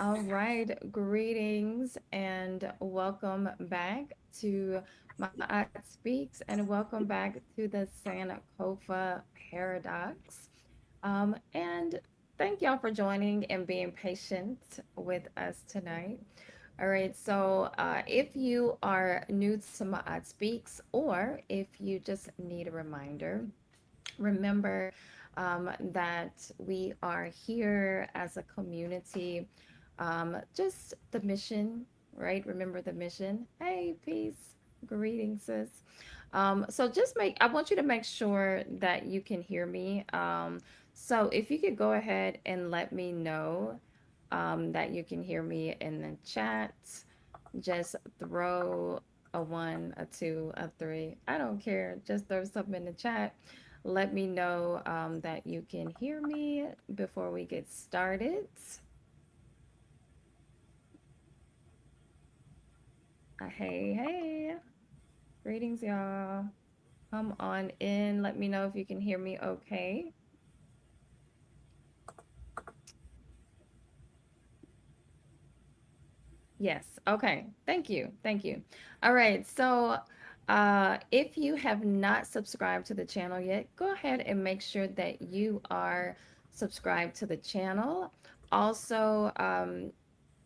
All right, greetings and welcome back to MaatSpeaks and welcome back to the Sankofa Paradox. And thank y'all for joining and being patient with us tonight. All right, so if you are new to MaatSpeaks or if you just need a reminder, remember that we are here as a community. Just the mission, right? Remember the mission. Hey, peace, greetings, sis. So I want you to make sure that you can hear me. So if you could go ahead and let me know that you can hear me in the chat, just throw a one, a two, a three. I don't care. Just throw something in the chat. Let me know that you can hear me before we get started. Hey, hey. Greetings, y'all. Come on in. Let me know if you can hear me okay. Yes. Okay. Thank you. Thank you. All right. So, if you have not subscribed to the channel yet, go ahead and make sure that you are subscribed to the channel. Also,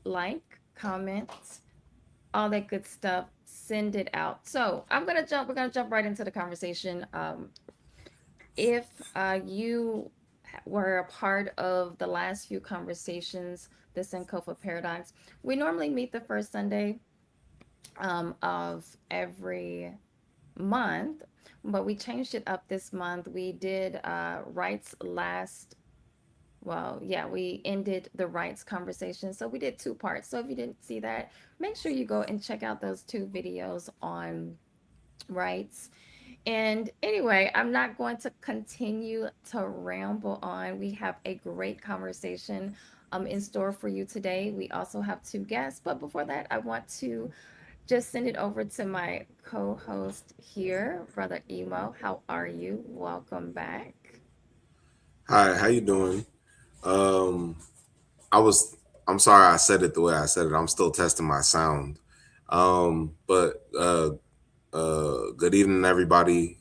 like, comment, all that good stuff. Send it out. So, we're gonna jump right into the conversation. If you were a part of the last few conversations, the Sankofa Paradox, we normally meet the first Sunday of every month, but we changed it up this month. We did rights last. Well, yeah, we ended the rights conversation. So we did two parts. So if you didn't see that, make sure you go and check out those two videos on rights. And anyway, I'm not going to continue to ramble on. We have a great conversation in store for you today. We also have two guests, but before that, I want to just send it over to my co-host here, Brother Emo. How are you? Welcome back. Hi, how you doing? Um, I was I'm sorry I said it the way I said it. I'm still testing my sound. But good evening, everybody.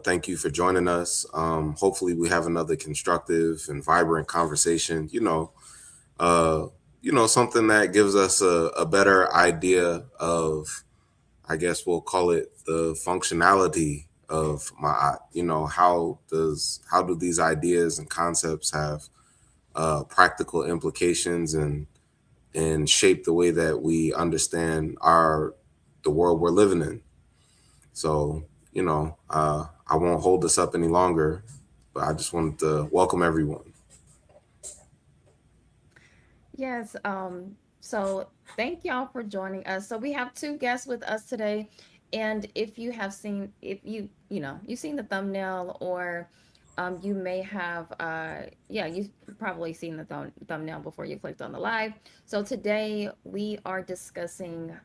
Thank you for joining us. Hopefully we have another constructive and vibrant conversation. Uh, something that gives us a better idea of, I guess we'll call it, the functionality of Ma'at. How do these ideas and concepts have practical implications and shape the way that we understand the world we're living in. So, I won't hold this up any longer, but I just wanted to welcome everyone. Yes, so thank y'all for joining us. So we have two guests with us today. And if you've seen the thumbnail or you may have, you've probably seen the thumbnail before you clicked on the live. So today we are discussing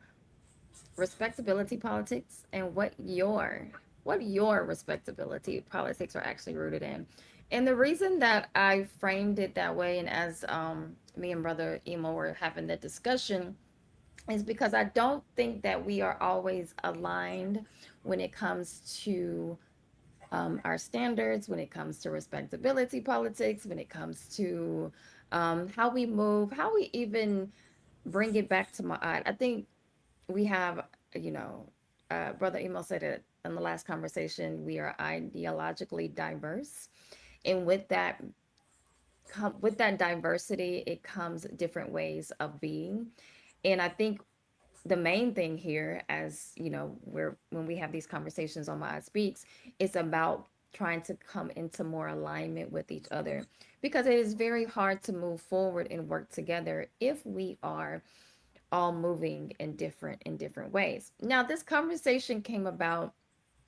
respectability politics and what your respectability politics are actually rooted in. And the reason that I framed it that way, and as me and Brother Emo were having that discussion, is because I don't think that we are always aligned when it comes to our standards, when it comes to respectability politics, when it comes to how we move, how we even bring it back to my eye. I think we have, you know, Brother Emo said it in the last conversation, we are ideologically diverse. And with that diversity, it comes different ways of being. And I think the main thing here, as you know, when we have these conversations on My Speaks, it's about trying to come into more alignment with each other because it is very hard to move forward and work together if we are all moving in different ways. Now, this conversation came about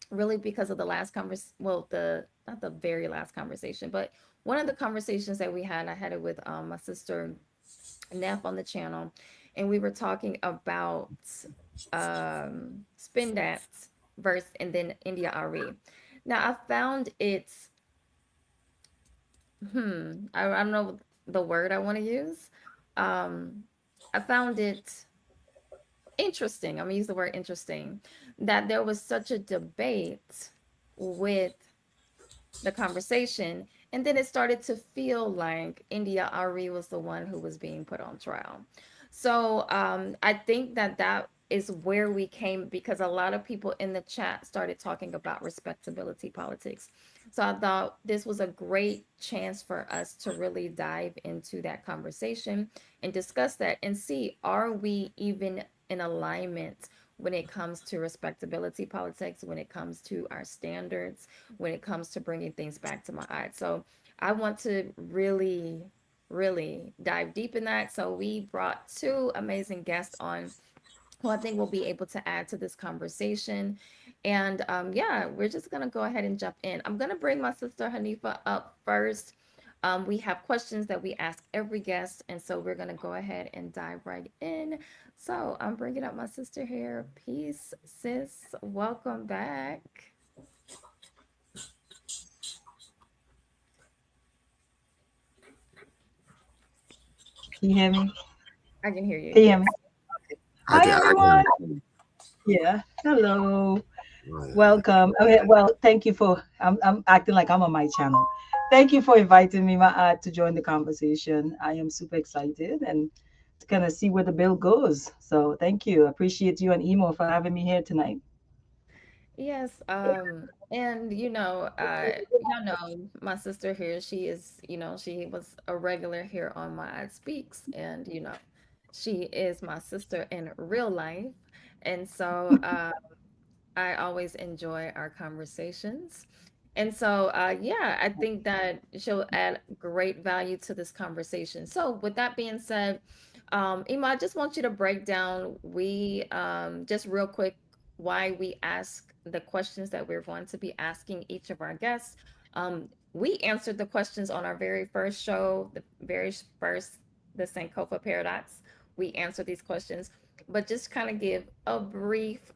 really because of the last conversation. Well, the not the very last conversation, but one of the conversations that we had. I had it with my sister Neff on the channel, and we were talking about spin that verse and then India Ari. Now, I found I don't know the word I want to use. Um, I found it interesting. I'm gonna use the word interesting, that there was such a debate with the conversation. And then it started to feel like India Ari was the one who was being put on trial. So I think that that is where we came, because a lot of people in the chat started talking about respectability politics. So I thought this was a great chance for us to really dive into that conversation and discuss that and see, are we even in alignment when it comes to respectability politics, when it comes to our standards, when it comes to bringing things back to my eye. So I want to really, really dive deep in that. So we brought two amazing guests on who I think will be able to add to this conversation. And yeah, we're just going to go ahead and jump in. I'm going to bring my sister Hanifa up first. We have questions that we ask every guest. And so we're going to go ahead and dive right in. So I'm bringing up my sister here. Peace, sis. Welcome back. Can you hear me? I can hear you. Can you hear me? Yes. Hi, I can. everyone. Yeah. Hello. Right. Welcome. Okay. Well, thank you for. I'm acting like I'm on my channel. Thank you for inviting me, to join the conversation. I am super excited and to kind of see where the bill goes. So thank you. Appreciate you and Emo for having me here tonight. Yes, and y'all know my sister here, she is, she was a regular here on my Speaks, and she is my sister in real life. And so I always enjoy our conversations. And so, yeah, I think that she'll add great value to this conversation. So, with that being said, Ima, I just want you to break down, just real quick, why we ask the questions that we're going to be asking each of our guests. We answered the questions on our very first show, the very first, the Sankofa Paradox. We answered these questions, but just kind of give a brief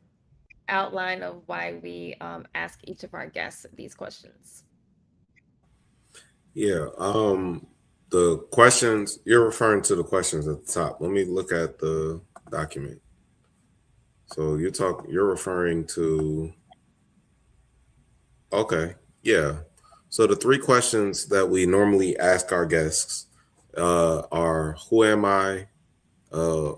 outline of why we ask each of our guests these questions. Yeah. The questions you're referring to, the questions at the top. Let me look at the document. So you're referring to, okay. Yeah. So the three questions that we normally ask our guests are, who am I? Uh,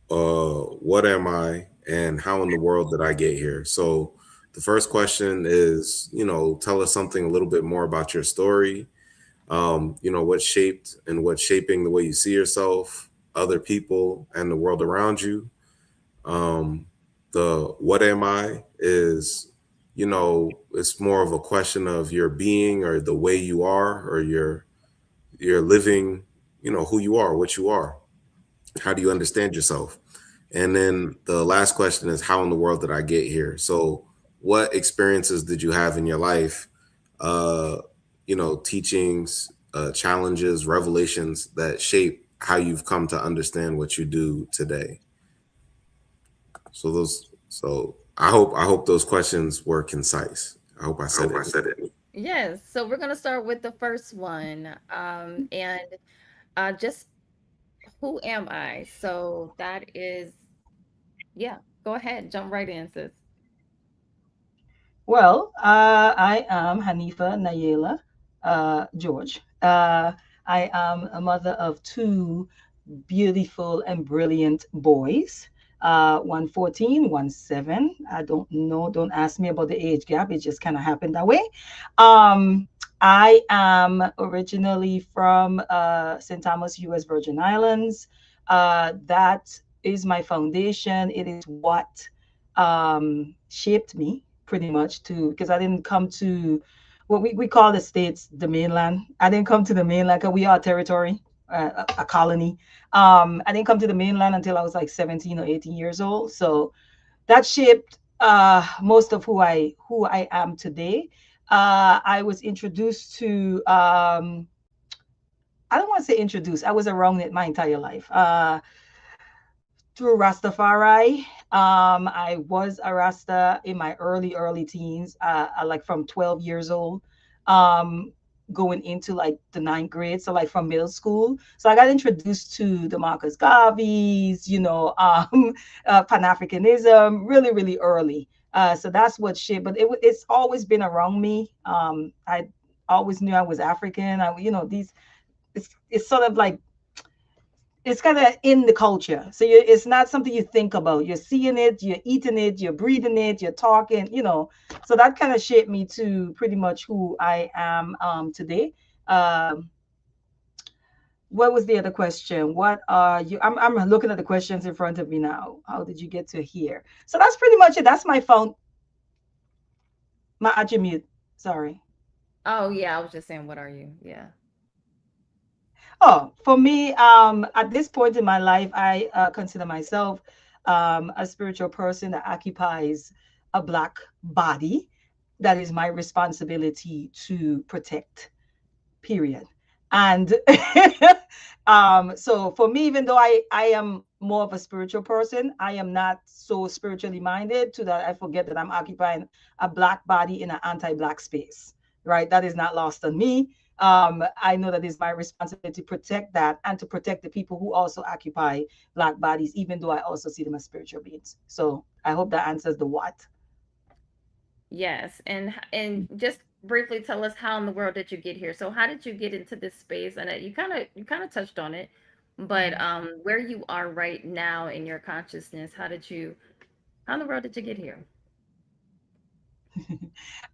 what am I? And how in the world did I get here? So the first question is, tell us something a little bit more about your story. What shaped and what's shaping the way you see yourself, other people, and the world around you. Um, the what am I is, it's more of a question of your being or the way you are, or your living, who you are, what you are. How do you understand yourself? And then the last question is, how in the world did I get here? So what experiences did you have in your life? Uh, teachings, challenges, revelations that shape how you've come to understand what you do today. So I hope those questions were concise. I hope I I said hope I it. said it. Yes, so we're gonna start with the first one, and just who am I? So that is, yeah. Go ahead, jump right in, sis. Well, I am Hanifa Nailah George. I am a mother of two beautiful and brilliant boys. One 14, one 7. I don't know. Don't ask me about the age gap. It just kind of happened that way. Um, I am originally from St. Thomas, U.S. Virgin Islands. That is my foundation. It is what shaped me pretty much to, because I didn't come to what we call the States the mainland. I didn't come to the mainland because we are a territory, a colony. I didn't come to the mainland until I was like 17 or 18 years old. So that shaped most of who I am today. I was introduced to I don't want to say introduced. I was around it my entire life. Through Rastafari. I was a Rasta in my early teens, like from 12 years old. Um, going into like the ninth grade, so like from middle school. So I got introduced to the Marcus Garveys, Pan-Africanism really, really early. So that's what shit. But it's always been around me. I always knew I was African. It's sort of like it's kind of in the culture. So it's not something you think about. You're seeing it, you're eating it, you're breathing it, you're talking. So that kind of shaped me to pretty much who I am today. Um, what was the other question? What are you? I'm looking at the questions in front of me now. How did you get to here? So that's pretty much it. That's my phone. My attribute. Sorry. Oh yeah, I was just saying, what are you? Yeah. Oh, for me, at this point in my life, I consider myself a spiritual person that occupies a Black body that is my responsibility to protect, period. And so for me, even though I am more of a spiritual person, I am not so spiritually minded to that I forget that I'm occupying a Black body in an anti-Black space, right? That is not lost on me. I know that it's my responsibility to protect that and to protect the people who also occupy Black bodies, even though I also see them as spiritual beings. So I hope that answers the what. Yes, and just briefly tell us, how in the world did you get here? So how did you get into this space? And you kind of touched on it, but where you are right now in your consciousness, how in the world did you get here?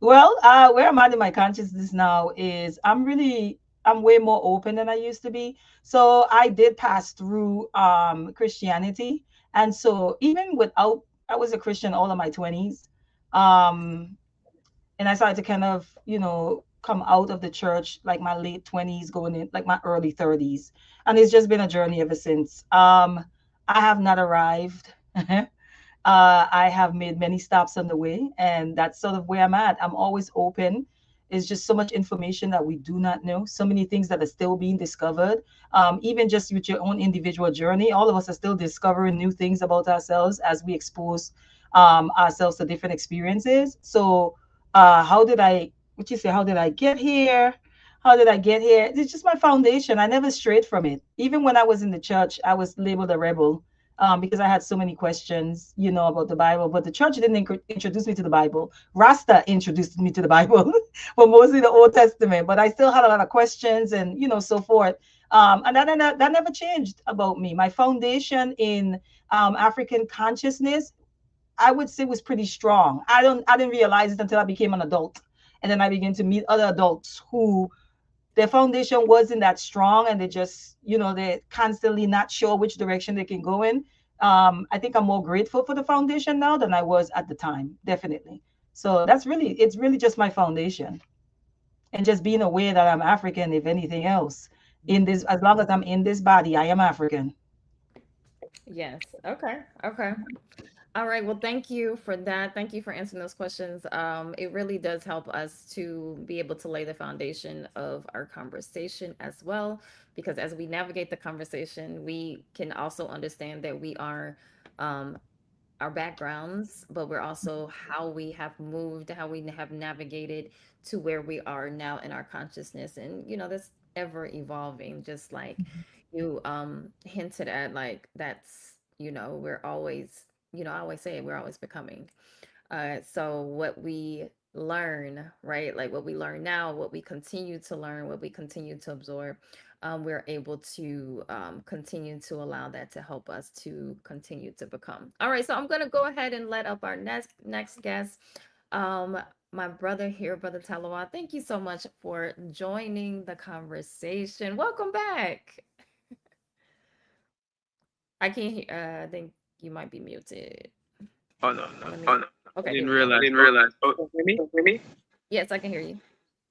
Well, where I'm at in my consciousness now is I'm way more open than I used to be. So I did pass through Christianity. And so even without I was a Christian all of my 20s. Um and I started to kind of, come out of the church like my late 20s, going in like my early 30s. And it's just been a journey ever since. I have not arrived. I have made many stops on the way, and that's sort of where I'm at. I'm always open. It's just so much information that we do not know, so many things that are still being discovered. Even just with your own individual journey, all of us are still discovering new things about ourselves as we expose ourselves to different experiences. So, what you say, how did I get here? How did I get here? It's just my foundation. I never strayed from it. Even when I was in the church, I was labeled a rebel because I had so many questions, about the Bible. But the church didn't introduce me to the Bible. Rasta introduced me to the Bible, but mostly the Old Testament. But I still had a lot of questions and so forth. And that never changed about me. My foundation in African consciousness, I would say, was pretty strong. I didn't realize it until I became an adult, and then I began to meet other adults who their foundation wasn't that strong, and they just they're constantly not sure which direction they can go in. I think I'm more grateful for the foundation now than I was at the time, definitely. So it's really just my foundation, and just being aware that I'm African. If anything else, in this, as long as I'm in this body, I am African. Yes. Okay. Okay. All right. Well, thank you for that. Thank you for answering those questions. It really does help us to be able to lay the foundation of our conversation as well, because as we navigate the conversation, we can also understand that we are our backgrounds, but we're also how we have moved, how we have navigated to where we are now in our consciousness. And, that's ever evolving, just like you hinted at, like that's, we're always, I always say we're always becoming. So what we learn, right? Like what we learn now, what we continue to learn, what we continue to absorb, we're able to continue to allow that to help us to continue to become. All right, so I'm gonna go ahead and let up our next guest. Um, my brother here, Brother Talawa. Thank you so much for joining the conversation. Welcome back. I can't hear. I think you might be muted. Oh no, no, Let me. no. I Okay, there didn't we go. realize. Oh, can you hear me? Yes, I can hear you.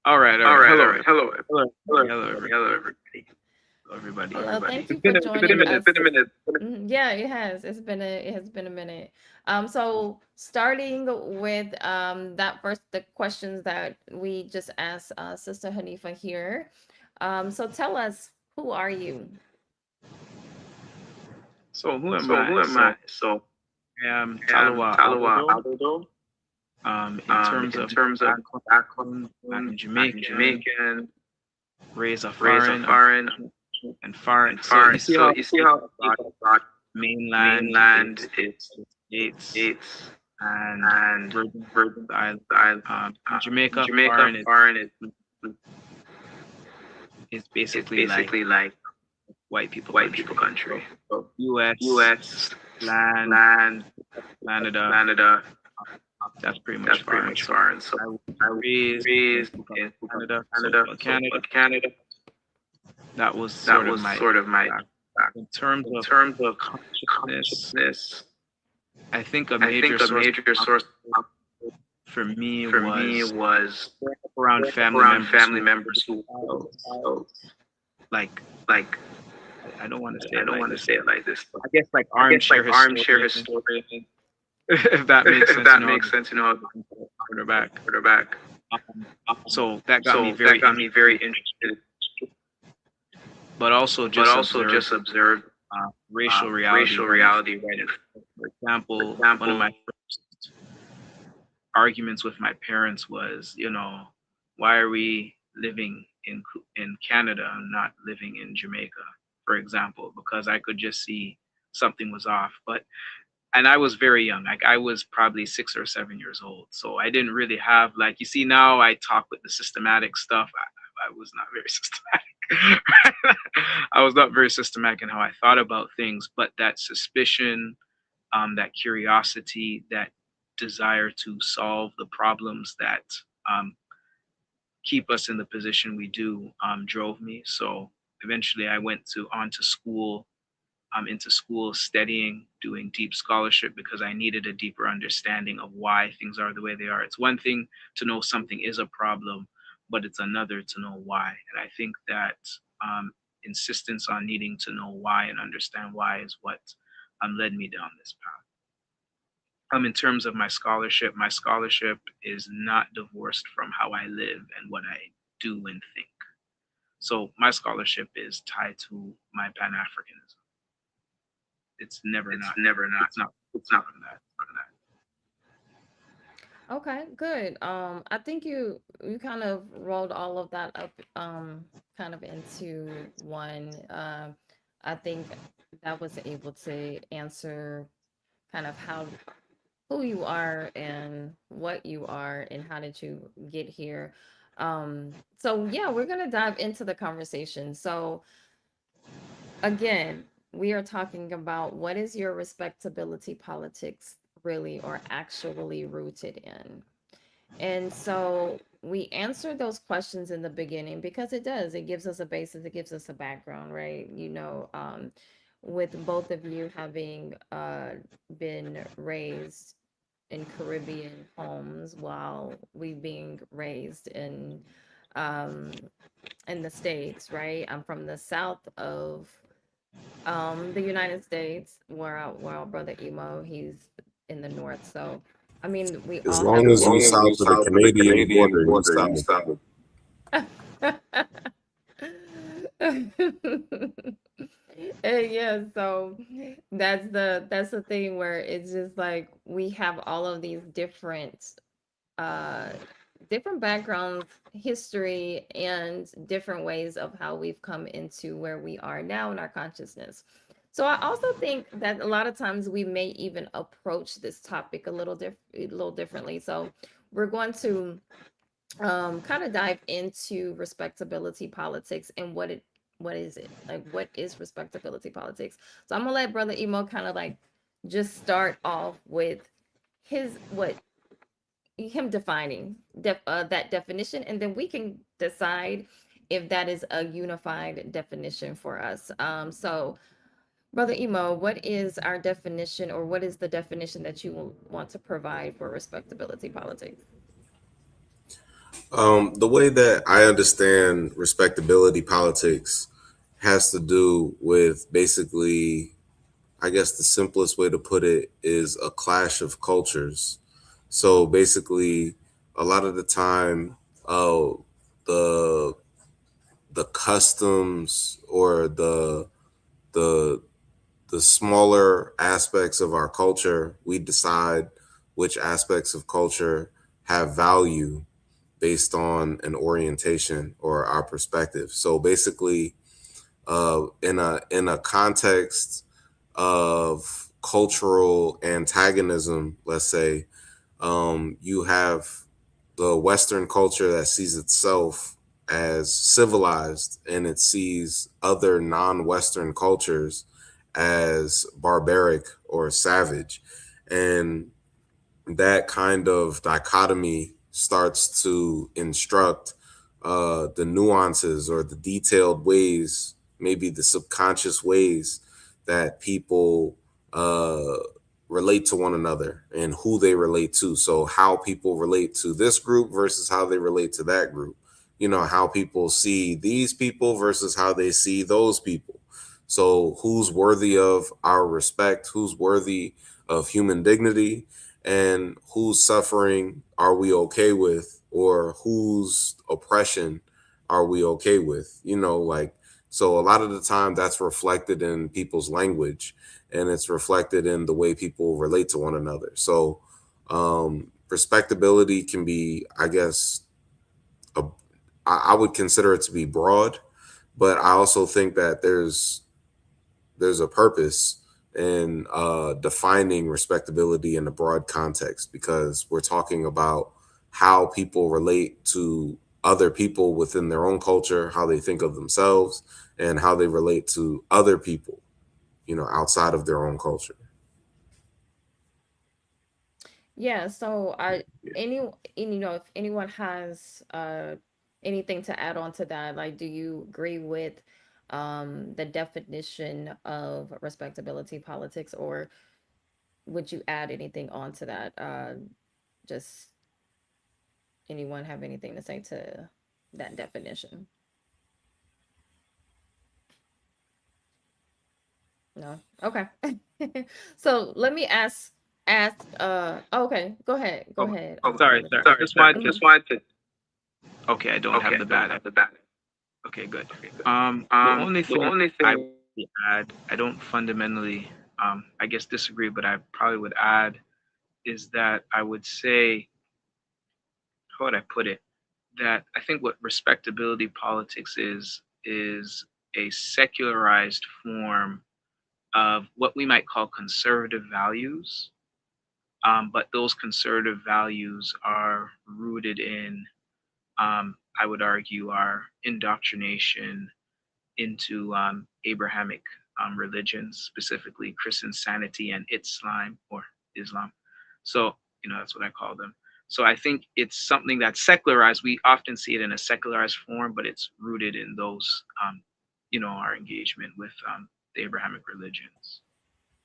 All right, all All right. right, all Hello, right. Hello, hello, hello, hello, everybody. hello, everybody. Hello, everybody. Hello, thank you It's for been a joining minute. us. Yeah, it has. It has been a minute. So starting with that first the questions that we just asked Sister Hanifa here. So tell us, who are you? So who am So I? who am I? So So I am I am Talawa Talawa Adodo. Adodo. In terms In of terms of background, background, I'm I'm Jamaican. Jamaican. raise a raise a foreign foreign and foreign. and So you foreign. see So how you see people how thought people thought mainland mainland is is the States states and and Virgin Virgin Islands. Islands. Jamaica Jamaica foreign foreign is is basically like basically like white people white people country. country. So U.S. U.S. land, land, Canada, Canada, that's pretty much that's pretty foreign. much So foreign. So I was I was raised in raised in Canada. So Canada. for So Canada, for Canada, that was that sort of was my sort of my back. back. In terms In of terms of consciousness, consciousness, I think a I major think a source major source for me for me was was around family around members family who members who like like I don't want to say I it don't like want to this, say but it like this, but I guess like I guess armchair like armchair historian, historian, if that makes if sense, that makes sense, quarterback. quarterback. Um, so that got me So very that got me very interested, interested, but also but just also observed just observed racial reality racial right in front. reality right in front. For For example, one of example, my first arguments with my parents was, why are we living in Canada and not living in Jamaica, for example, because I could just see something was off. But and I was very young. Like I was probably 6 or 7 years old. So I didn't really have like you see now I talk with the systematic stuff. I was not very systematic. I was not very systematic in how I thought about things, but that suspicion, that curiosity, that desire to solve the problems that um, keep us in the position we do drove me. So eventually I went to on to school into school studying, doing deep scholarship because I needed a deeper understanding of why things are the way they are. It's one thing to know something is a problem, but it's another to know why. And I think that insistence on needing to know why and understand why is what led me down this path. In terms of my scholarship is not divorced from how I live and what I do and think. So my scholarship is tied to my Pan Africanism. It's never it's not. never not. It's not from that. Okay, good. I think you kind of rolled all of that up, kind of into one. I think that was able to answer kind of how who you are and what you are and how did you get here. So yeah, we're gonna dive into the conversation. So again, we are talking about what is your respectability politics really or actually rooted in. And so we answer those questions in the beginning because it does. It gives us a basis, it gives us a background, right? With both of you having been raised in Caribbean homes while we being raised um in the States, right? I'm from the south of the United States, where our brother Emo, he's in the north. So I mean, we As all have long a as long you as south you of the south of the Canadian Canadian border, you border, you south. south. Yeah, so that's the thing where it's just like we have all of these uh different backgrounds, history, and different ways of how we've come into where we are now in our consciousness. So I also think that a lot of times we may even approach this topic a little differently. So we're going to kind of dive into respectability politics and what is it? Like what is respectability politics? So I'm gonna let Brother Emo kind of like just start off with what him defining that definition, and then we can decide if that is a unified definition for us. So Brother Emo, what is our definition, or what is the definition that you want to provide for respectability politics? The way that I understand respectability politics has to do with basically, I guess the simplest way to put it is a clash of cultures. So basically, a lot of the time, the the customs or the the smaller aspects of our culture, we decide which aspects of culture have value based on an orientation or our perspective. So basically, in a context of cultural antagonism, let's say, you have the Western culture that sees itself as civilized and it sees other non-Western cultures as barbaric or savage. And that kind of dichotomy starts to instruct the nuances or the detailed ways, maybe the subconscious ways that people uh, relate to one another and who they relate to. So, how people relate to this group versus how they relate to that group. You know, how people see these people versus how they see those people. So, who's worthy of our respect? Who's worthy of human dignity? And whose suffering are we okay with, or whose oppression are we okay with? You know, like, so a lot of the time that's reflected in people's language, and it's reflected in the way people relate to one another. So respectability can be, I guess, a, I would consider it to be broad, but I also think that there's a purpose in defining respectability in a broad context, because we're talking about how people relate to other people within their own culture, how they think of themselves, and how they relate to other people, you know, outside of their own culture. Yeah, so you know, if anyone has anything to add on to that, like, do you agree with the definition of respectability politics, or would you add anything onto that? Just anyone have anything to say to that definition? No? Okay. So let me okay, go ahead. Go Oh, ahead, sorry, brother. sorry. I just wanted to. Mhm. Okay, I don't have the bad. Okay, good. The only thing I would add, I don't fundamentally, I guess, disagree, but I probably would add is that I would say, how would I put it? That I think what respectability politics is a secularized form of what we might call conservative values. But those conservative values are rooted in, I would argue, our indoctrination into Abrahamic religions, specifically Christianity and Islam or Islam. So, that's what I call them. So I think it's something that's secularized. We often see it in a secularized form, but it's rooted in those, our engagement with the Abrahamic religions.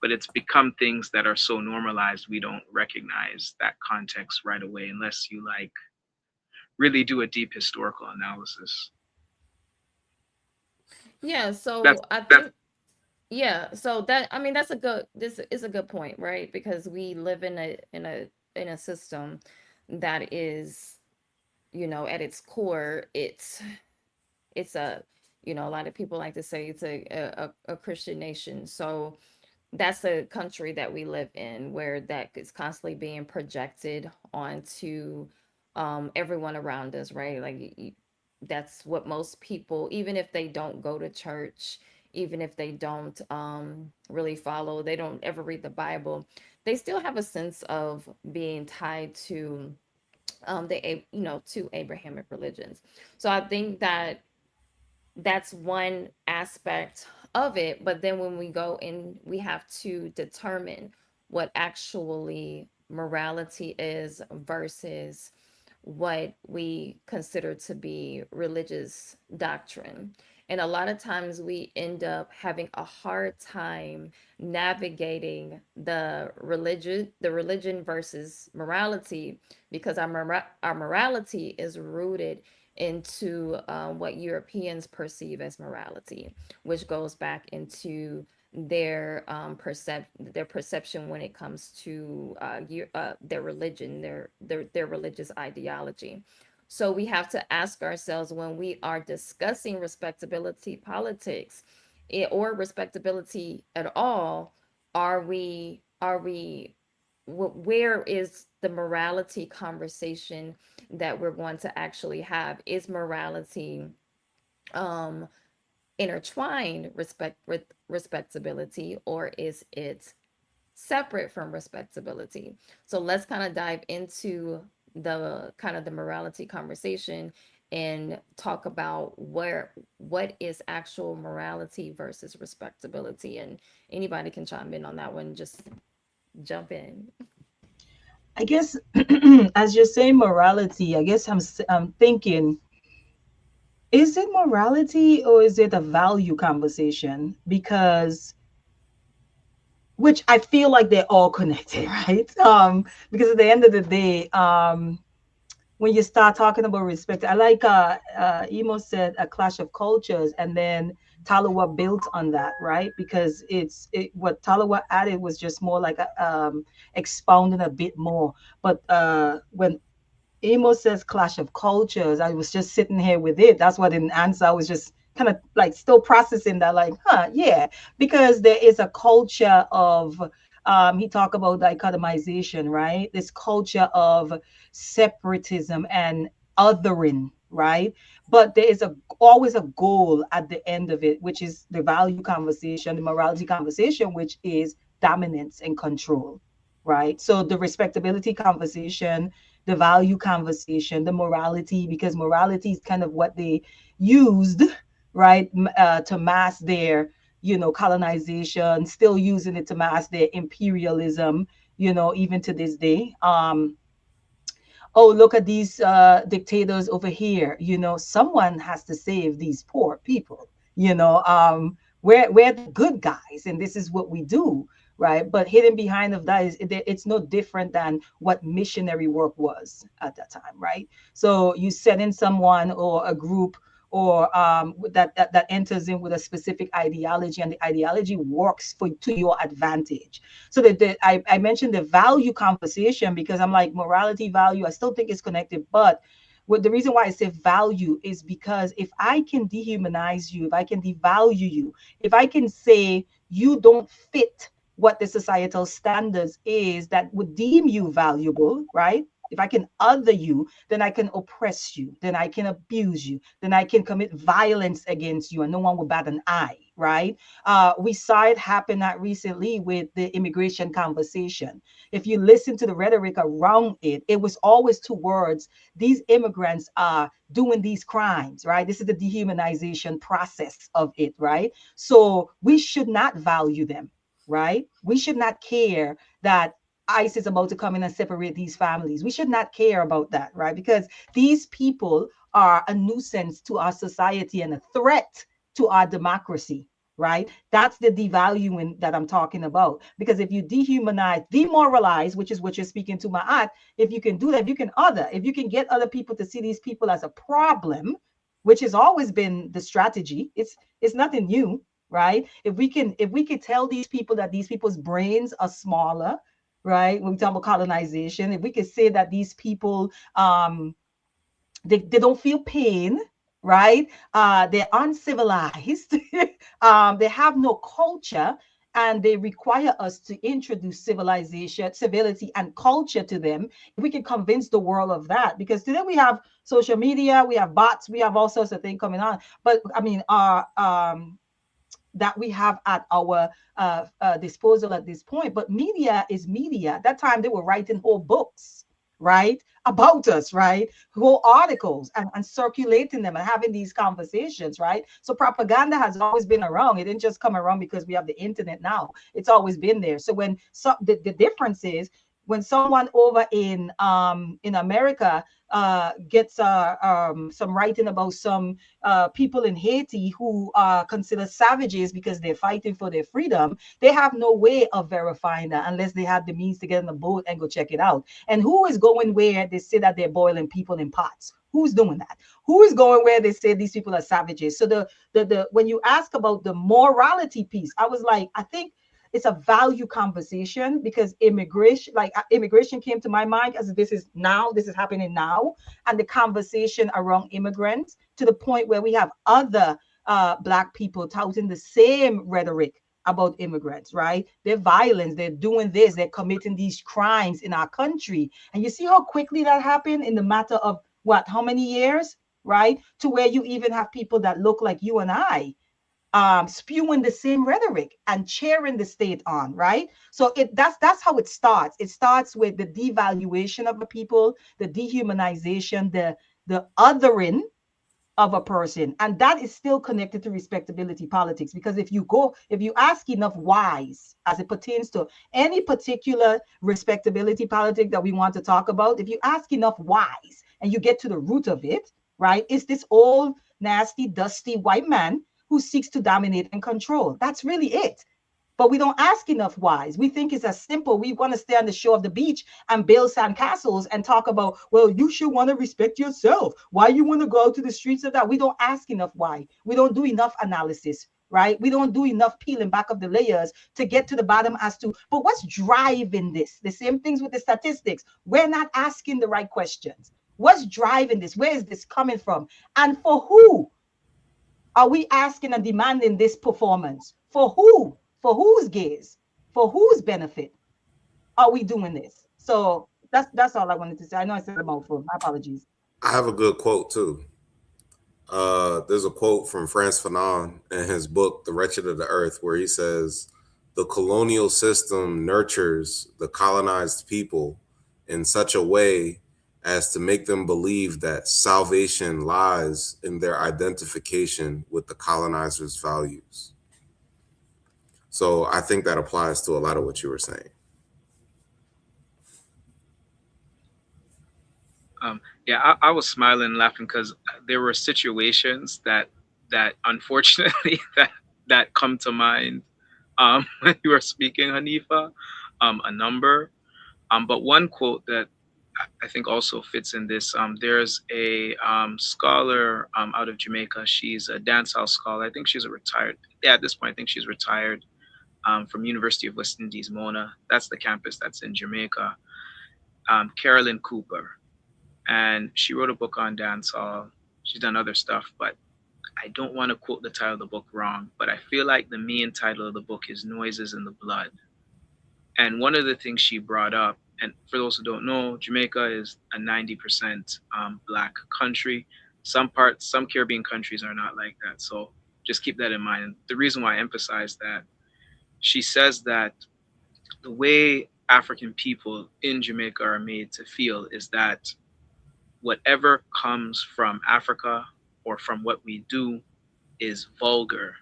But it's become things that are so normalized we don't recognize that context right away unless you like really do a deep historical analysis. Yeah, That's so I think yeah, so that I mean that's a good this is a good point, right? Because we live in a system that is, you know, at its core, it's a, you know, a lot of people like to say it's a Christian nation. So that's the country that we live in, where that is constantly being projected onto everyone around us, right? Like that's what most people, even if they don't go to church, even if they don't really follow, they don't ever read the Bible, they still have a sense of being tied to you know, to Abrahamic religions. So I think that that's one aspect of it. But then when we go in, we have to determine what actually morality is versus what we consider to be religious doctrine. And a lot of times we end up having a hard time navigating the religion versus morality, because our morality is rooted into what Europeans perceive as morality, which goes back into their perception when it comes to their religion, their religious ideology. So we have to ask ourselves, when we are discussing respectability politics, or respectability at all, are we where is the morality conversation that we're going to actually have? Is morality um intertwined with respectability, or is it separate from respectability? So let's kind of dive into the kind of the morality conversation and talk about what is actual morality versus respectability. And anybody can chime in on that one. Just jump in. I guess as you're saying morality, I guess I'm thinking, is it morality or is it a value conversation? Because which I feel like they're all connected, right? Because at the end of the day, when you start talking about respect, I like Emo said a clash of cultures, and then Talawa built on that, right? Because what Talawa added was just more like expounding a bit more. But when Emo says clash of cultures, I was just sitting here with it. That's what I didn't answer. I was just kind of like still processing that, like, yeah, because there is a culture of he talked about dichotomization, right? This culture of separatism and othering, right? But there is always a goal at the end of it, which is the value conversation, the morality conversation, which is dominance and control, right? So the respectability conversation, the value conversation, the morality, because morality is kind of what they used, right, to mask their, colonization, still using it to mask their imperialism, even to this day. Oh, look at these dictators over here. Someone has to save these poor people. We're the good guys, and this is what we do, right? But hidden behind of that is it's no different than what missionary work was at that time, right? So you send in someone or a group or that enters in with a specific ideology, and the ideology works to your advantage. So I mentioned the value conversation because I'm like morality, value. I still think it's connected, but the reason why I say value is because if I can dehumanize you, if I can devalue you, if I can say you don't fit what the societal standards is that would deem you valuable, right? If I can other you, then I can oppress you, then I can abuse you, then I can commit violence against you, and no one will bat an eye, right? We saw it happen not recently with the immigration conversation. If you listen to the rhetoric around it, it was always towards these immigrants are doing these crimes, right? This is the dehumanization process of it, right? So we should not value them, right? We should not care that ICE is about to come in and separate these families. We should not care about that, right? Because these people are a nuisance to our society and a threat to our democracy, right? That's the devaluing that I'm talking about. Because if you dehumanize, demoralize, which is what you're speaking to, my aunt, if you can do that, if you can if you can get other people to see these people as a problem, which has always been the strategy, it's nothing new, right? If we could tell these people that these people's brains are smaller, right? When we talk about colonization, if we could say that these people they don't feel pain, right? They're uncivilized. They have no culture, and they require us to introduce civilization, civility, and culture to them. If we can convince the world of that, because today we have social media, we have bots, we have all sorts of things coming on. But I mean, our that we have at our disposal at this point. But media is media. At that time, they were writing whole books, right, about us, right, whole articles, and circulating them and having these conversations, right? So propaganda has always been around. It didn't just come around because we have the internet now. It's always been there. So the difference is when someone over in America gets some writing about some people in Haiti who are considered savages because they're fighting for their freedom, they have no way of verifying that unless they have the means to get on a boat and go check it out. And who is going where they say that they're boiling people in pots? Who's doing that? Who is going where they say these people are savages? So the when you ask about the morality piece, I was like, I think it's a value conversation because immigration came to my mind as this is happening now, and the conversation around immigrants to the point where we have other black people touting the same rhetoric about immigrants, right? They're violence, they're doing this, they're committing these crimes in our country. And you see how quickly that happened in the matter of what, how many years, right? To where you even have people that look like you and I spewing the same rhetoric and cheering the state on, right? So that's how it starts. It starts with the devaluation of the people, the dehumanization, the othering of a person, and that is still connected to respectability politics. Because if you ask enough whys as it pertains to any particular respectability politic that we want to talk about, if you ask enough whys and you get to the root of it, right, it's this old nasty dusty white man who seeks to dominate and control. That's really it. But we don't ask enough whys. We think it's as simple. We want to stay on the shore of the beach and build sandcastles and talk about, well, you should want to respect yourself. Why you want to go out to the streets of that? We don't ask enough why. We don't do enough analysis, right? We don't do enough peeling back of the layers to get to the bottom as to, but what's driving this? The same things with the statistics. We're not asking the right questions. What's driving this? Where is this coming from? And for who? Are we asking and demanding this performance? For who? For whose gaze? For whose benefit are we doing this? So that's all I wanted to say. I know I said a mouthful. My apologies. I have a good quote too. There's a quote from Frantz Fanon in his book, The Wretched of the Earth, where he says, the colonial system nurtures the colonized people in such a way as to make them believe that salvation lies in their identification with the colonizer's values. So I think that applies to a lot of what you were saying. Yeah, I was smiling and laughing because there were situations that unfortunately that come to mind when you were speaking, Hanifa. A number, but one quote that I think also fits in this. There's a scholar out of Jamaica. She's a dancehall scholar. I think she's a retired. Yeah, at this point, I think she's retired from University of West Indies, Mona. That's the campus that's in Jamaica. Carolyn Cooper, and she wrote a book on dancehall. She's done other stuff, but I don't want to quote the title of the book wrong. But I feel like the main title of the book is "Noises in the Blood." And one of the things she brought up, and for those who don't know, Jamaica is a 90% black country. Some Caribbean countries are not like that. So just keep that in mind. And the reason why I emphasize that, she says that the way African people in Jamaica are made to feel is that whatever comes from Africa or from what we do is vulgar,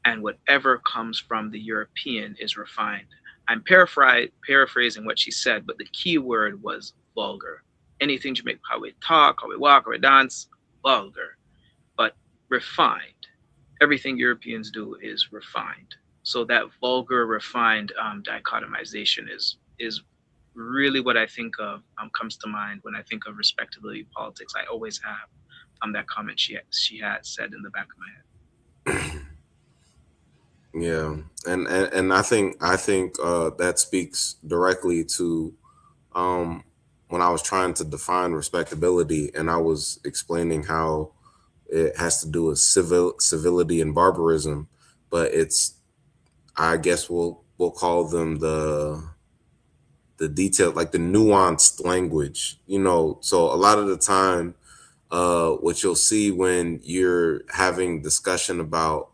and whatever comes from the European is refined. I'm paraphrasing what she said, but the key word was vulgar. Anything Jamaican, how we talk, how we walk, how we dance, vulgar. But refined, everything Europeans do is refined. So that vulgar, refined dichotomization is really what I think of, comes to mind when I think of respectability politics. I always have that comment she had said in the back of my head. Yeah, and I think that speaks directly to when I was trying to define respectability, and I was explaining how it has to do with civility and barbarism, but it's, I guess we'll call them the detailed, like the nuanced language, you know. So a lot of the time, what you'll see when you're having discussion about,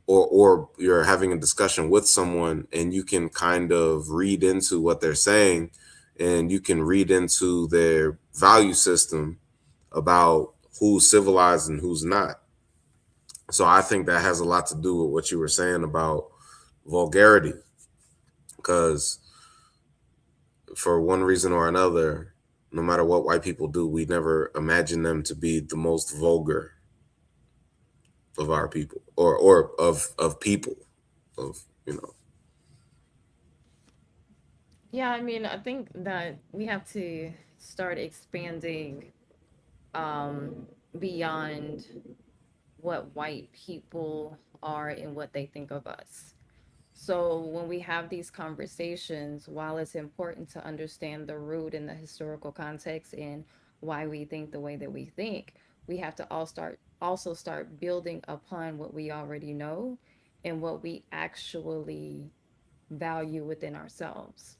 or you're having a discussion with someone, and you can kind of read into what they're saying, and you can read into their value system about who's civilized and who's not. So I think that has a lot to do with what you were saying about vulgarity, because for one reason or another, no matter what white people do, we never imagine them to be the most vulgar of our people, or of people, of, you know. Yeah, I mean, I think that we have to start expanding beyond what white people are and what they think of us. So when we have these conversations, while it's important to understand the root and the historical context and why we think the way that we think, we have to also start building upon what we already know and what we actually value within ourselves.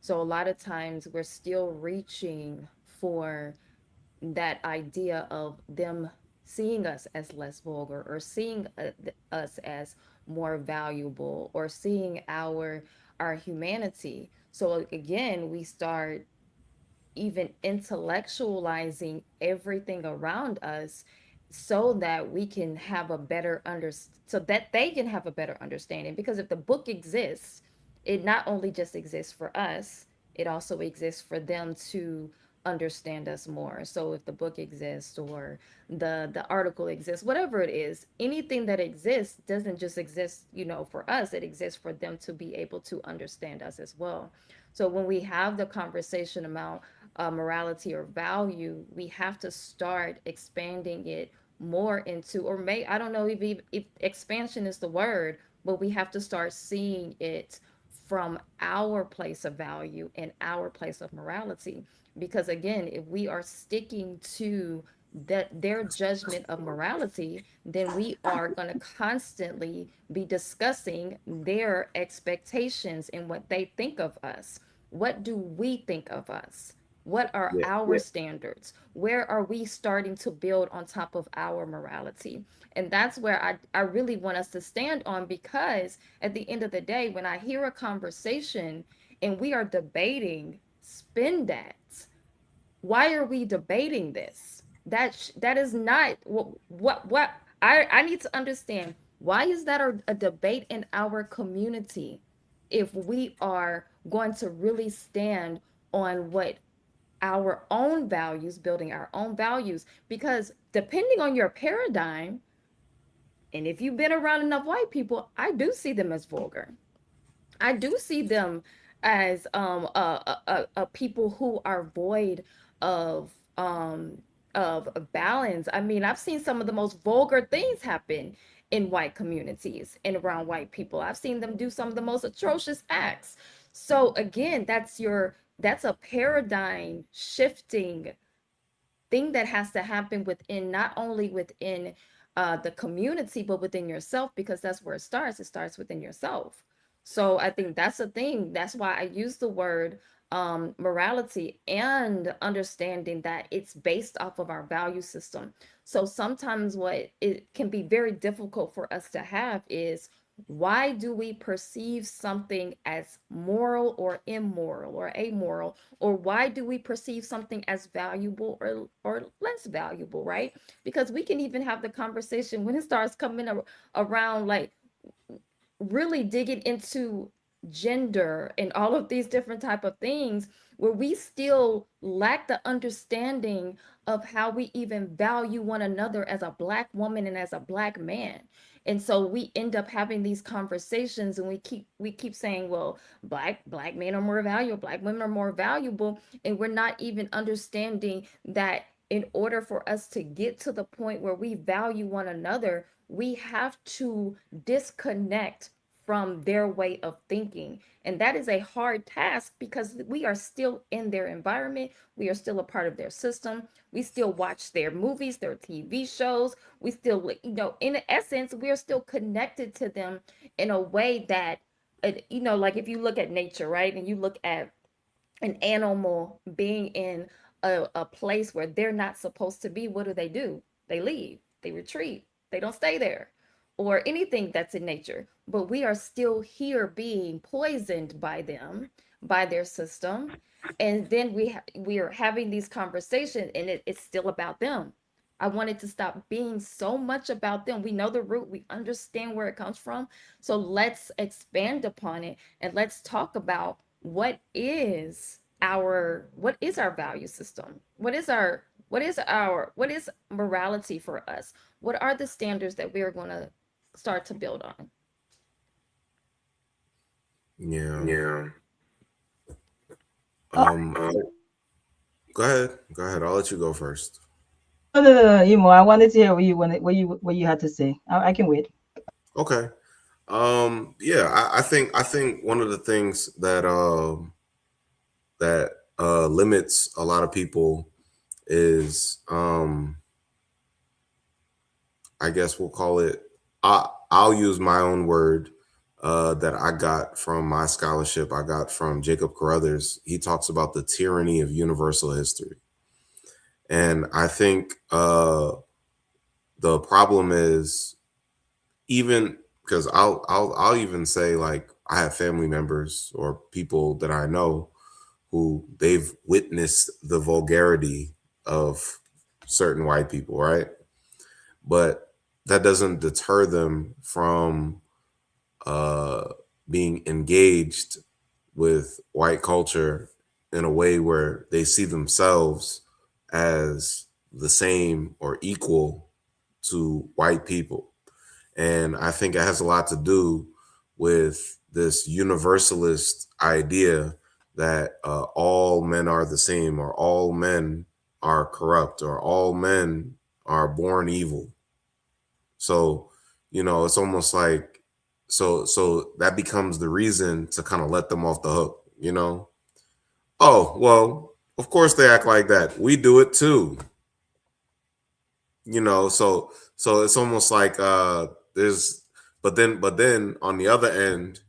So a lot of times we're still reaching for that idea of them seeing us as less vulgar, or seeing us as more valuable, or seeing our humanity. So again, we start even intellectualizing everything around us, so that we can have a better so that they can have a better understanding. Because if the book exists, it not only just exists for us, it also exists for them to understand us more. So if the book exists, or the article exists, whatever it is, anything that exists doesn't just exist, for us. It exists for them to be able to understand us as well. So when we have the conversation about morality or value, we have to start expanding it more into, or may I don't know if expansion is the word, but we have to start seeing it from our place of value and our place of morality. Because again, if we are sticking to their judgment of morality, then we are going to constantly be discussing their expectations and what they think of us. What do we think of us? What are Yeah. our standards? Where are we starting to build on top of our morality? And that's where I really want us to stand on, because at the end of the day, when I hear a conversation and we are debating, spin that. Why are we debating this? That is not what I need to understand. Why is that a debate in our community, if we are going to really stand on what our own values, building our own values? Because depending on your paradigm, and if you've been around enough white people, I do see them as vulgar. I do see them as a people who are void of balance. I mean, I've seen some of the most vulgar things happen in white communities and around white people. I've seen them do some of the most atrocious acts. So again, that's a paradigm shifting thing that has to happen within, not only within the community, but within yourself, because that's where it starts. It starts within yourself. So I think that's the thing. That's why I use the word morality, and understanding that it's based off of our value system. So sometimes what it can be very difficult for us to have is, why do we perceive something as moral or immoral or amoral, or why do we perceive something as valuable or less valuable, right? Because we can even have the conversation when it starts coming around, like really digging into gender and all of these different type of things, where we still lack the understanding of how we even value one another as a black woman and as a black man. And so we end up having these conversations, and we keep saying, well, black men are more valuable, black women are more valuable, and we're not even understanding that in order for us to get to the point where we value one another, we have to disconnect from their way of thinking. And that is a hard task, because we are still in their environment. We are still a part of their system. We still watch their movies, their TV shows. We still, in essence, we are still connected to them in a way that, like if you look at nature, right? And you look at an animal being in a place where they're not supposed to be, what do? They leave, they retreat, they don't stay there, or anything that's in nature. But we are still here being poisoned by them, by their system. And then we are having these conversations, and it's still about them. I wanted to stop being so much about them. We know the root, we understand where it comes from. So let's expand upon it, and let's talk about what is our value system? What is morality for us? What are the standards that we are going to start to build on? Yeah. Yeah. Um, Go ahead. Go ahead. I'll let you go first. No. I wanted to hear what you had to say. I can wait. Okay. Yeah, I think one of the things that limits a lot of people is I guess we'll call it I'll use my own word that I got from my scholarship. I got from Jacob Carruthers. He talks about the tyranny of universal history, and I think the problem is, even because I'll even say, like, I have family members or people that I know who they've witnessed the vulgarity of certain white people, right? But that doesn't deter them from uh, being engaged with white culture in a way where they see themselves as the same or equal to white people. And I think it has a lot to do with this universalist idea that all men are the same, or all men are corrupt, or all men are born evil. So, it's almost like, so that becomes the reason to kind of let them off the hook. Oh, well, of course they act like that. We do it too. So it's almost like there's but then on the other end,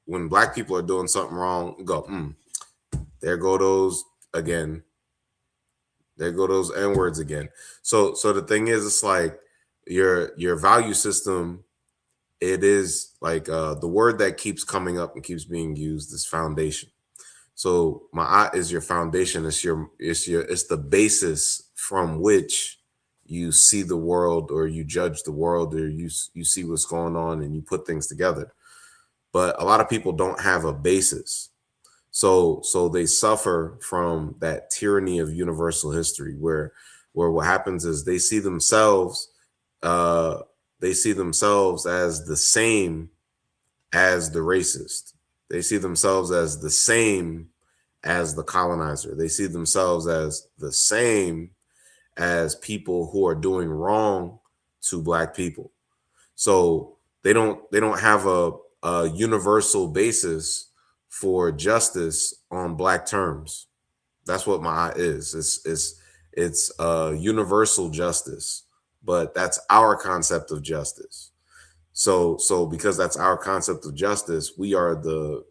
when black people are doing something wrong, go, there go those again. There go those N words again. So the thing is, it's like your value system, it is like the word that keeps coming up and keeps being used is foundation. So ma'at is your foundation. It's the basis from which you see the world, or you judge the world, or you see what's going on and you put things together. But a lot of people don't have a basis. So they suffer from that tyranny of universal history, where what happens is uh they see themselves as the same as the racist. They see themselves as the same as the colonizer. They see themselves as the same as people who are doing wrong to black people. So they don't have a universal basis for justice on black terms. That's what my is. It's universal justice, but that's our concept of justice. So because that's our concept of justice, we are the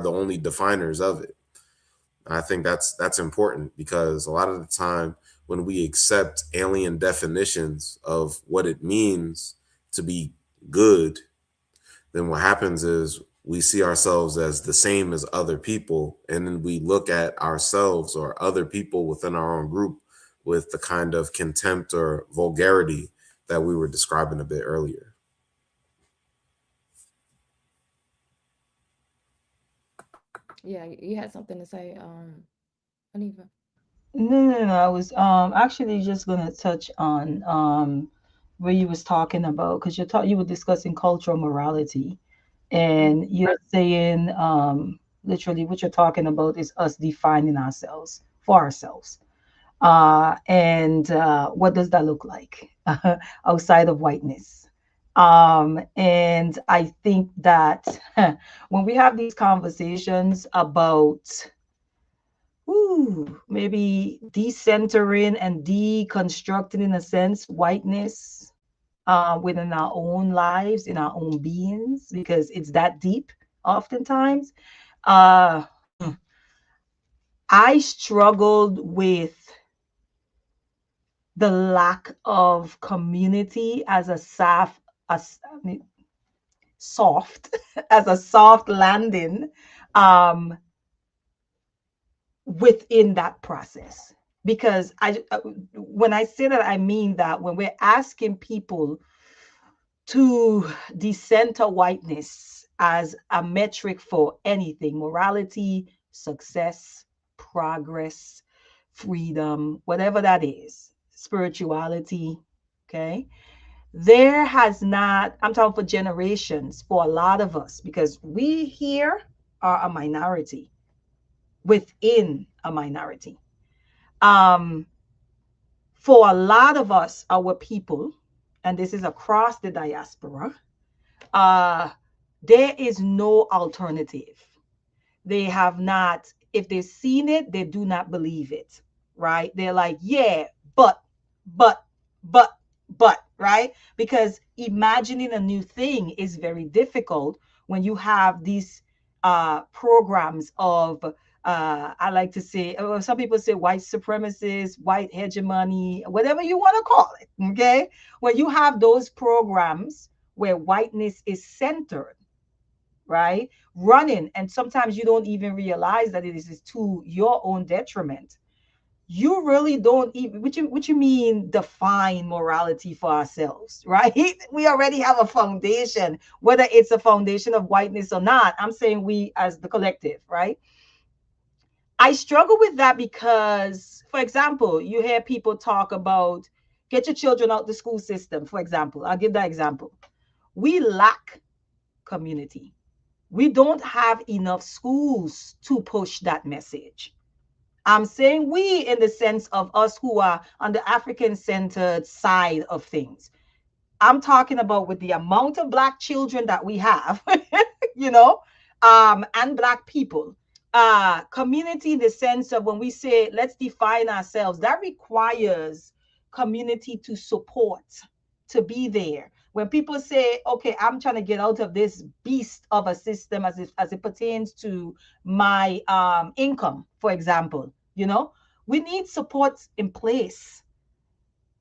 only definers of it. I think that's important, because a lot of the time when we accept alien definitions of what it means to be good, then what happens is we see ourselves as the same as other people, and then we look at ourselves or other people within our own group with the kind of contempt or vulgarity that we were describing a bit earlier. Yeah, you had something to say, Hanifa. No. I was actually just gonna touch on where you was talking about, because you were discussing cultural morality, Mm, and you're saying literally what you're talking about is us defining ourselves for ourselves. And what does that look like outside of whiteness? And I think that when we have these conversations about maybe decentering and deconstructing, in a sense, whiteness within our own lives, in our own beings, because it's that deep oftentimes. Uh, I struggled with the lack of community as a soft, as, I mean, soft, as a soft landing um, within that process. Because when I say that, I mean that when we're asking people to decenter whiteness as a metric for anything, morality, success, progress, freedom, whatever that is, spirituality, okay? There has not, I'm talking for generations, for a lot of us, because we here are a minority within a minority. Um, for a lot of us, our people, and this is across the diaspora, uh, there is no alternative. They have not, if they've seen it, they do not believe it, right? They're like, yeah, but, but, but. right? Because imagining a new thing is very difficult when you have these programs of I like to say, some people say white supremacists, white hegemony, whatever you want to call it. Okay. When you have those programs where whiteness is centered, right? Running, and sometimes you don't even realize that it is to your own detriment. You really don't even, what you mean define morality for ourselves, right? We already have a foundation, whether it's a foundation of whiteness or not. I'm saying we as the collective, right? I struggle with that because, for example, you hear people talk about get your children out the school system. For example, I'll give that example. We lack community. We don't have enough schools to push that message. I'm saying we in the sense of us who are on the African centered side of things. I'm talking about with the amount of black children that we have, you know, and black people. Community in the sense of when we say let's define ourselves, that requires community to support, to be there. When people say, okay, I'm trying to get out of this beast of a system as it pertains to my income, for example, you know, we need support in place,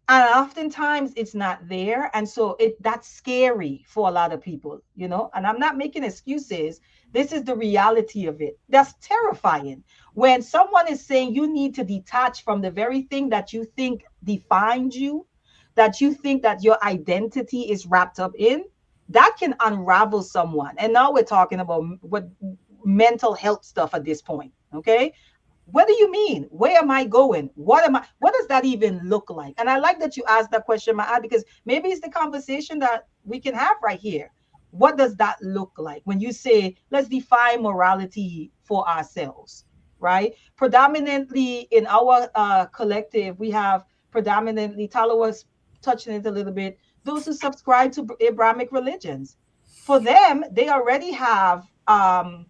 and oftentimes it's not there, and so that's scary for a lot of people, you know. And I'm not making excuses, this is the reality of it. That's terrifying when someone is saying you need to detach from the very thing that you think defines you, that you think that your identity is wrapped up in. That can unravel someone, and now we're talking about what mental health stuff at this point, okay? What do you mean? Where am I going? What does that even look like? And I like that you asked that question, Ma'at, because maybe it's the conversation that we can have right here. What does that look like when you say let's define morality for ourselves, right? Predominantly in our collective, we have predominantly, Talawa was touching it a little bit, those who subscribe to Abrahamic religions. For them, they already have a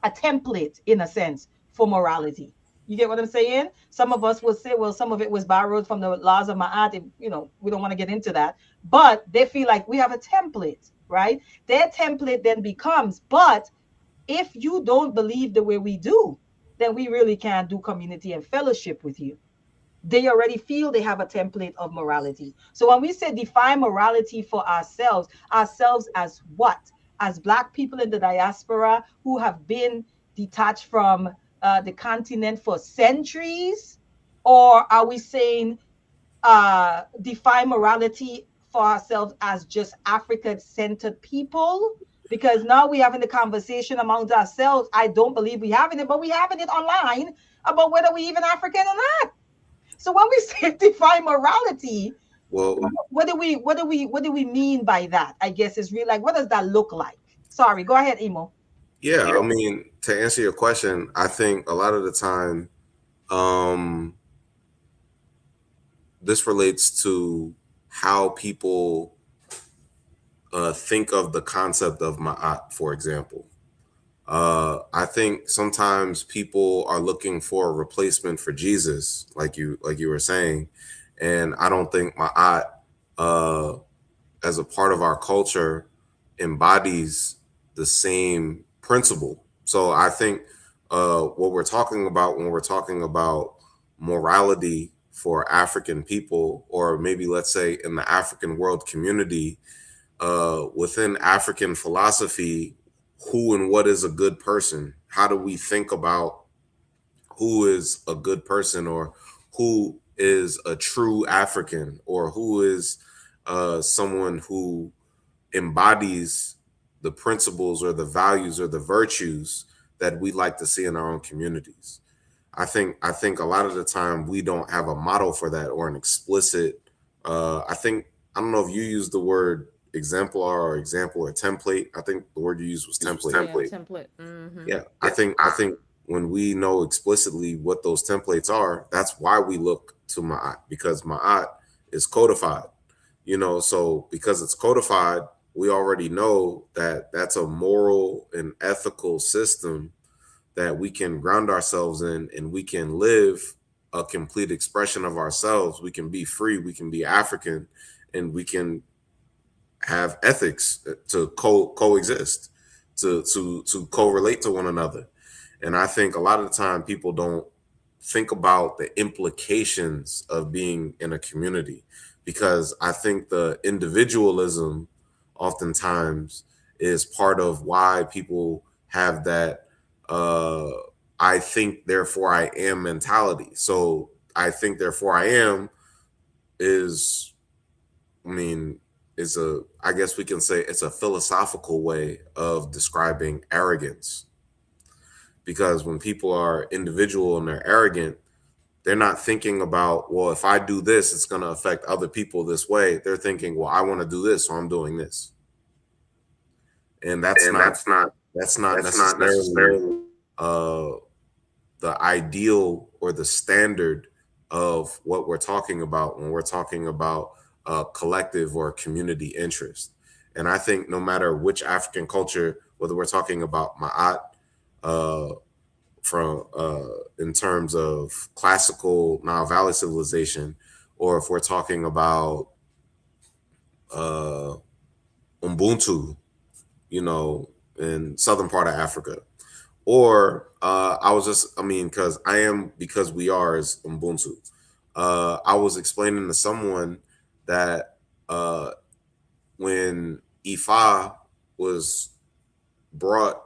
template in a sense for morality. You get what I'm saying? Some of us will say, well, some of it was borrowed from the laws of Ma'at. You know, we don't want to get into that. But they feel like we have a template, right? Their template then becomes, but if you don't believe the way we do, then we really can't do community and fellowship with you. They already feel they have a template of morality. So when we say define morality for ourselves as what? As Black people in the diaspora who have been detached from the continent for centuries? Or are we saying define morality for ourselves as just African-centered people? Because now we're having the conversation amongst ourselves. I don't believe we having it, but we having it online about whether we even African or not. So when we say define morality, Well, what do we mean by that? I guess is really like, what does that look like? Sorry, go ahead, Emo. yeah, I mean, to answer your question, I think a lot of the time, um, this relates to how people think of the concept of ma'at, for example. I think sometimes people are looking for a replacement for Jesus, like you were saying, and I don't think ma'at, uh, as a part of our culture, embodies the same principle. So I think what we're talking about when we're talking about morality for African people, or maybe let's say in the African world community, within African philosophy, who and what is a good person? How do we think about who is a good person, or who is a true African, or who is someone who embodies the principles or the values or the virtues that we like to see in our own communities? I think a lot of the time we don't have a model for that, or an explicit. I don't know if you use the word exemplar or example or template. I think the word you used was template. Yeah, template. Mm-hmm. Yeah, I think when we know explicitly what those templates are, that's why we look to Ma'at, because Ma'at is codified. So because it's codified, we already know that that's a moral and ethical system that we can ground ourselves in, and we can live a complete expression of ourselves. We can be free, we can be African, and we can have ethics to coexist, to correlate to one another. And I think a lot of the time people don't think about the implications of being in a community, because I think the individualism oftentimes is part of why people have that uh I think therefore I am mentality. So I think therefore I am is, I mean, is a, I guess we can say it's a philosophical way of describing arrogance. Because when people are individual and they're arrogant, they're not thinking about, well, if I do this, it's going to affect other people this way. They're thinking, well, I want to do this, so I'm doing this. And And that's not that's not necessarily necessarily. uh, the ideal or the standard of what we're talking about when we're talking about collective or community interest. And I think no matter which African culture, whether we're talking about Ma'at, uh, from in terms of classical Nile Valley civilization, or if we're talking about uh, Ubuntu, you know, in southern part of Africa, or I was just, I mean, because we are is Ubuntu. I was explaining to someone that when Ifa was brought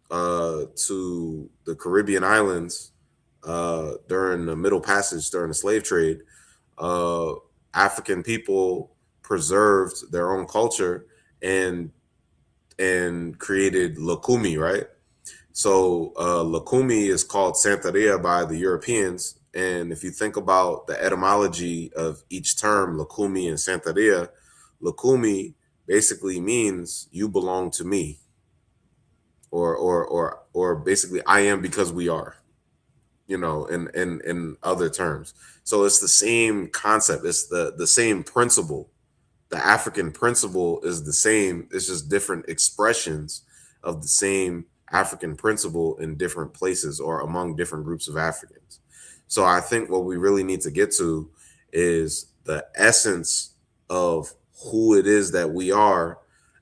to the Caribbean islands during the Middle Passage during the slave trade, uh, African people preserved their own culture and created Lakumi, right? So Lakumi is called Santeria by the Europeans. And if you think about the etymology of each term, Lakumi and Santeria, Lakumi basically means you belong to me, or basically I am because we are, you know, in other terms. So it's the same concept. It's the same principle. The African principle is the same. It's just different expressions of the same African principle in different places or among different groups of Africans. So I think what we really need to get to is the essence of who it is that we are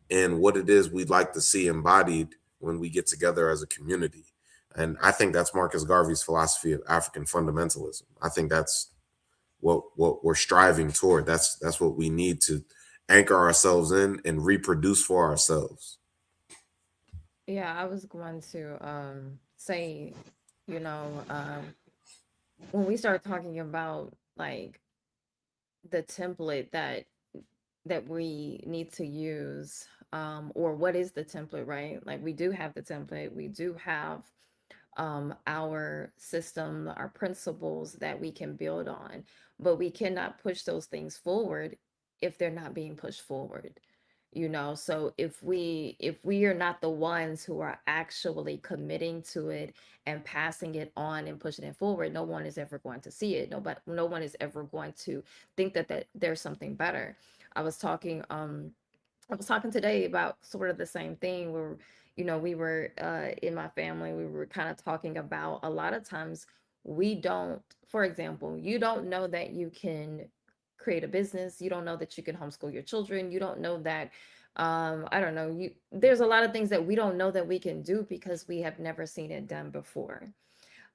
and what it is we'd like to see embodied when we get together as a community. And I think that's Marcus Garvey's philosophy of African fundamentalism. I think that's what we're striving toward. That's what we need to anchor ourselves in and reproduce for ourselves. Yeah, I was going to say, you know, when we start talking about like the template that we need to use, or what is the template, right? Like we do have the template, we do have our system, our principles that we can build on, but we cannot push those things forward if they're not being pushed forward. So if we are not the ones who are actually committing to it and passing it on and pushing it forward, no one is ever going to see it. No one is ever going to think that there's something better. I was talking I was talking today about sort of the same thing where, we were in my family, we were kind of talking about a lot of times we don't, for example, you don't know that you can create a business, you don't know that you can homeschool your children, you don't know that, I don't know, there's a lot of things that we don't know that we can do because we have never seen it done before.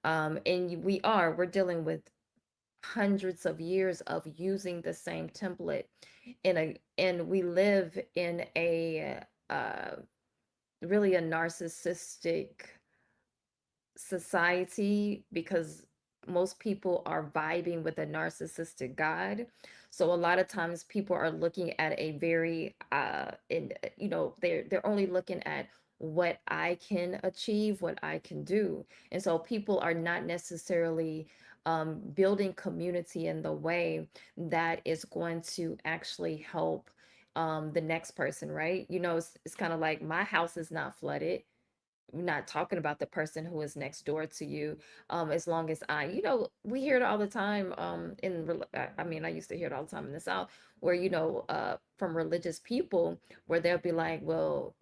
And we're dealing with hundreds of years of using the same template and we live in a really a narcissistic society because most people are vibing with a narcissistic god. So a lot of times people are looking at a very in they're only looking at what I can achieve, what I can do. And so people are not necessarily building community in the way that is going to actually help the next person, right? It's kind of like my house is not flooded, not talking about the person who is next door to you. As long as we hear it all the time. I mean, I used to hear it all the time in the South, where from religious people, where they'll be like, well,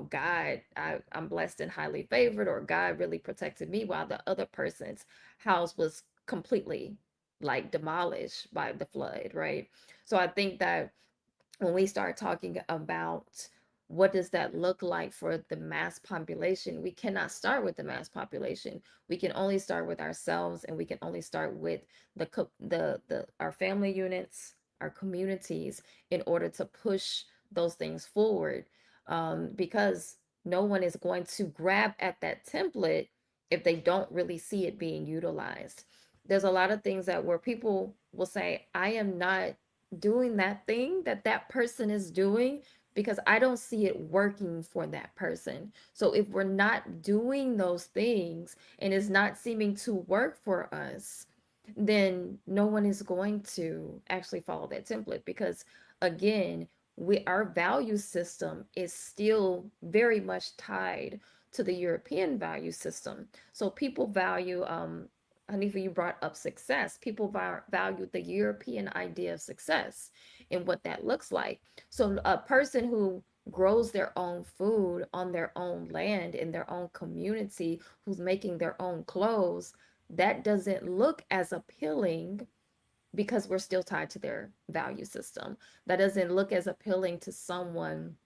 God, I'm blessed and highly favored, or God really protected me, while the other person's house was completely like demolished by the flood, right? So I think that when we start talking about what does that look like for the mass population, we cannot start with the mass population. We can only start with ourselves, and we can only start with the our family units, our communities, in order to push those things forward, because no one is going to grab at that template if they don't really see it being utilized. There's a lot of things that where people will say, I am not doing that thing that that person is doing because I don't see it working for that person. So if we're not doing those things and it's not seeming to work for us, then no one is going to actually follow that template, because again, our value system is still very much tied to the European value system. So people value Hanifa, you brought up success. People value the European idea of success and what that looks like. So a person who grows their own food on their own land in their own community, who's making their own clothes, that doesn't look as appealing because we're still tied to their value system. That doesn't look as appealing to someone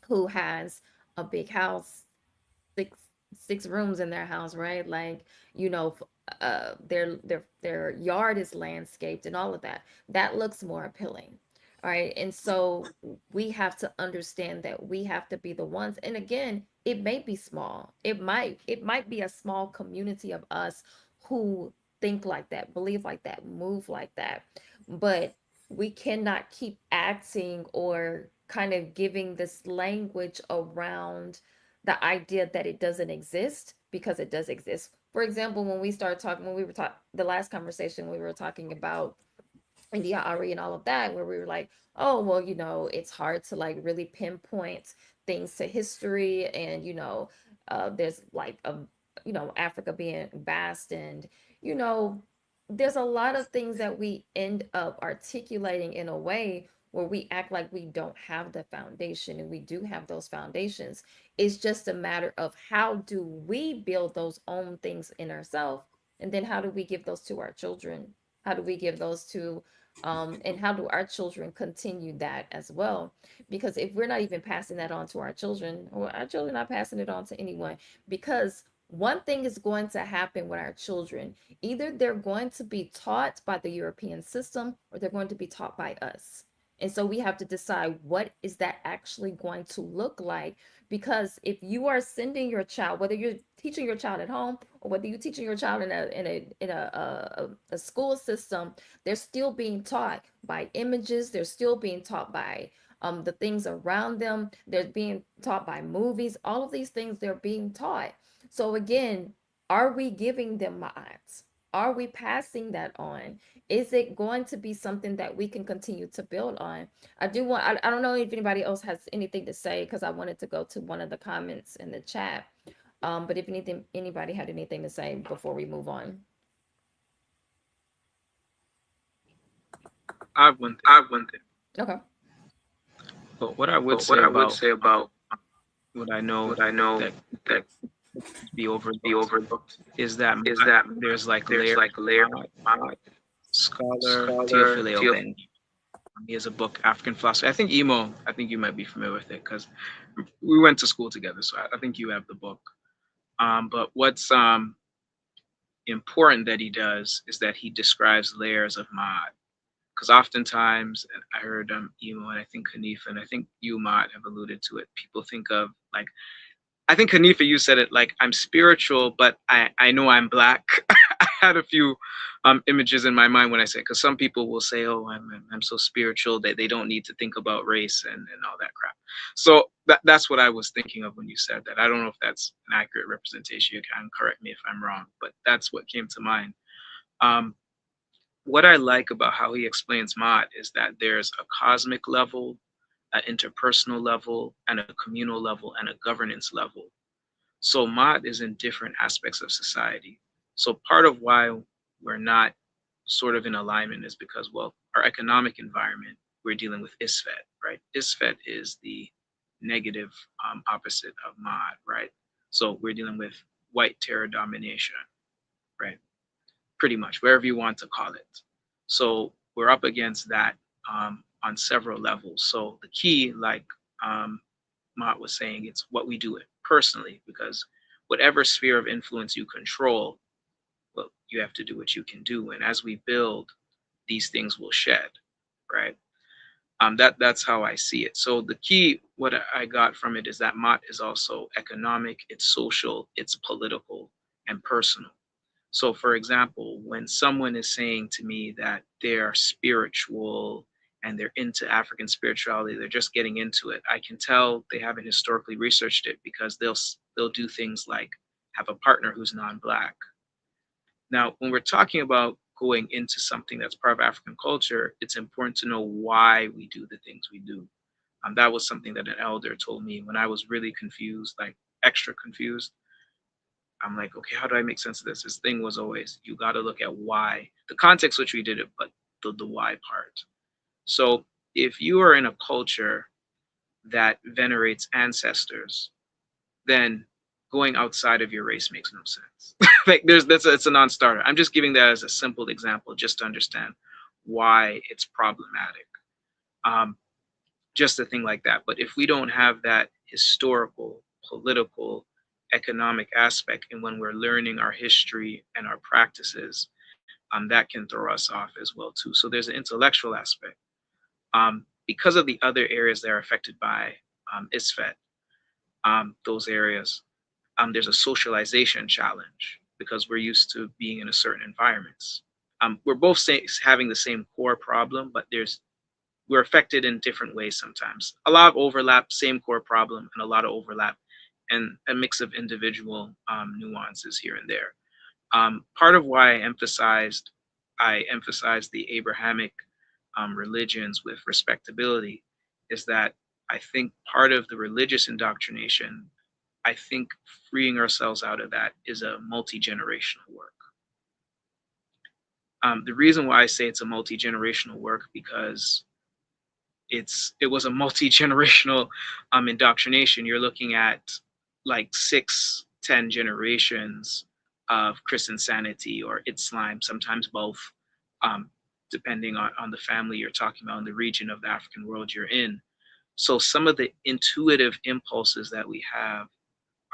who has a big house, six six rooms in their house, right? Like, you know, their yard is landscaped and all of that. That looks more appealing. All right. And so we have to understand that we have to be the ones. And again, it may be small. It might be a small community of us who think like that, believe like that, move like that. But we cannot keep acting or kind of giving this language around the idea that it doesn't exist, because it does exist. For example, when we were talking, the last conversation, we were talking about India Ari and all of that, where we were like, oh, well, it's hard to like really pinpoint things to history. And, there's like Africa being vast, and, you know, there's a lot of things that we end up articulating in a way where we act like we don't have the foundation, and we do have those foundations. It's just a matter of how do we build those own things in ourselves, and then how do we give those to our children? How do we give those to and how do our children continue that as well? Because if we're not even passing that on to our children, or our children not passing it on to anyone, because one thing is going to happen with our children: either they're going to be taught by the European system, or they're going to be taught by us. And so we have to decide, what is that actually going to look like? Because if you are sending your child, whether you're teaching your child at home or whether you're teaching your child in a school system, they're still being taught by images. They're still being taught by the things around them. They're being taught by movies. All of these things they're being taught. So again, are we giving them minds? Are we passing that on? Is it going to be something that we can continue to build on? I don't know if anybody else has anything to say, because I wanted to go to one of the comments in the chat. But if anybody had anything to say before we move on. I have one thing. Okay. But what I would But say what I would about say about what I know what I know that that be be overlooked overlooked is that is that there's like there's layers like of layer mod. mod, Scholar scholar, Teofile Theo. Oben. He has a book, African Philosophy. I think Emo, I think you might be familiar with it because we went to school together. So I think you have the book. But what's important that he does is that he describes layers of mod. Because oftentimes, and I heard Emo, and I think Hanifah, and I think you, Mod, have alluded to it. People think of like, I think Hanifah, you said it like, I'm spiritual, but I know I'm black. I had a few images in my mind when I say, because some people will say, oh, I'm so spiritual that they don't need to think about race and all that crap. So that's what I was thinking of when you said that. I don't know if that's an accurate representation. You can correct me if I'm wrong, but that's what came to mind. Um, what I like about how he explains Mott is that there's a cosmic level, an interpersonal level, and a communal level, and a governance level. So Mott is in different aspects of society. So part of why we're not sort of in alignment is because, well, our economic environment, we're dealing with ISFET, right? ISFET is the negative opposite of Mott, right? So we're dealing with white terror domination, right? Pretty much, wherever you want to call it. So we're up against that on several levels. So the key, like Maat was saying, it's what we do it personally, because whatever sphere of influence you control, well, you have to do what you can do. And as we build, these things will shed, right? That's how I see it. So the key, what I got from it is that Maat is also economic, it's social, it's political, and personal. So, for example, when someone is saying to me that they're spiritual and they're into African spirituality, they're just getting into it, I can tell they haven't historically researched it, because they'll do things like have a partner who's non-black. Now, when we're talking about going into something that's part of African culture, it's important to know why we do the things we do. That was something that an elder told me when I was really confused, like extra confused. I'm like, okay, how do I make sense of this? His thing was always, you got to look at why, the context which we did it, but the why part. So if you are in a culture that venerates ancestors, then going outside of your race makes no sense. Like it's a non-starter. I'm just giving that as a simple example, just to understand why it's problematic. Um, just a thing like that. But if we don't have that historical, political, economic aspect, and when we're learning our history and our practices, that can throw us off as well too. So there's an intellectual aspect. Because of the other areas that are affected by ISFET, those areas, there's a socialization challenge because we're used to being in a certain environments. We're both having the same core problem, but we're affected in different ways sometimes. A lot of overlap, same core problem, and a lot of overlap, and a mix of individual nuances here and there. Part of why I emphasized the Abrahamic religions with respectability is that I think part of the religious indoctrination, I think freeing ourselves out of that is a multi-generational work. The reason why I say it's a multi-generational work, because it was a multi-generational indoctrination. You're looking at like 6-10 generations of Christian sanity or Islam, sometimes both, um, depending on the family you're talking about and the region of the African world you're in. So some of the intuitive impulses that we have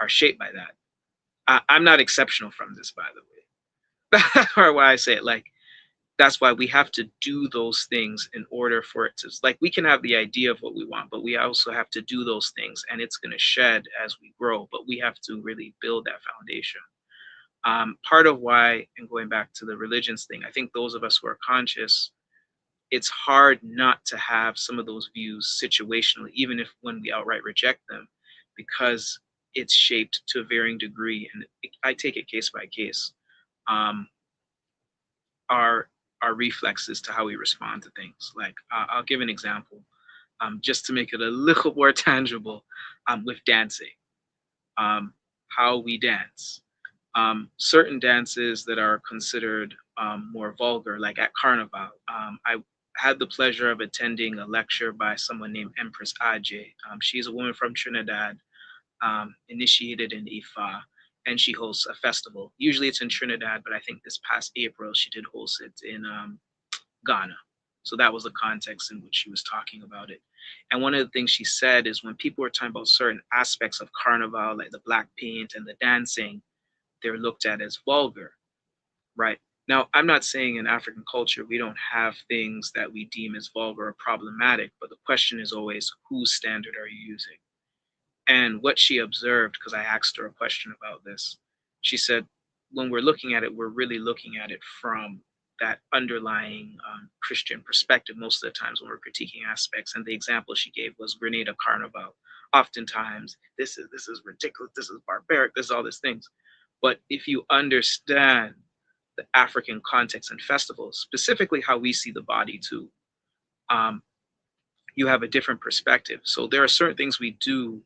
are shaped by that. I'm not exceptional from this, by the way. Or why I say it, like, that's why we have to do those things in order for it to, like, we can have the idea of what we want, but we also have to do those things, and it's going to shed as we grow, but we have to really build that foundation. Part of why, and going back to the religions thing, I think those of us who are conscious, it's hard not to have some of those views situationally, even if when we outright reject them, because it's shaped to a varying degree, and I take it case by case. Um, our our reflexes to how we respond to things. Like I'll give an example, just to make it a little more tangible, with dancing, how we dance. Certain dances that are considered more vulgar, like at Carnival. I had the pleasure of attending a lecture by someone named Empress Ajay. She's a woman from Trinidad, initiated in Ifa, and she hosts a festival. Usually it's in Trinidad, but I think this past April she did host it in Ghana. So that was the context in which she was talking about it. And one of the things she said is when people were talking about certain aspects of Carnival, like the black paint and the dancing, they're looked at as vulgar, right? Now, I'm not saying in African culture we don't have things that we deem as vulgar or problematic, but the question is always, whose standard are you using? And what she observed, because I asked her a question about this, she said, when we're looking at it, we're really looking at it from that underlying Christian perspective most of the times when we're critiquing aspects. And the example she gave was Grenada Carnival. Oftentimes, this is ridiculous, this is barbaric, this is all these things. But if you understand the African context and festivals, specifically how we see the body too, um, you have a different perspective. So there are certain things we do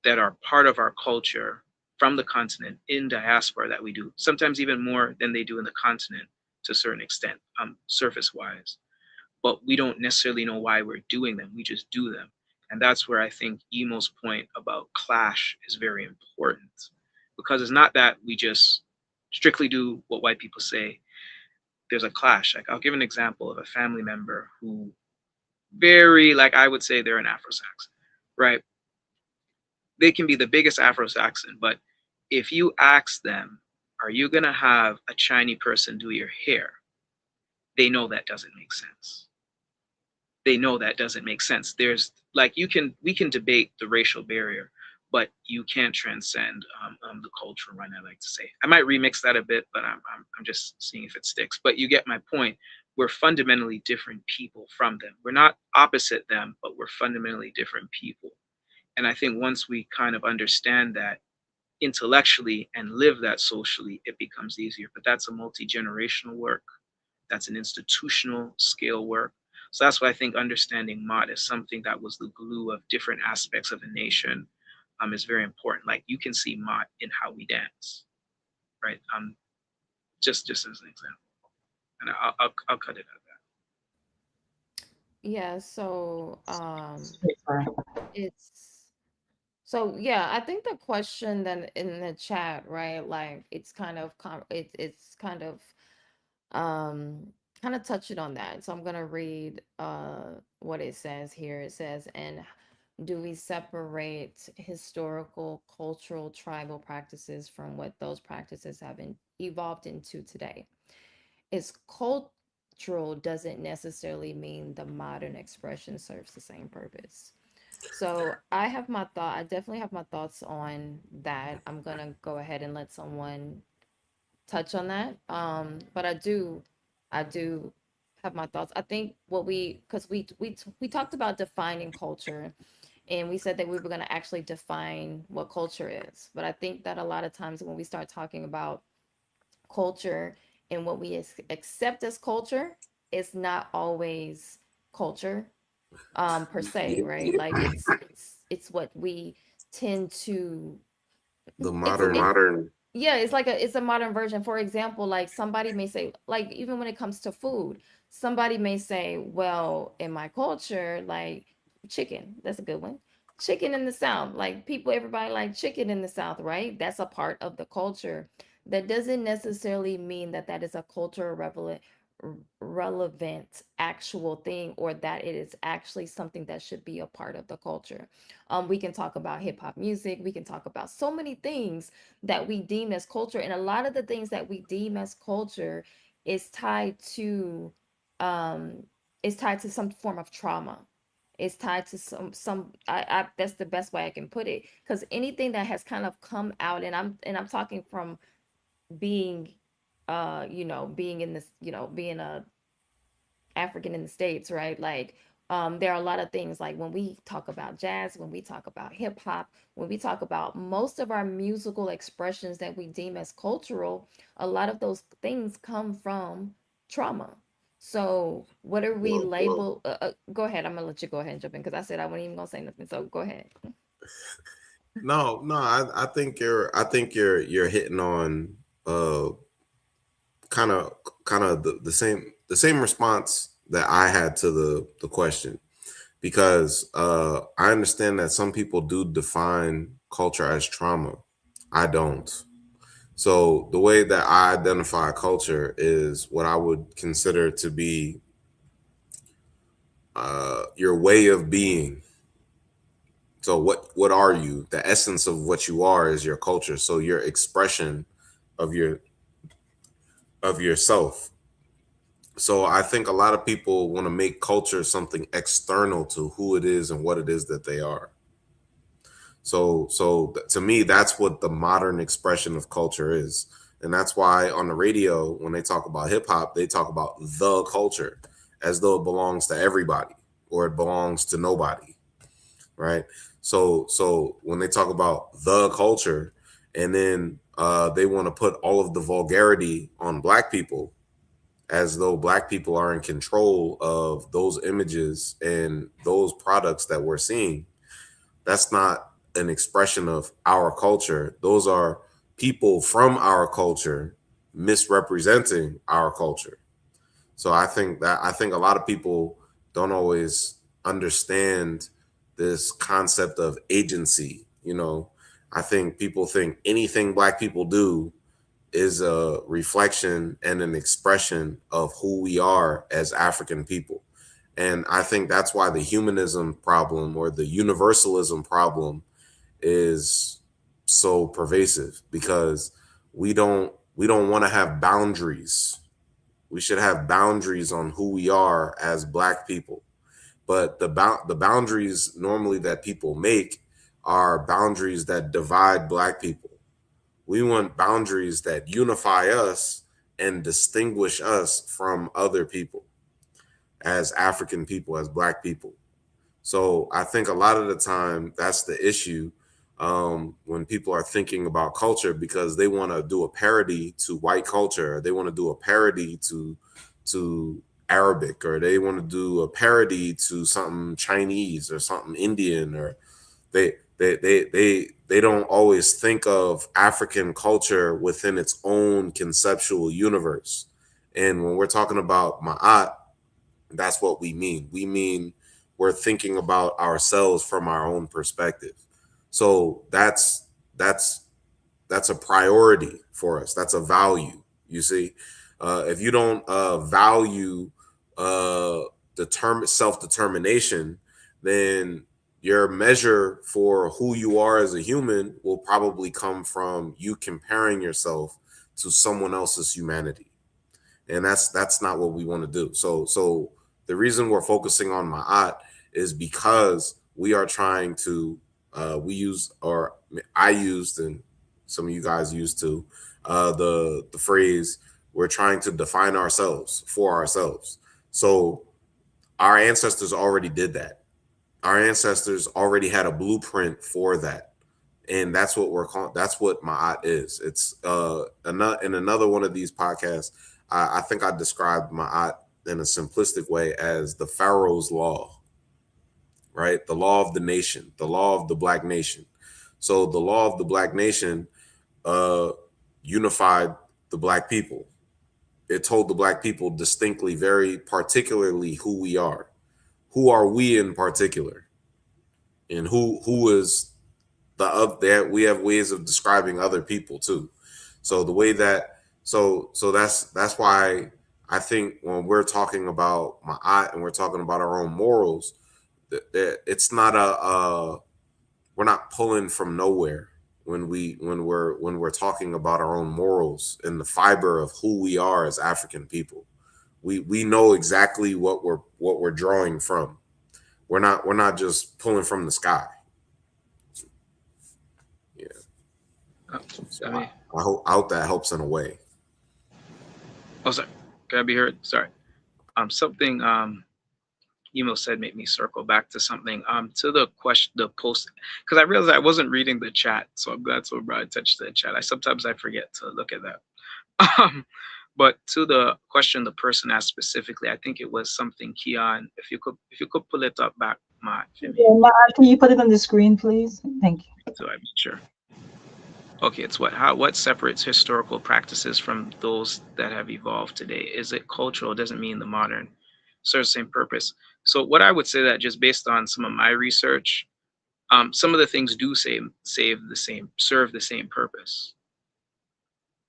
that are part of our culture from the continent in diaspora that we do, sometimes even more than they do in the continent to a certain extent, surface wise. But we don't necessarily know why we're doing them. We just do them. And that's where I think Emo's point about clash is very important, because it's not that we just strictly do what white people say. there's a clash. Like I'll give an example of a family member who very, like, I would say they're an Afro-Saxon, right? They can be the biggest Afro-Saxon, but if you ask them, are you gonna have a Chinese person do your hair? They know that doesn't make sense. They know that doesn't make sense. There's like, we can debate the racial barrier, but you can't transcend the cultural one. I like to say I might remix that a bit, but I'm just seeing if it sticks. But you get my point. We're fundamentally different people from them. We're not opposite them, but we're fundamentally different people. And I think once we kind of understand that intellectually and live that socially, it becomes easier. But that's a multi-generational work. That's an institutional scale work. So that's why I think understanding Maat is something that was the glue of different aspects of a nation, is very important. Like you can see Maat in how we dance, right? Just as an example, and I'll cut it at Yeah, so Sorry. it's so yeah, I think the question then in the chat, right? Like it's kind of it's um kind of touching on that. So I'm gonna read what it says here. It says, and do we separate historical, cultural, tribal practices from what those practices have evolved into today? Is cultural doesn't necessarily mean the modern expression serves the same purpose. So I have my thought. I definitely have my thoughts on that. I'm gonna go ahead and let someone touch on that. But I do have my thoughts. I think what because we talked about defining culture, and we said that we were gonna actually define what culture is. But I think that a lot of times when we start talking about culture and what we accept as culture, it's not always culture per se, right? Like it's what we tend to The it's it, modern. yeah, it's like it's a modern version. For example, like somebody may say, like even when it comes to food, somebody may say, well, in my culture, like chicken, that's a good one. Chicken in the South, like people, everybody like chicken in the South, right? That's a part of the culture. That doesn't necessarily mean that that is a cultural relevant actual thing, or that it is actually something that should be a part of the culture. We can talk about hip hop music, we can talk about so many things that we deem as culture, and a lot of the things that we deem as culture is tied to um some form of trauma. It's tied to some I that's the best way I can put it, because anything that has kind of come out, and I'm talking from being being in this, being a African in the States, right? Like, there are a lot of things like when we talk about jazz, when we talk about hip hop, when we talk about most of our musical expressions that we deem as cultural, a lot of those things come from trauma. So, what are we Well, label? Go ahead. I'm gonna let you go ahead and jump in because I said I wasn't even gonna say nothing. So, go ahead. no, I think you're hitting on uh kind of the same response that I had to the question, because I understand that some people do define culture as trauma. I don't. So the way that I identify culture is what I would consider to be your way of being. So what are you? The essence of what you are is your culture. So your expression of yourself. So I think a lot of people want to make culture something external to who it is and what it is that they are. To me, that's what the modern expression of culture is. And that's why on the radio, when they talk about hip hop, they talk about the culture as though it belongs to everybody or it belongs to nobody. Right. So when they talk about the culture, and then they want to put all of the vulgarity on black people, as though black people are in control of those images and those products that we're seeing. That's not an expression of our culture. Those are people from our culture misrepresenting our culture. So I think a lot of people don't always understand this concept of agency. I think people think anything black people do is a reflection and an expression of who we are as African people. And I think that's why the humanism problem or the universalism problem is so pervasive, because we don't want to have boundaries. We should have boundaries on who we are as Black people. But the boundaries normally that people make are boundaries that divide Black people. We want boundaries that unify us and distinguish us from other people as African people, as Black people. So I think a lot of the time that's the issue, when people are thinking about culture, because they want to do a parody to white culture, they want to do a parody to Arabic, or they want to do a parody to something Chinese or something Indian, or they don't always think of African culture within its own conceptual universe. And when we're talking about Ma'at, that's what we mean. We mean we're thinking about ourselves from our own perspective. So that's that's a priority for us. That's a value. You see, if you don't value uh, self determination, then your measure for who you are as a human will probably come from you comparing yourself to someone else's humanity, and that's not what we want to do. So the reason we're focusing on Ma'at is because we are trying to we use, or I used, and some of you guys used to, the phrase, we're trying to define ourselves for ourselves. So our ancestors already did that. Our ancestors already had a blueprint for that, and that's what we're calling. That's what Ma'at is. It's in another one of these podcasts, I think I described Ma'at in a simplistic way as the Pharaoh's law, right? The law of the nation, the law of the Black nation. So the law of the Black nation uh, unified the Black people. It told the Black people distinctly, very particularly, who we are. Who are we in particular, and who is the up there? We have ways of describing other people too. So the way that so that's why I think when we're talking about Ma'at and we're talking about our own morals, that it's not we're not pulling from nowhere when we're talking about our own morals and the fiber of who we are as African people. We know exactly what we're drawing from. We're not just pulling from the sky. Yeah. Uh, So I I, mean, I hope that helps in a way. oh, sorry. Can I be heard? Sorry. Something Emo said made me circle back to something. To the question, the post, because I realized I wasn't reading the chat, so I'm glad someone brought attention to the chat. Sometimes I forget to look at that. But to the question the person asked specifically, I think it was something Kian. If you could pull it up back, Matt, for me, Yeah, can you put it on the screen, please? Thank you. so I'm sure. Okay, it's what separates historical practices from those that have evolved today? Is it cultural? It doesn't mean the modern serves the same purpose. So what I would say that just based on some of my research, some of the things do serve the same purpose.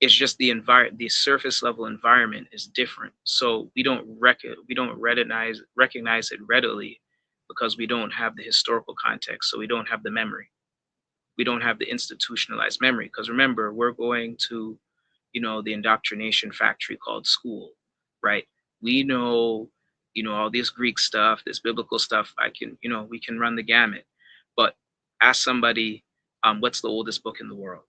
It's just the surface level environment is different. So we don't recognize it readily because we don't have the historical context. So we don't have the memory. We don't have the institutionalized memory, because remember, we're going to the indoctrination factory called school, right? We know all this Greek stuff, this biblical stuff. We can run the gamut. But ask somebody, what's the oldest book in the world?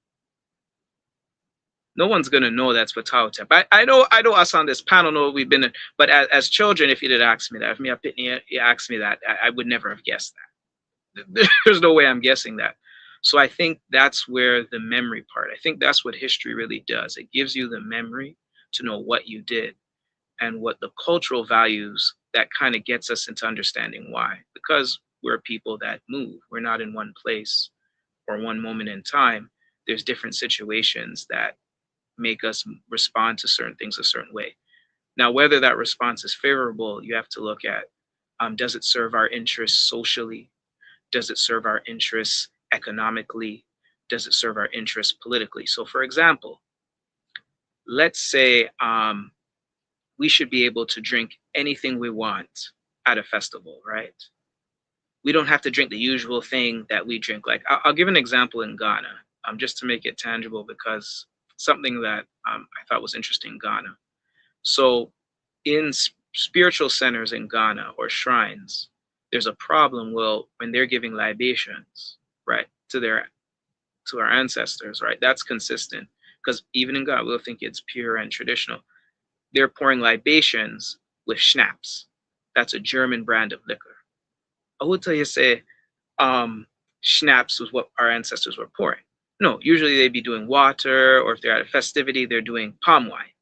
No one's gonna know that's Ptahhotep. I know us on this panel know we've been in, but as children, if you did ask me that, if me a Pitney you asked me that, I would never have guessed that. There's no way I'm guessing that. So I think that's where the memory part, I think that's what history really does. It gives you the memory to know what you did, and what the cultural values that kind of gets us into understanding why. Because we're people that move. We're not in one place or one moment in time. There's different situations that make us respond to certain things a certain way. Now, whether that response is favorable, you have to look at, does it serve our interests socially? Does it serve our interests economically? Does it serve our interests politically? So, for example, let's say we should be able to drink anything we want at a festival, right? We don't have to drink the usual thing that we drink. Like I'll give an example in Ghana, just to make it tangible, because something that I thought was interesting in Ghana. So in spiritual centers in Ghana, or shrines, there's a problem. Well, when they're giving libations, right, to our ancestors, right, that's consistent, because even in Ghana, we'll think it's pure and traditional. They're pouring libations with schnapps. That's a German brand of liquor. I will tell you, say, schnapps was what our ancestors were pouring. No, usually they'd be doing water, or if they're at a festivity, they're doing palm wine.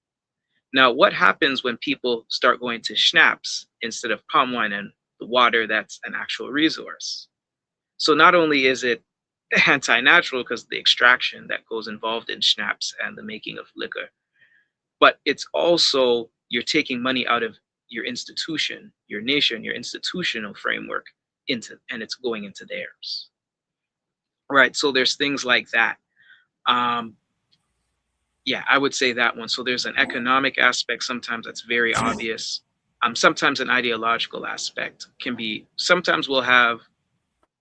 Now, what happens when people start going to schnapps instead of palm wine and the water that's an actual resource? So not only is it anti-natural because of the extraction that goes involved in schnapps and the making of liquor, but it's also, you're taking money out of your institution, your nation, your institutional framework and it's going into theirs. Right. So there's things like that. Yeah, I would say that one. So there's an economic aspect sometimes that's very obvious. Sometimes an ideological aspect can be, sometimes we'll have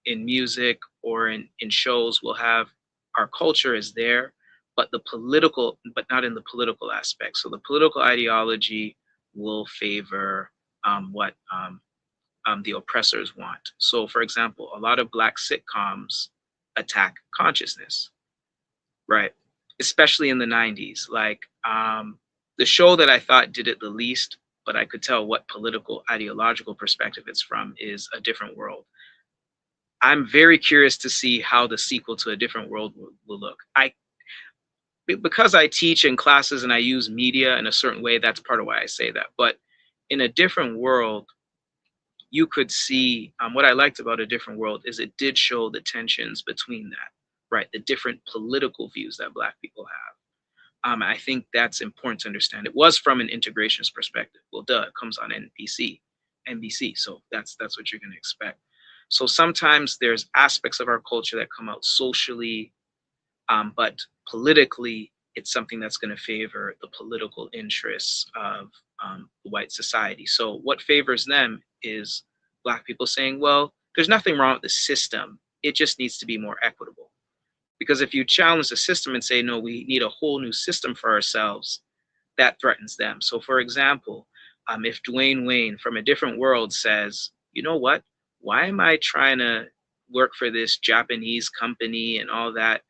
in music or in shows, we'll have our culture is there, but not in the political aspect. So the political ideology will favor what the oppressors want. So for example, a lot of Black sitcoms attack consciousness, right? Especially in the 90s. Like the show that I thought did it the least, but I could tell what political ideological perspective it's from, is A Different World. I'm very curious to see how the sequel to A Different World will look. Because I teach in classes and I use media in a certain way, that's part of why I say that. But in A Different World, you could see what I liked about A Different World is it did show the tensions between that, right? The different political views that Black people have. I think that's important to understand. It was from an integrationist perspective. Well, duh, it comes on NBC, so that's what you're going to expect. So sometimes there's aspects of our culture that come out socially, but politically, it's something that's going to favor the political interests of the white society. So what favors them is Black people saying, well, there's nothing wrong with the system. It just needs to be more equitable. Because if you challenge the system and say, no, we need a whole new system for ourselves, that threatens them. So for example, if Dwayne Wayne from A Different World says, you know what, why am I trying to work for this Japanese company and all that?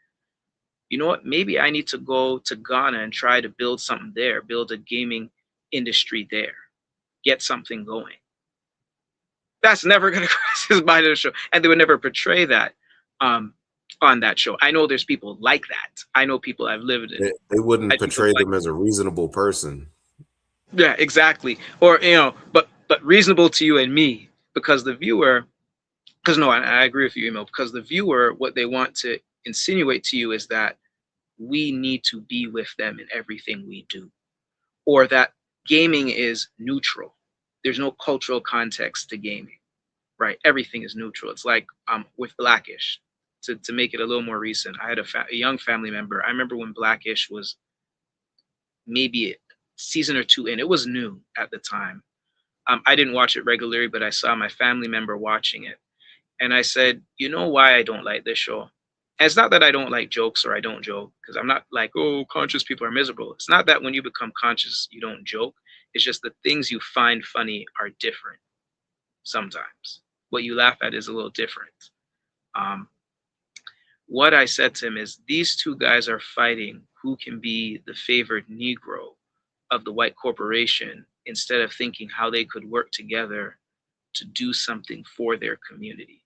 You know what, maybe I need to go to Ghana and try to build something there, build a gaming industry there, get something going. That's never going to cross his mind in the show. And they would never portray that on that show. I know there's people like that. I know people I've lived in. They wouldn't portray them as a reasonable person. Yeah, exactly. Or, but reasonable to you and me, because the viewer, because no, I agree with you, Emil, because the viewer, what they want to insinuate to you is that we need to be with them in everything we do, or that gaming is neutral. There's no cultural context to gaming, right? Everything is neutral. It's like with Blackish, to make it a little more recent. I had a young family member. I remember when Blackish was maybe a season or two in. It was new at the time. I didn't watch it regularly, but I saw my family member watching it. And I said, you know why I don't like this show? And it's not that I don't like jokes or I don't joke, because I'm not like, oh, conscious people are miserable. It's not that when you become conscious, you don't joke. It's just the things you find funny are different sometimes. What you laugh at is a little different. What I said to him is, these two guys are fighting who can be the favored Negro of the white corporation, instead of thinking how they could work together to do something for their community.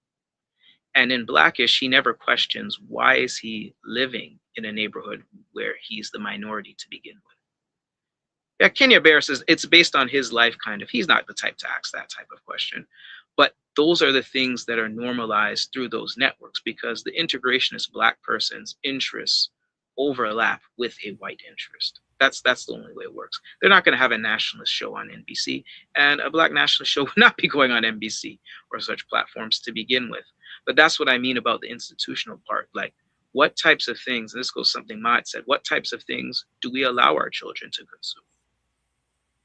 And in Blackish, he never questions, why is he living in a neighborhood where he's the minority to begin with? Yeah, Kenya Bear says it's based on his life, kind of. He's not the type to ask that type of question. But those are the things that are normalized through those networks, because the integrationist Black person's interests overlap with a white interest. That's the only way it works. They're not going to have a nationalist show on NBC, and a Black nationalist show would not be going on NBC or such platforms to begin with. But that's what I mean about the institutional part. Like, what types of things, and this goes something Maat said, what types of things do we allow our children to consume,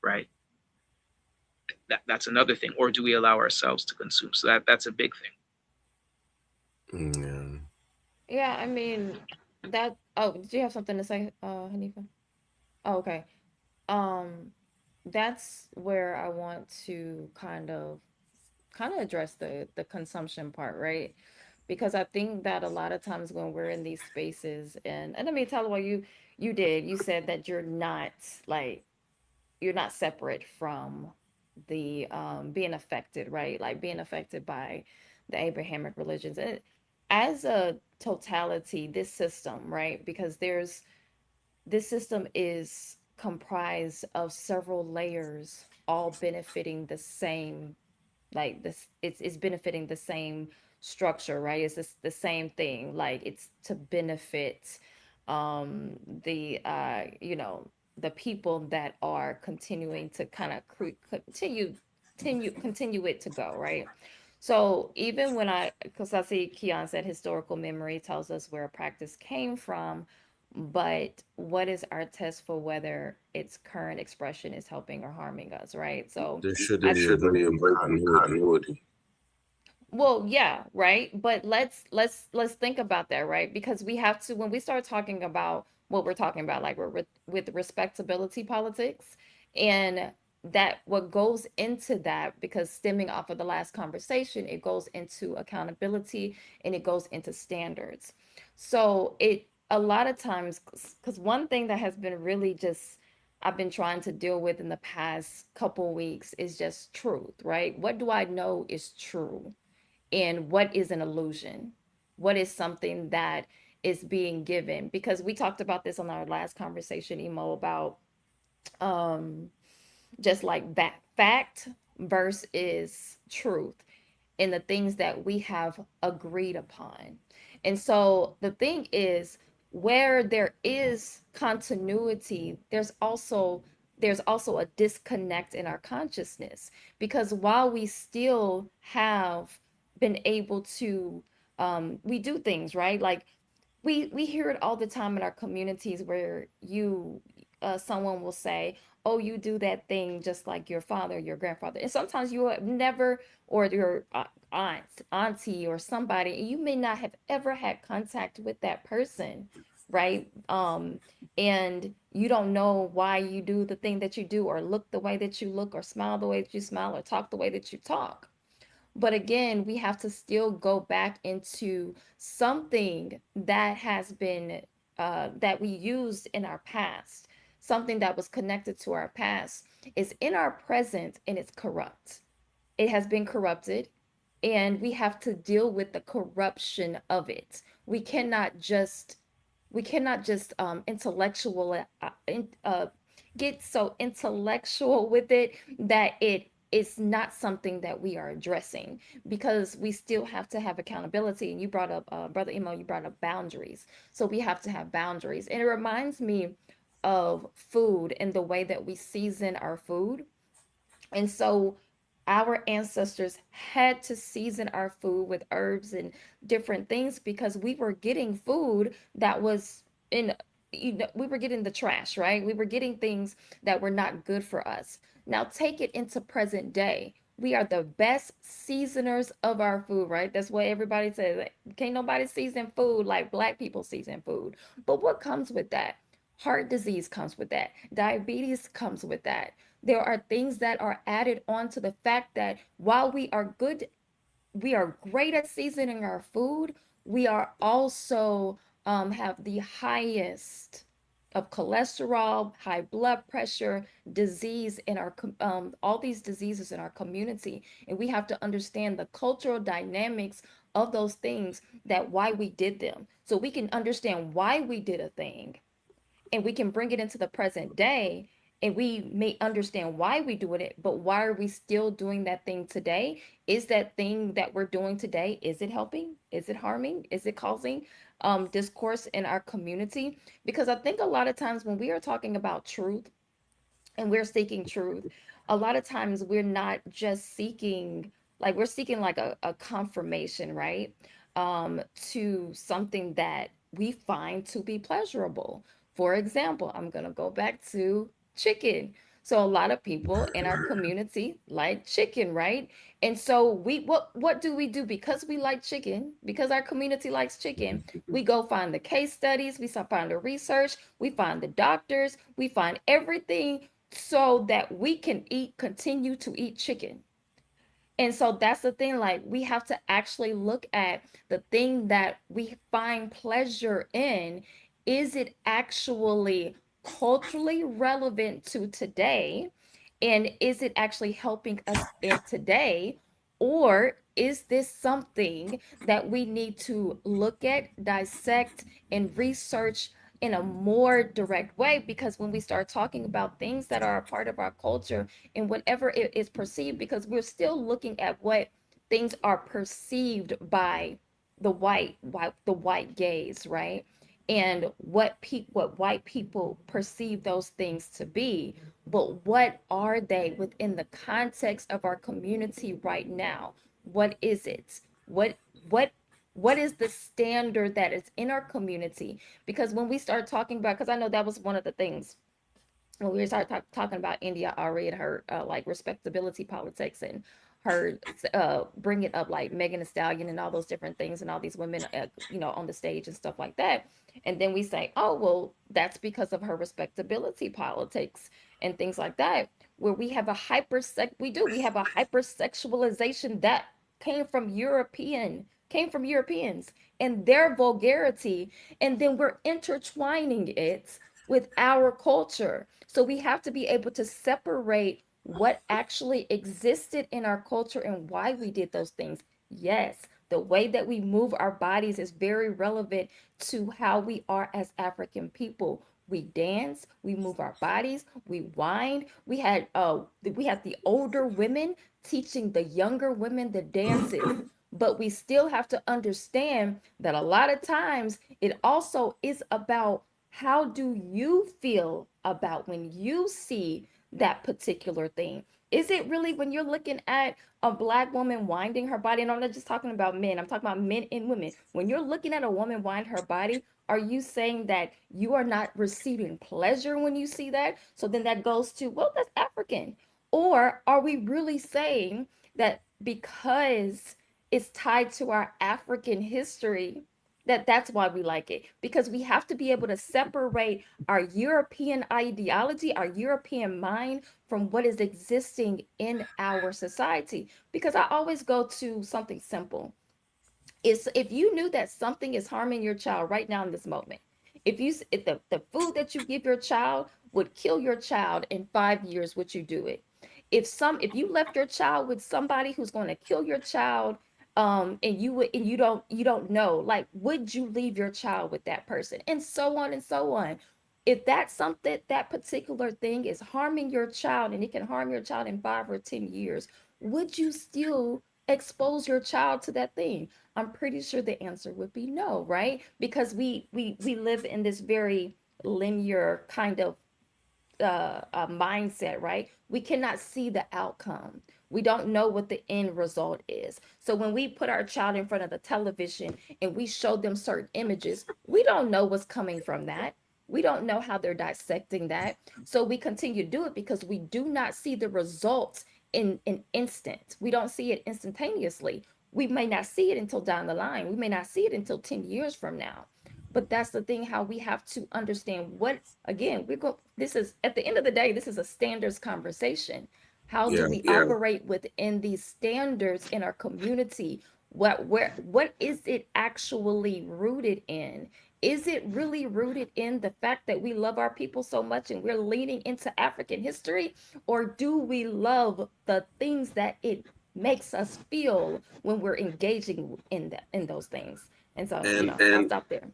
right? That's another thing. Or do we allow ourselves to consume? So that's a big thing. Yeah. Yeah, I mean that. Oh, did you have something to say, Hanifa? Oh, okay. Um, that's where I want to kind of address the consumption part, right? Because I think that a lot of times when we're in these spaces, and I mean, Talawa, you said that like you're not separate from the being affected, right? Like being affected by the Abrahamic religions, and as a totality, this system, right? Because there's this system is comprised of several layers, all benefiting the same, like this it's benefiting the same structure, right? It's just the same thing, like it's to benefit the the people that are continuing to kind of continue it to go, right? So even when because I see Keon said historical memory tells us where a practice came from, but what is our test for whether its current expression is helping or harming us, right? So There should I be a break in continuity. well, yeah, right. But let's think about that, right? Because we have to when we start talking about what we're talking about, like we're with respectability politics, and that what goes into that, because stemming off of the last conversation, it goes into accountability and it goes into standards. So it a lot of times, because one thing that has been really just I've been trying to deal with in the past couple weeks is just truth, right? What do I know is true? And what is an illusion? What is something that is being given? Because we talked about this on our last conversation, Emo, about um just like that fact versus truth in the things that we have agreed upon. And so the thing is, where there is continuity, there's also a disconnect in our consciousness, because while we still have been able to we do things, right? Like we hear it all the time in our communities where someone will say, oh, you do that thing just like your father, your grandfather, and sometimes you have never, or your auntie or somebody, you may not have ever had contact with that person, right? And you don't know why you do the thing that you do, or look the way that you look, or smile the way that you smile, or talk the way that you talk. But again, we have to still go back into something that has been that we used in our past, something that was connected to our past, is in our present and it's corrupt. It has been corrupted, and we have to deal with the corruption of it. We cannot just intellectual get so intellectual with it that it is not something that we are addressing, because we still have to have accountability. And you brought up brother Emo, you brought up boundaries. So we have to have boundaries, and it reminds me of food and the way that we season our food. And so our ancestors had to season our food with herbs and different things, because we were getting food that was in, we were getting the trash, right? We were getting things that were not good for us. Now take it into present day. We are the best seasoners of our food, right? That's what everybody says. Like, can't nobody season food like black people season food. But what comes with that? Heart disease comes with that. Diabetes comes with that. There are things that are added on to the fact that while we are great at seasoning our food, we are also have the highest of cholesterol, high blood pressure, disease in our all these diseases in our community, and we have to understand the cultural dynamics of those things, that why we did them, so we can understand why we did a thing, and we can bring it into the present day, and we may understand why we doing it, but why are we still doing that thing today? Is that thing that we're doing today, is it helping, is it harming, is it causing discourse in our community? Because I think a lot of times when we are talking about truth and we're seeking truth, a lot of times we're not just seeking, like we're seeking like a confirmation, right? To something that we find to be pleasurable. For example, I'm going to go back to chicken. So a lot of people in our community like chicken, right? And so what do we do because we like chicken? Because our community likes chicken, we go find the case studies, we find the research, we find the doctors, we find everything so that we can continue to eat chicken. And so that's the thing, like we have to actually look at the thing that we find pleasure in. Is it actually culturally relevant to today? And is it actually helping us in today? Or is this something that we need to look at, dissect, and research in a more direct way? Because when we start talking about things that are a part of our culture and whatever it is perceived, because we're still looking at what things are perceived by the white gaze, right? And what white people perceive those things to be, but what are they within the context of our community right now? What is it? What what is the standard that is in our community? Because when we start talking about, because I know that was one of the things when we started talking about India, I read her like respectability politics and her bringing up like Megan Thee Stallion and all those different things and all these women, on the stage and stuff like that. And then we say, oh, well, that's because of her respectability politics and things like that, where we have a we have a hypersexualization that came from Europeans and their vulgarity, and then we're intertwining it with our culture. So we have to be able to separate what actually existed in our culture and why we did those things. Yes, the way that we move our bodies is very relevant to how we are as African people. We dance, we move our bodies, we wind. We had the older women teaching the younger women the dances. But we still have to understand that a lot of times it also is about how do you feel about when you see that particular thing? Is it really when you're looking at a black woman winding her body? And I'm not just talking about men, I'm talking about men and women. When you're looking at a woman wind her body, are you saying that you are not receiving pleasure when you see that? So then that goes to, well, that's African. Or are we really saying that because it's tied to our African history, that's why we like it? Because we have to be able to separate our European ideology, our European mind from what is existing in our society. Because I always go to something simple. Is if you knew that something is harming your child right now in this moment, if the food that you give your child would kill your child in 5 years, would you do it? If you left your child with somebody who's going to kill your child, and you don't know, like, would you leave your child with that person, and so on and so on? If that's something, that particular thing is harming your child and it can harm your child in 5 or 10 years, would you still expose your child to that thing? I'm pretty sure the answer would be no, right? Because we live in this very linear kind of mindset, right? We cannot see the outcome. We don't know what the end result is. So when we put our child in front of the television and we show them certain images, we don't know what's coming from that. We don't know how they're dissecting that. So we continue to do it because we do not see the results in an instant. We don't see it instantaneously. We may not see it until down the line. We may not see it until 10 years from now. But that's the thing, how we have to understand what, again, this is, at the end of the day, this is a standards conversation. How do Yeah. we operate within these standards in our community? What is it actually rooted in? Is it really rooted in the fact that we love our people so much and we're leaning into African history? Or do we love the things that it makes us feel when we're engaging in those things? And so, And I'll stop there.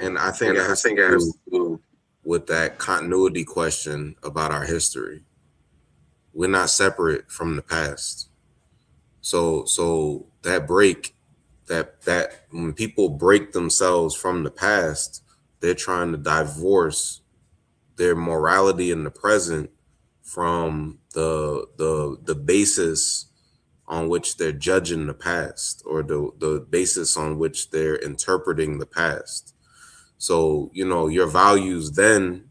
I think it has to do with that continuity question about our history. We're not separate from the past. So that that when people break themselves from the past, they're trying to divorce their morality in the present from the basis on which they're judging the past, or the basis on which they're interpreting the past. So, your values then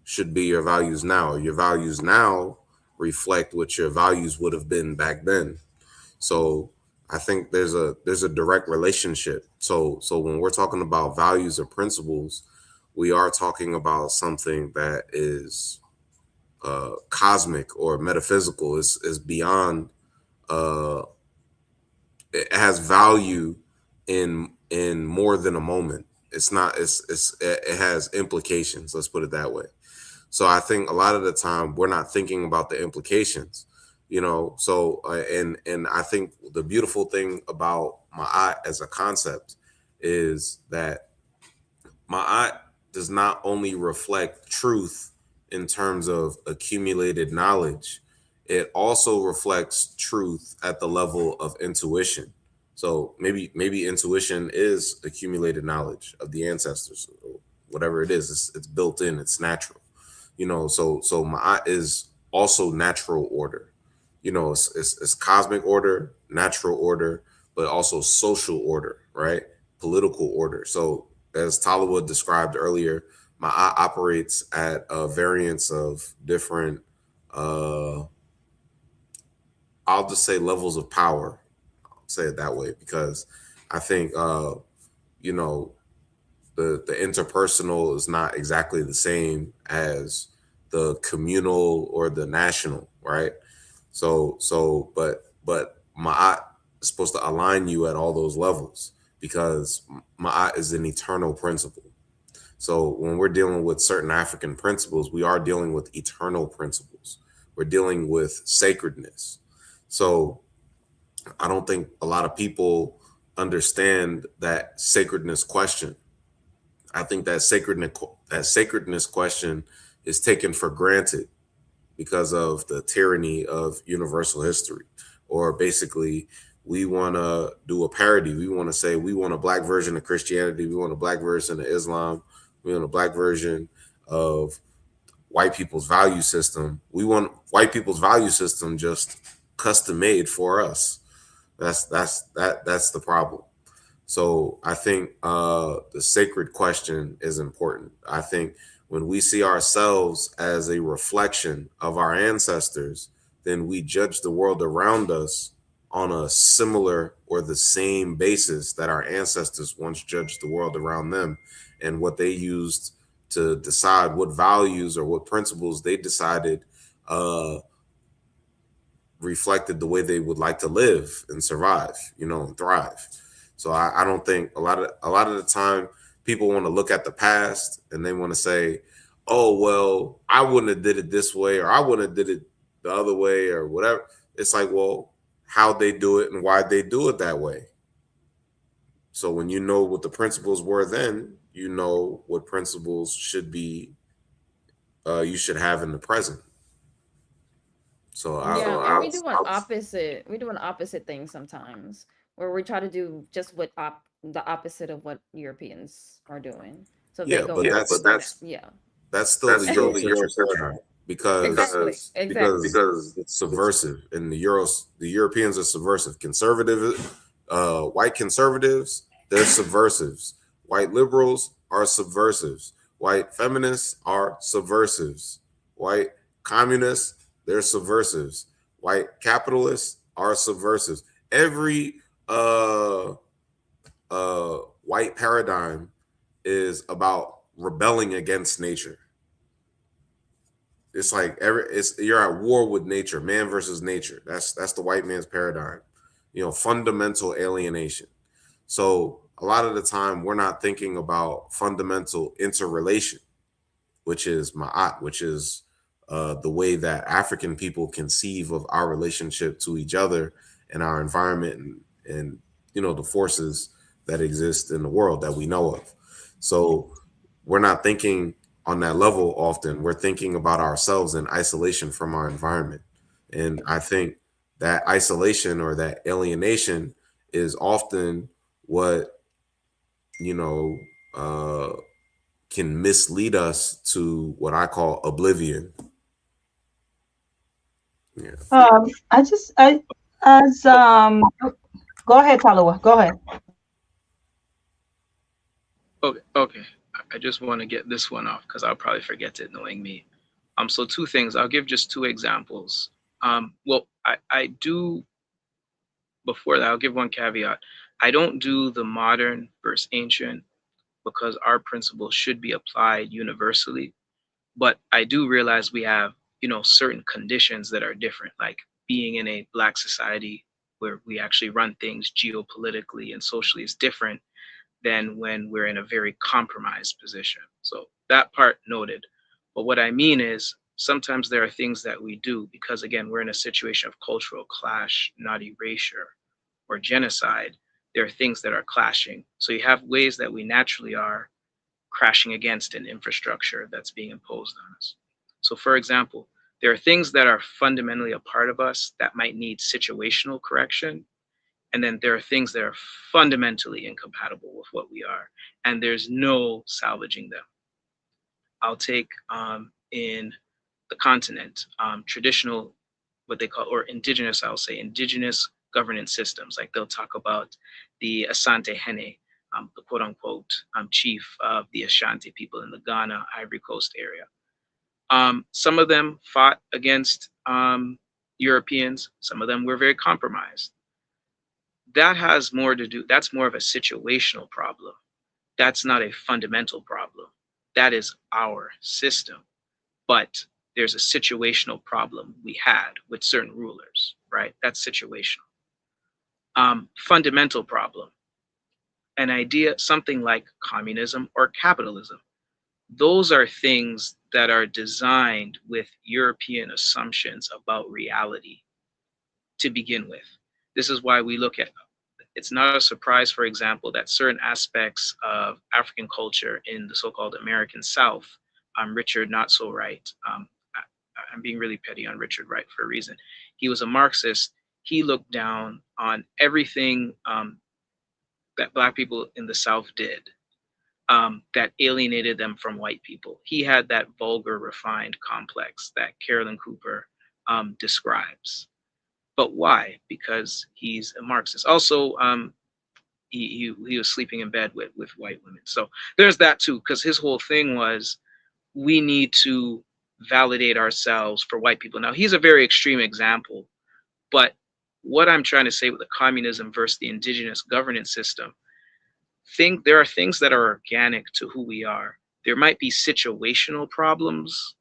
should be your values now. Your values now reflect what your values would have been back then. So I think there's a direct relationship. So when we're talking about values or principles, we are talking about something that is cosmic or metaphysical. Is beyond. Uh, it has value in more than a moment. It's not. It has implications. Let's put it that way. So I think a lot of the time we're not thinking about the implications, So and I think the beautiful thing about Ma'at as a concept is that Ma'at does not only reflect truth in terms of accumulated knowledge, it also reflects truth at the level of intuition. So maybe intuition is accumulated knowledge of the ancestors, or whatever it is. It's built in. It's natural. So Ma'at is also natural order. It's cosmic order, natural order, but also social order, right? Political order. So as Talawa described earlier, Ma'at operates at a variance of different, I'll just say, levels of power. I'll say it that way, because I think you know the interpersonal is not exactly the same as the communal or the national, right? But Ma'at is supposed to align you at all those levels, because Ma'at is an eternal principle. So when we're dealing with certain African principles, we are dealing with eternal principles. We're dealing with sacredness. So I don't think a lot of people understand that sacredness question. I think that sacredness question is taken for granted because of the tyranny of universal history. Or basically, we want to do a parody. We want to say we want a black version of Christianity. We want a black version of Islam. We want a black version of white people's value system. We want white people's value system just custom made for us. That's the problem. So I think the sacred question is important. I think when we see ourselves as a reflection of our ancestors, then we judge the world around us on a similar or the same basis that our ancestors once judged the world around them, and what they used to decide what values or what principles they decided uh, reflected the way they would like to live and survive, and thrive. So I don't think a lot of the time people want to look at the past and they want to say, "Oh well, I wouldn't have did it this way, or I wouldn't have did it the other way, or whatever." It's like, well, how they do it and why they do it that way. So when you know what the principles were then, you know what principles should be you should have in the present. So Yeah, and we do an I'll opposite. We do an opposite thing sometimes, where we try to do just what the opposite of what Europeans are doing. So they yeah, go but with yeah, that's still the Eurocentric paradigm, exactly, exactly. because it's subversive, and the Europeans are subversive. White conservatives, they're subversives. White liberals are subversives. White feminists are subversives. White communists, they're subversives. White capitalists are subversives. Every uh white paradigm is about rebelling against nature. It's like you're at war with nature, man versus nature. That's the white man's paradigm. Fundamental alienation. So a lot of the time we're not thinking about fundamental interrelation, which is ma'at, which is the way that African people conceive of our relationship to each other and our environment, and the forces that exist in the world that we know of. So we're not thinking on that level often. We're thinking about ourselves in isolation from our environment. And I think that isolation or that alienation is often what, you know, uh, can mislead us to what I call oblivion. Yeah. I just, As Oh, go ahead, Talawa. Go ahead. okay, okay. I just want to get this one off because I'll probably forget it knowing me. So two things. I'll give just two examples. Well, I do before that, I'll give one caveat. I don't do the modern versus ancient because our principles should be applied universally. But I do realize we have, certain conditions that are different, like being in a Black society where we actually run things geopolitically and socially is different than when we're in a very compromised position. So that part noted. But what I mean is sometimes there are things that we do because, again, we're in a situation of cultural clash, not erasure or genocide. There are things that are clashing. So you have ways that we naturally are crashing against an infrastructure that's being imposed on us. So, for example, there are things that are fundamentally a part of us that might need situational correction. And then there are things that are fundamentally incompatible with what we are, and there's no salvaging them. I'll take in the continent, traditional, what they call, or indigenous, I'll say, indigenous governance systems. Like they'll talk about the Asante Hene, the quote unquote chief of the Ashanti people in the Ghana, Ivory Coast area. Some of them fought against Europeans, some of them were very compromised. That has more to do, that's more of a situational problem. That's not a fundamental problem. That is our system. But there's a situational problem we had with certain rulers, right? That's situational. Fundamental problem, an idea, something like communism or capitalism. Those are things that are designed with European assumptions about reality to begin with. This is why we look at, it's not a surprise, for example, that certain aspects of African culture in the so-called American South, Richard Not So Right, I'm being really petty on Richard Wright for a reason. He was a Marxist. He looked down on everything that Black people in the South did that alienated them from white people. He had that vulgar, refined complex that Carolyn Cooper describes. But why? Because he's a Marxist. Also, he was sleeping in bed with white women. So there's that too, because his whole thing was we need to validate ourselves for white people. Now, he's a very extreme example, but what I'm trying to say with the communism versus the indigenous governance system, think there are things that are organic to who we are. There might be situational problems,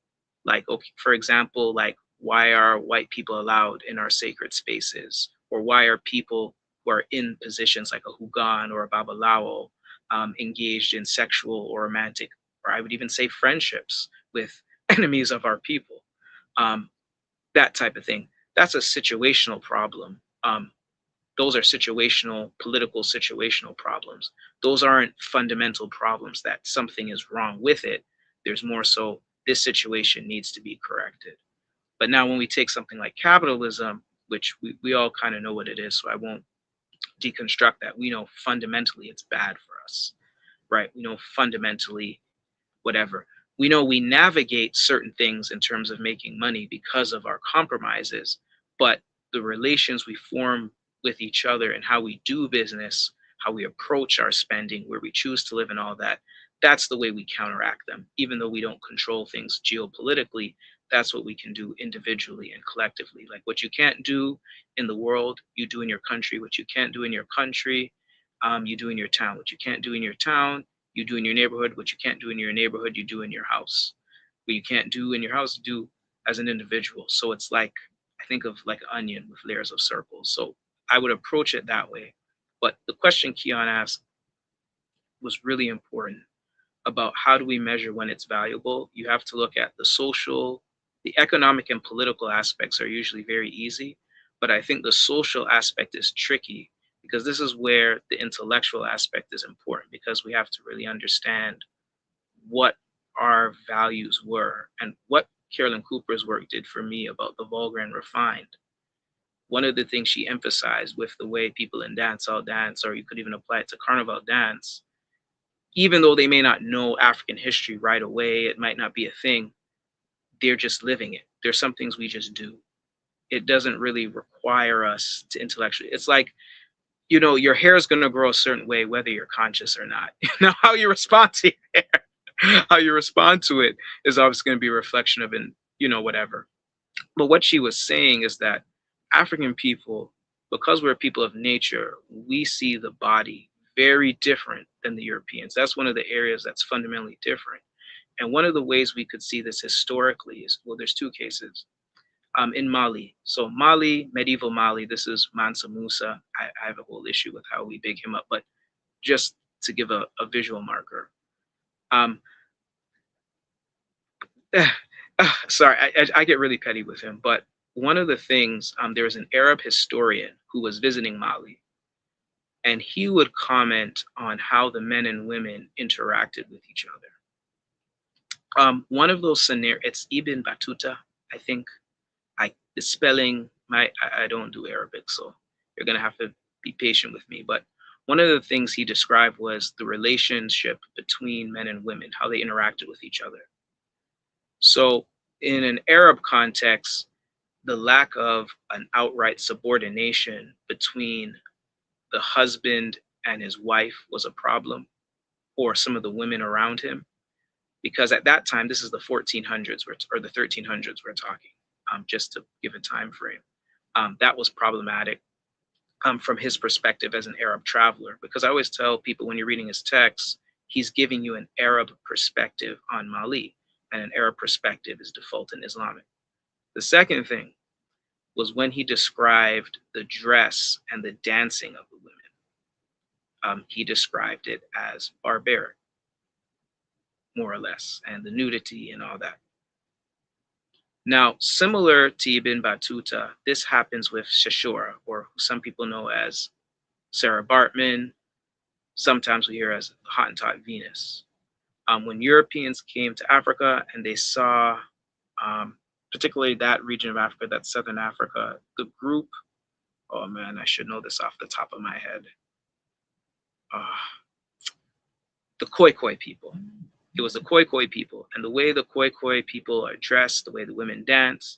like, okay, for example, like why are white people allowed in our sacred spaces? Or why are people who are in positions like a Hugan or a Babalawo engaged in sexual or romantic, or I would even say friendships with enemies of our people? Um, that type of thing. That's a situational problem. Those are situational, political situational problems. Those aren't fundamental problems that something is wrong with it. There's more so this situation needs to be corrected. But now when we take something like capitalism, which we all kind of know what it is, so I won't deconstruct that. We know fundamentally it's bad for us, right? We know fundamentally whatever. We know we navigate certain things in terms of making money because of our compromises, but the relations we form with each other and how we do business, how we approach our spending, where we choose to live and all that, that's the way we counteract them. Even though we don't control things geopolitically, that's what we can do individually and collectively. Like what you can't do in the world, you do in your country. What you can't do in your country, you do in your town. What you can't do in your town, you do in your neighborhood. What you can't do in your neighborhood, you do in your house. What you can't do in your house, you do as an individual. So it's like, I think of like an onion with layers of circles. So I would approach it that way. But the question Keon asked was really important about how do we measure when it's valuable. You have to look at the social, the economic and political aspects are usually very easy, but I think the social aspect is tricky because this is where the intellectual aspect is important because we have to really understand what our values were and what Carolyn Cooper's work did for me about the vulgar and refined. One of the things she emphasized with the way people in dancehall dance, or you could even apply it to carnival dance, even though they may not know African history right away, it might not be a thing, they're just living it. There's some things we just do. it doesn't really require us to intellectually. It's like, you know, your hair is going to grow a certain way whether you're conscious or not. Now, how you respond to your hair, how you respond to it is obviously going to be a reflection of, you know, whatever. But what she was saying is that African people, because we're people of nature, we see the body very different than the Europeans. That's one of the areas that's fundamentally different. And one of the ways we could see this historically is, well, there's two cases. In Mali. So Mali, medieval Mali, this is Mansa Musa. I have a whole issue with how we big him up, but just to give a visual marker. Um, sorry, I get really petty with him, but one of the things, there was an Arab historian who was visiting Mali, and he would comment on how the men and women interacted with each other. One of those scenarios, it's Ibn Battuta, I think. The spelling, I don't do Arabic, so you're gonna have to be patient with me. But one of the things he described was the relationship between men and women, how they interacted with each other. So in an Arab context, the lack of an outright subordination between the husband and his wife was a problem, or some of the women around him, because at that time, this is the 1400s or the 1300s we're talking, just to give a time frame. That was problematic from his perspective as an Arab traveler, because I always tell people when you're reading his text, he's giving you an Arab perspective on Mali, and an Arab perspective is default in Islamic. The second thing was when he described the dress and the dancing of the women. He described it as barbaric, more or less, and the nudity and all that. Now, similar to Ibn Battuta, this happens with Seshuat, or who some people know as Sarah Bartman. Sometimes we hear as Hottentot Venus. When Europeans came to Africa and they saw, particularly that region of Africa, that's Southern Africa, the group, oh man, I should know this off the top of my head. The Khoikhoi people. It was the Khoikhoi people, and the way the Khoikhoi people are dressed, the way the women dance,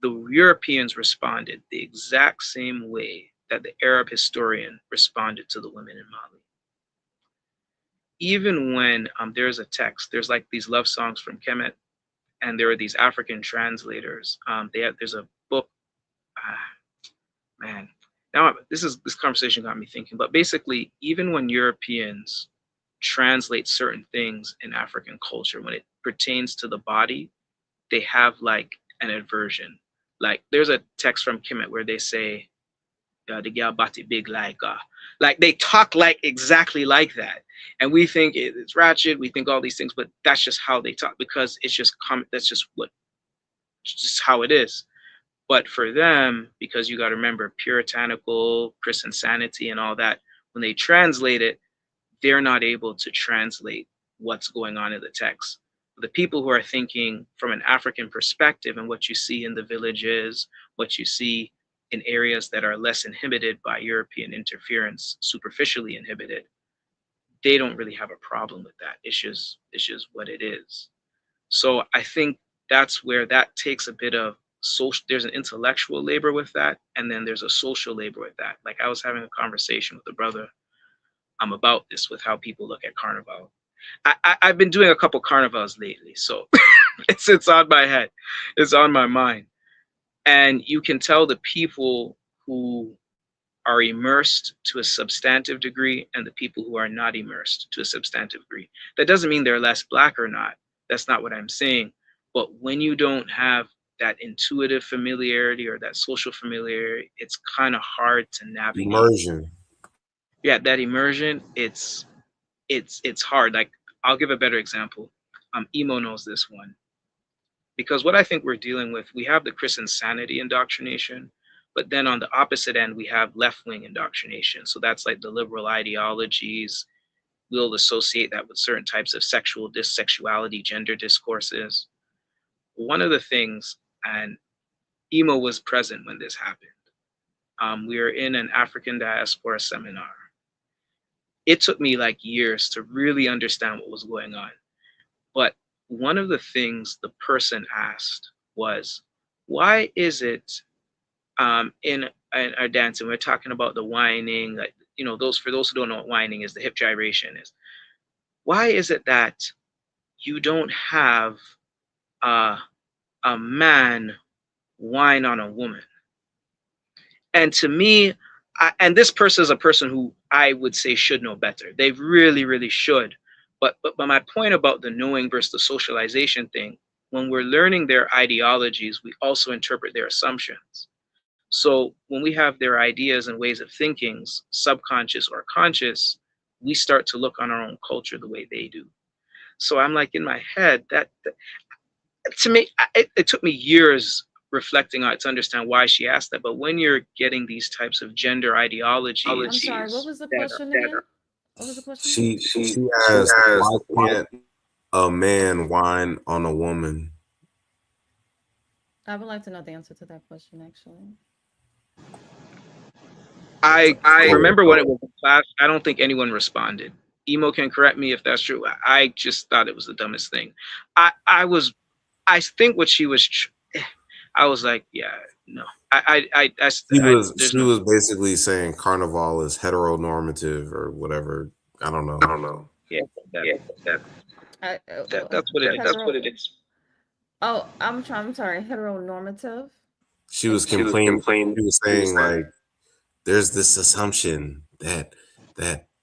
the Europeans responded the exact same way that the Arab historian responded to the women in Mali. Even when there's a text, there's like these love songs from Kemet, and there are these African translators. There's a book, man. Now this conversation got me thinking. But basically, even when Europeans translate certain things in African culture, when it pertains to the body, they have like an aversion. Like there's a text from Kemet where they say, the girl body big like they talk like exactly like that, and we think it's ratchet, we think all these things, but that's just how they talk, because it's just that's just how it is. But for them, because you got to remember puritanical Chris insanity and all that, when they translate it, they're not able to translate what's going on in the text. The people who are thinking from an African perspective, and what you see in the villages, what you see in areas that are less inhibited by European interference, superficially inhibited, they don't really have a problem with that. It's just what it is. So I think that's where that takes a bit of social, there's an intellectual labor with that, and then there's a social labor with that. Like I was having a conversation with a brother about this, with how people look at Carnival. I've been doing a couple Carnivals lately, so it's on my head, it's on my mind. And you can tell the people who are immersed to a substantive degree and the people who are not immersed to a substantive degree. That doesn't mean they're less Black or not. That's not what I'm saying. But when you don't have that intuitive familiarity or that social familiarity, it's kind of hard to navigate. Immersion. Yeah, that immersion, it's hard. Like, I'll give a better example. Emo knows this one. Because what I think we're dealing with, we have the Chris insanity indoctrination, but then on the opposite end, we have left-wing indoctrination. So that's like the liberal ideologies. We'll associate that with certain types of sexuality, gender discourses. One of the things, and Emo was present when this happened. We were in an African diaspora seminar. It took me like years to really understand what was going on. But one of the things the person asked was, why is it in our dancing we're talking about the whining, like those for those who don't know what whining is, the hip gyration is. Why is it that you don't have uh, a man whine on a woman? And to me, and this person is a person who I would say should know better. They really, really should. But my point about the knowing versus the socialization thing, when we're learning their ideologies, we also interpret their assumptions. So when we have their ideas and ways of thinking, subconscious or conscious, we start to look on our own culture the way they do. So I'm like in my head that to me, it took me years reflecting on it to understand why she asked that. But when you're getting these types of gender I'm sorry, what ideologies was the that question are again? What was the question again? She asked, why can't a man whine on a woman? I would like to know the answer to that question, actually. I Go ahead. remember when it was in class, I don't think anyone responded. Emo can correct me if that's true. I just thought it was the dumbest thing. I think what she was, I was like, yeah, no. There's She no. was basically saying carnival is heteronormative or whatever. I don't know. Yeah, that, I, that's what it is. hetero. Oh, I'm sorry. Heteronormative. She was Is complaining. She was saying like there's this assumption that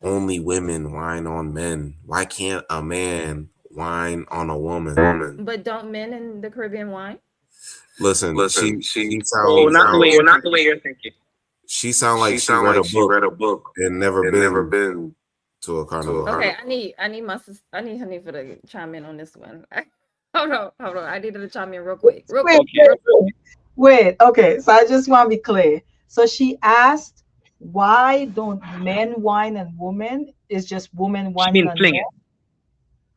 only women whine on men. Why can't a man whine on a woman? but don't men in the Caribbean whine? Listen, she Oh, sounds not the way you're thinking. she sound like she read a book and never been to a carnival. Okay, I need Hanifa to chime in on this one. Hold on. I need her to chime in real Wait, quick, Okay. wait, wait. Okay, so I just want to be clear. So she asked, why don't men whine and women? Is just women She whining mean on fling men? it.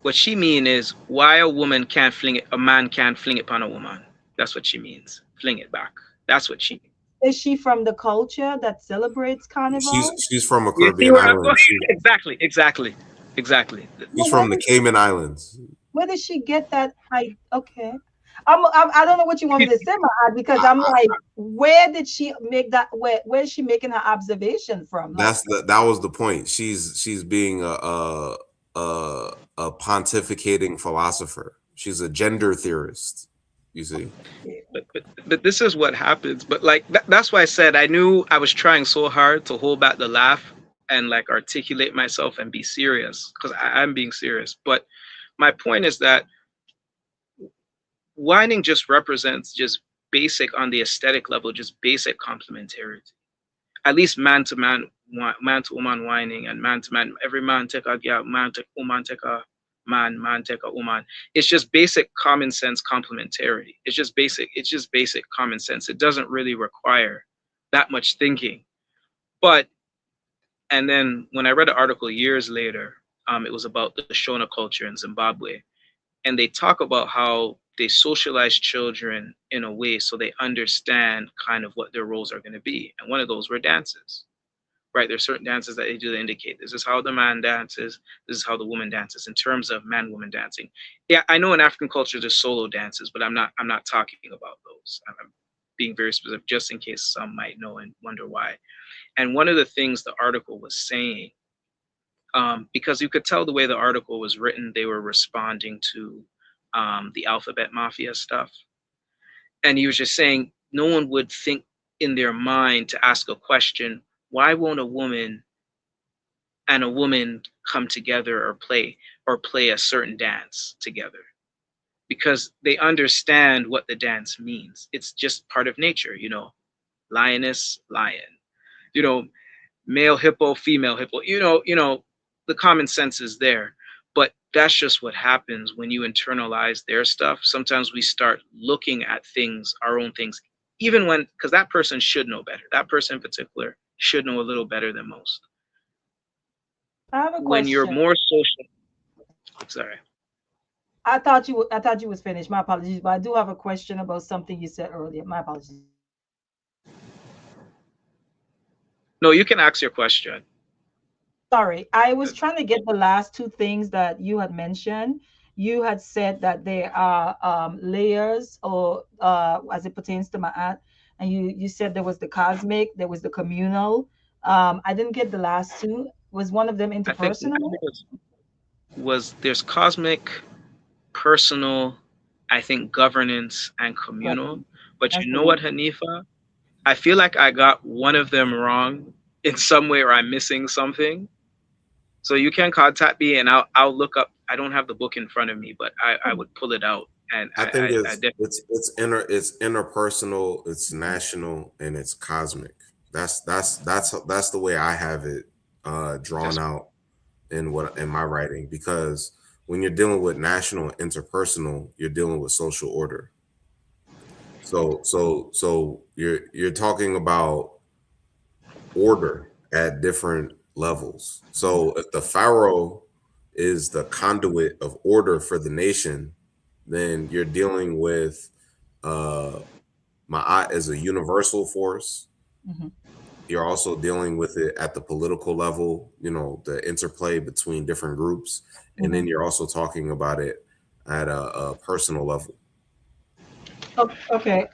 What she mean is why a woman can't fling it, a man can't fling it upon a woman. That's what she means. Fling it back. That's what she means. Is she from the culture that celebrates carnival? She's from a You see Caribbean where I'm going? island. Exactly. She's Well, from the Cayman Islands. where did she get that? Okay. I don't know what you want me to say, Mahad, because I'm like, where did she make that? Where is she making her observation from? Like, That was the point. She's being a pontificating philosopher. She's a gender theorist. You see, But this is what happens. But like that's why I said I knew I was trying so hard to hold back the laugh and like articulate myself and be serious because I'm being serious. But my point is that whining just represents just basic on the aesthetic level, just basic complementarity. At least man to woman whining, and man to man. Every man take a girl, woman take a man take a woman. It's just basic common sense complementarity. It's just basic. It's just basic common sense. It doesn't really require that much thinking. But and then when I read an article years later, it was about the Shona culture in Zimbabwe, and they talk about how they socialize children in a way so they understand kind of what their roles are going to be. And one of those were dances, right? There's certain dances that they do that indicate this is how the man dances, this is how the woman dances in terms of man woman dancing. Yeah, I know in African culture there's solo dances, but I'm not talking about those. I'm being very specific just in case some might know and wonder why. And one of the things the article was saying, because you could tell the way the article was written, they were responding to the alphabet mafia stuff. And he was just saying no one would think in their mind to ask a question, why won't a woman and a woman come together or play a certain dance together? Because they understand what the dance means. It's just part of nature, lioness, lion, you know, male hippo, female hippo, the common sense is there. But that's just what happens when you internalize their stuff. Sometimes we start looking at things, our own things, even when, because that person should know better. That person in particular should know a little better than most. I have a When you're question. more social, sorry. I thought you was finished. My apologies, but I do have a question about something you said earlier. My apologies. No, you can ask your question. Sorry, I was trying to get the last two things that you had mentioned. you had said that there are layers, or as it pertains to Ma'at, and you said there was the cosmic, there was the communal. I didn't get the last two. Was one of them I think interpersonal? was there's cosmic, personal, I think governance and communal. Government. But That's you the know what, one. Hanifa? I feel like I got one of them wrong in some way, or I'm missing something. So you can contact me and I'll look up. I don't have the book in front of me, but I would pull it out and I think I definitely. it's interpersonal, it's national, and it's cosmic. That's the way I have it drawn That's out in my writing, because when you're dealing with national and interpersonal, you're dealing with social order. So you're talking about order at different levels. So if the pharaoh is the conduit of order for the nation, then you're dealing with uh Ma'at as a universal force. Mhm. You're also dealing with it at the political level, the interplay between different groups, and Mhm. then you're also talking about it at a personal level. Okay.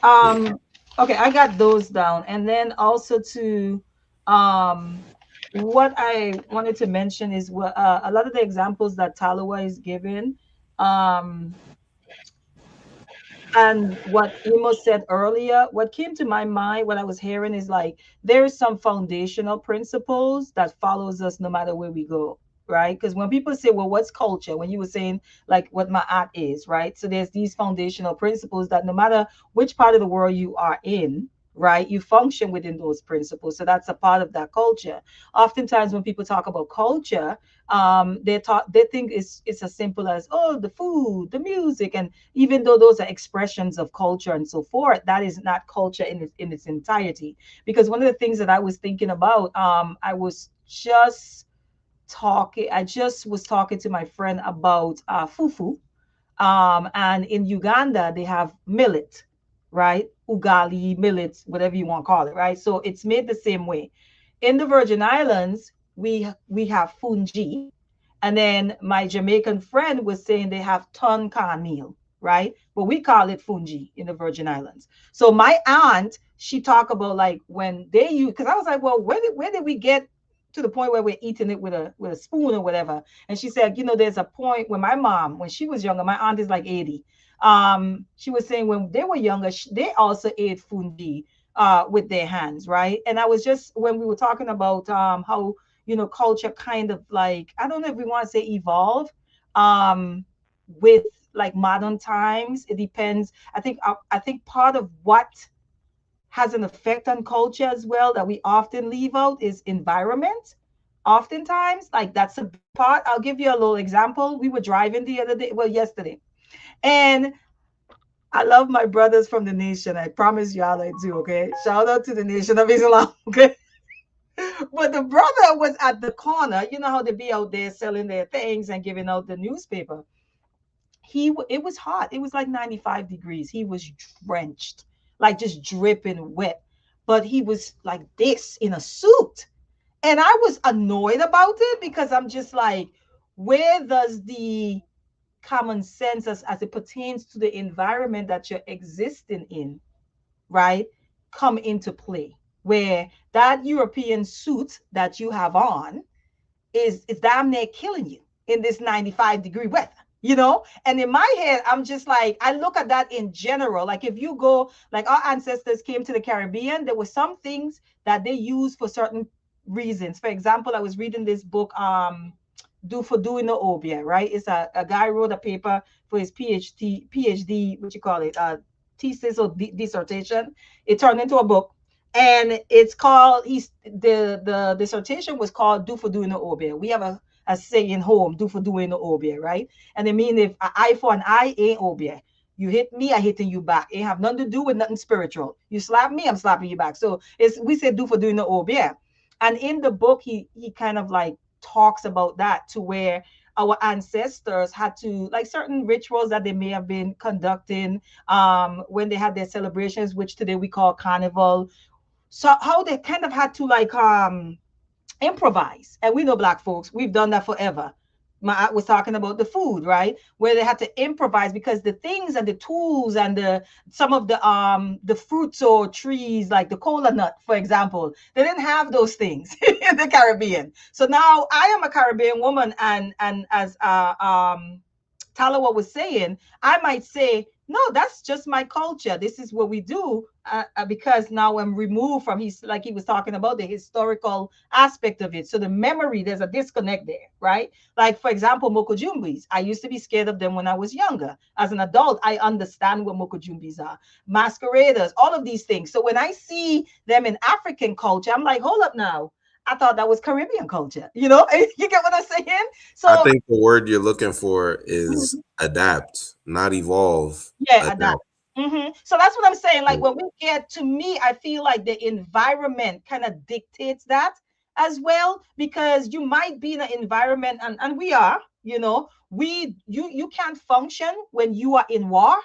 Okay, I got those down. And then also to um what I wanted to mention is what a lot of the examples that Talawa is given, um and what Imo said earlier, what came to my mind when I was hearing is like there's some foundational principles that follows us no matter where we go, right? Because when people say, well, what's culture? When you were saying like what my art is, right? So there's these foundational principles that no matter which part of the world you are in, right, you function within those principles. So that's a part of that culture. Oftentimes when people talk about culture, they think it's as simple as, oh, the food, the music, and even though those are expressions of culture and so forth, that is not culture in its entirety. Because one of the things that I was thinking about, I just was talking to my friend about fufu. And in Uganda, they have millet, right? Ugali, millet, whatever you want to call it, right? So it's made the same way. In the Virgin Islands, we have fungi, and then my Jamaican friend was saying they have ton carnel, right? But we call it fungi in the Virgin Islands. So my aunt, she talked about like when they use, because I was like, well, where did we get to the point where we're eating it with a spoon or whatever? And she said, there's a point when my mom, when she was younger, my aunt is like 80. She was saying when they were younger, they also ate fungi with their hands, right? And I was just when we were talking about how culture kind of like, I don't know if we want to say evolve um with like modern times. It depends. I think part of what has an effect on culture as well that we often leave out is environment. Oftentimes, like that's a big part. I'll give you a little example. We were driving the other day, well, yesterday, and I love my brothers from the nation. I promise y'all I do. Okay, shout out to the nation of Islam. Okay, but the brother was at the corner. You know how they be out there selling their things and giving out the newspaper. It was hot. It was like 95 degrees. He was drenched, like just dripping wet. But he was like this in a suit. And I was annoyed about it because I'm just like, where does the common sense as it pertains to the environment that you're existing in, right, come into play? Where that European suit that you have on is damn near killing you in this 95-degree weather. And in my head, I'm just like, I look at that in general. Like if you go, like our ancestors came to the Caribbean, there were some things that they used for certain reasons. For example, I was reading this book, do for doing the obia, right? It's a guy wrote a paper for his PhD, what you call it, thesis or dissertation. It turned into a book, and it's called, the dissertation was called do for doing the obia. We have a saying home, do for doing the obia, right? And it mean if an eye for an eye ain't obia. You hit me, I hitting you back. It have nothing to do with nothing spiritual. You slap me, I'm slapping you back. So it's we say do for doing the obia. And in the book, he kind of like talks about that, to where our ancestors had to, like, certain rituals that they may have been conducting when they had their celebrations, which today we call carnival. So how they kind of had to like improvise. And we know black folks, we've done that forever. my aunt was talking about the food, right? Where they had to improvise because the things and the tools and the some of the fruits or trees like the cola nut, for example, they didn't have those things in the Caribbean. So now I am a Caribbean woman, and as Talawa was saying, I might say, no, that's just my culture. This is what we do, because now I'm removed from his, like he was talking about the historical aspect of it. So the memory, there's a disconnect there, right? Like, for example, mokojumbis. I used to be scared of them when I was younger. As an adult, I understand what mokojumbis are. Masqueraders, all of these things. So when I see them in African culture, I'm like, hold up now. I thought that was Caribbean culture. You know, you get what I'm saying? I So, think the word you're looking for is adapt, not evolve. yeah, adapt. Adapt. So that's what I'm saying. Like when we get to me, I feel like the environment kind of dictates that as well, because you might be in an environment, and we are, you can't function when you are in war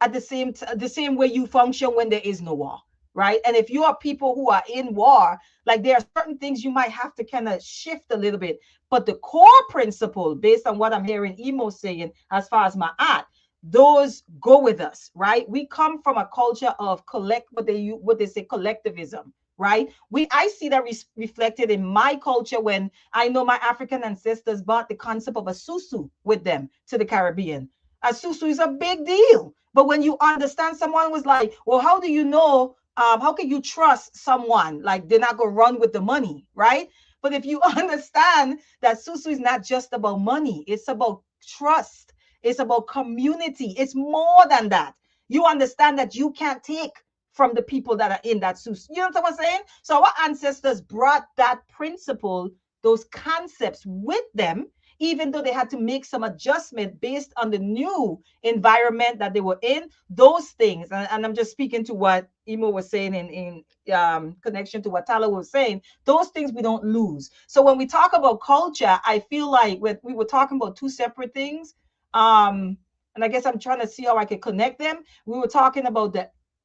at the same way you function when there is no war, right? And if you are people who are in war, like there are certain things you might have to kind of shift a little bit, but the core principle, based on what I'm hearing Emo saying as far as my art, those go with us, right? We come from a culture of what they say collectivism, right? I see that reflected in my culture when I know my African ancestors brought the concept of a susu with them to the Caribbean. A susu is a big deal. But when you understand, someone was like, well, how do you know? How can you trust someone? Like they're not gonna run with the money, right? But if you understand that susu is not just about money, it's about trust, it's about community, it's more than that. You understand that you can't take from the people that are in that susu. You know what I'm saying? So our ancestors brought that principle, those concepts with them, even though they had to make some adjustment based on the new environment that they were in. Those things, and I'm just speaking to what Imo was saying in connection to what Tyler was saying. Those things we don't lose. So when we talk about culture, I feel like we were talking about two separate things. And I guess I'm trying to see how I can connect them. We were talking about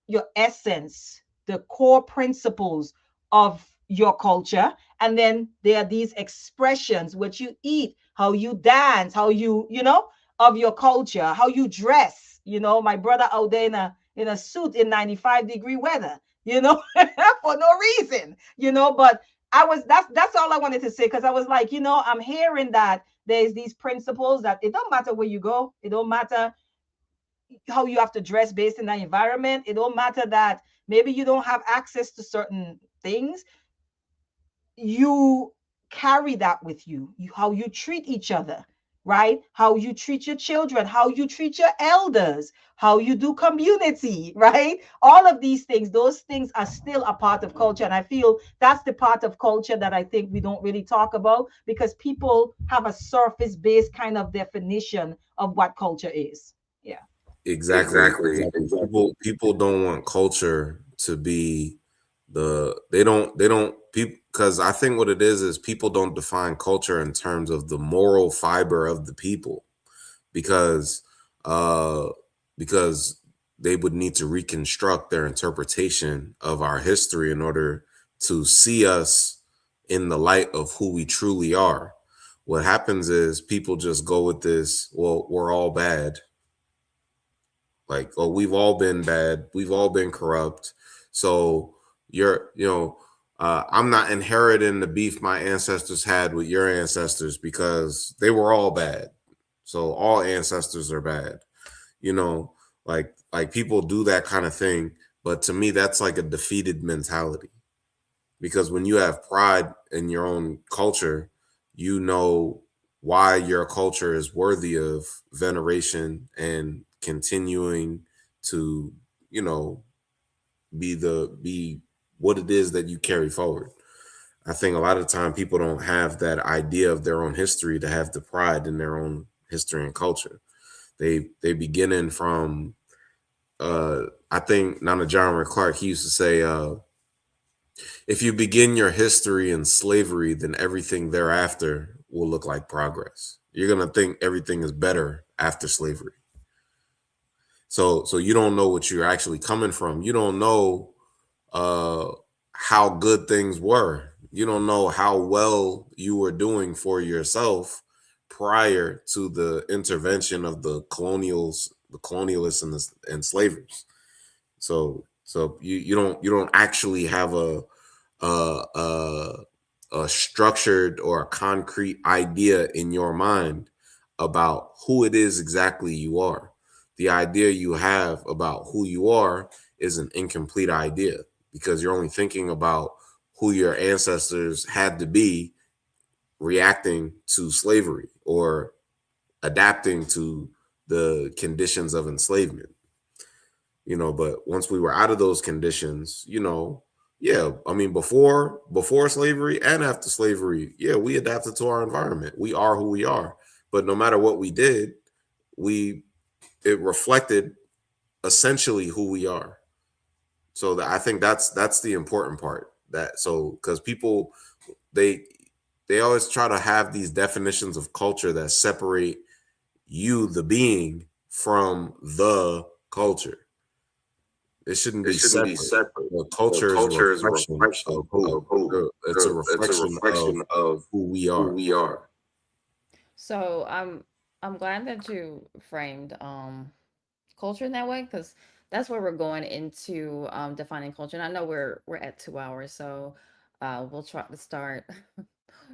your essence, the core principles of your culture, and then there are these expressions: what you eat, how you dance, how of your culture, how you dress. My brother out there in a suit in 95-degree weather, for no reason, but that's all I wanted to say, because I was like, I'm hearing that there's these principles that it don't matter where you go, it don't matter how you have to dress based in that environment, it don't matter that maybe you don't have access to certain things, you carry that with you. How you treat each other, right? How you treat your children, how you treat your elders, how you do community, right? All of these things, those things are still a part of culture. And I feel that's the part of culture that I think we don't really talk about, because people have a surface based kind of definition of what culture is. Yeah. Exactly. Exactly. People don't want culture to be they don't people, because I think what it is people don't define culture in terms of the moral fiber of the people, because uh because they would need to reconstruct their interpretation of our history in order to see us in the light of who we truly are. What happens is people just go with this, well, we're all bad. Like, oh, we've all been bad. We've all been corrupt. So I'm not inheriting the beef my ancestors had with your ancestors because they were all bad. So all ancestors are bad. You know, like people do that kind of thing. But to me, that's like a defeated mentality, because when you have pride in your own culture, you know why your culture is worthy of veneration and continuing to, you know, be what it is that you carry forward. I think a lot of the time people don't have that idea of their own history to have the pride in their own history and culture. They beginning from I think Nana John Clark, he used to say, if you begin your history in slavery, then everything thereafter will look like progress. You're gonna think everything is better after slavery. So you don't know what you're actually coming from. You don't know uh, how good things were. You don't know how well you were doing for yourself prior to the intervention of the colonialists and the enslavers. So you don't actually have a a a structured or a concrete idea in your mind about who it is exactly you are. The idea you have about who you are is an incomplete idea because you're only thinking about who your ancestors had to be reacting to slavery or adapting to the conditions of enslavement. But once we were out of those conditions, yeah, I mean, before slavery and after slavery, yeah, we adapted to our environment. We are who we are. But no matter what we did, we it reflected essentially who we are. So I think that's the important part. That so because people they they always try to have these definitions of culture that separate you, the being, from the culture. It shouldn't It be shouldn't be separate. separate. The The culture is a culture is a reflection reflection of who. of who. It's a It's a reflection of reflection of who we who are. we are. So I'm glad that you framed culture in that way, because that's where we're going into defining culture. And I know we're at 2 hours, so we'll try to start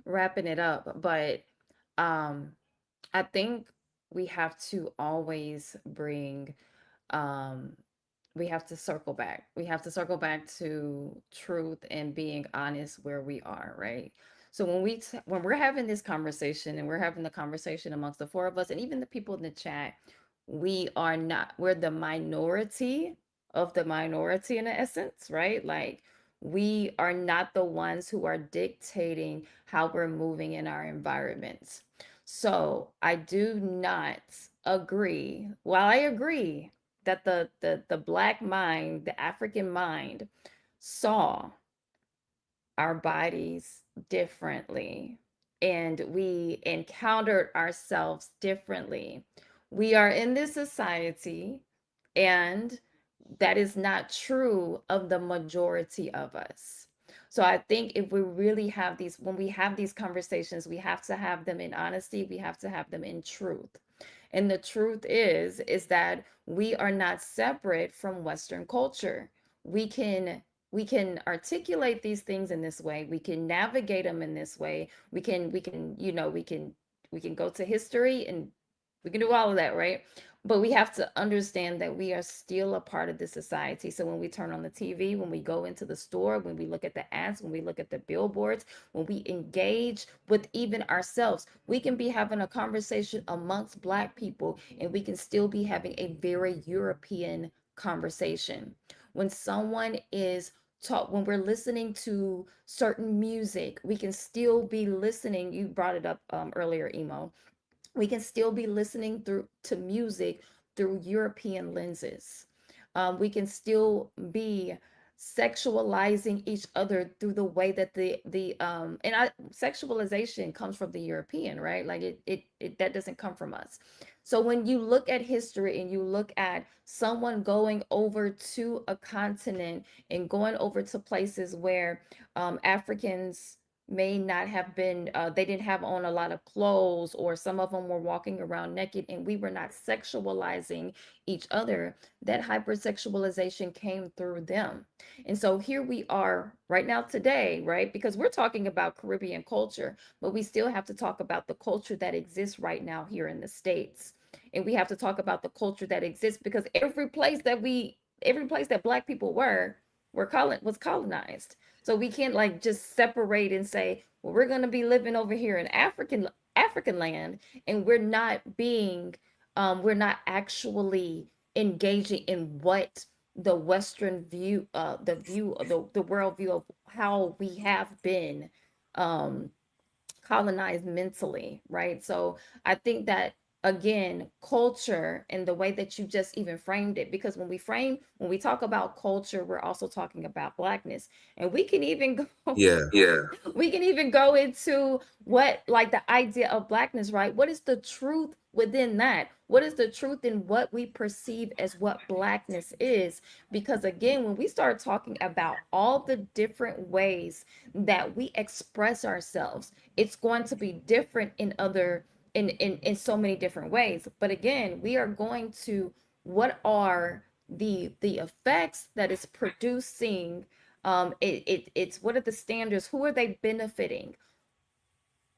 wrapping it up. But um I think we have to always bring um we have to circle back. We have to circle back to truth and being honest where we are, right? So when we're having this conversation, and we're having the conversation amongst the four of us and even the people in the chat, we're the minority of the minority in essence, right? Like, we are not the ones who are dictating how we're moving in our environments. So I do not agree. While I agree that the black mind, the African mind, saw our bodies differently, and we encountered ourselves differently. We are in this society, and that is not true of the majority of us. So I think if we really have these, when we have these conversations, we have to have them in honesty, we have to have them in truth. And the truth is that we are not separate from Western culture. We can we can articulate these things in this way. We can navigate them in this way. We can go to history, and we can do all of that, right? But we have to understand that we are still a part of this society. So when we turn on the TV, when we go into the store, when we look at the ads, when we look at the billboards, when we engage with even ourselves, we can be having a conversation amongst Black people, and we can still be having a very European conversation. When someone is taught, when we're listening to certain music, we can still be listening. You brought it up earlier, Emo. We can still be listening through to music through European lenses. We can still be sexualizing each other through the way that sexualization comes from the European, right? Like it that doesn't come from us. So when you look at history and you look at someone going over to a continent and going over to places where Africans may not have been, they didn't have on a lot of clothes, or some of them were walking around naked, and we were not sexualizing each other. That hypersexualization came through them. And so here we are right now today, right? Because we're talking about Caribbean culture, but we still have to talk about the culture that exists right now here in the States. And we have to talk about the culture that exists, because every place that Black people was colonized. So we can't like just separate and say, well, we're going to be living over here in African land, and we're not actually engaging in what the Western view, the world view of how we have been um, colonized mentally, right? So I think that, again, culture and the way that you just even framed it, because when we talk about culture, we're also talking about Blackness, and we can even go Yeah. Yeah. we can even go into what, like, the idea of Blackness, right? What is the truth within that? What is the truth in what we perceive as what Blackness is? Because again, when we start talking about all the different ways that we express ourselves, it's going to be different in so many different ways. But again, we are going to, what are the effects that is producing, it's what are the standards, who are they benefiting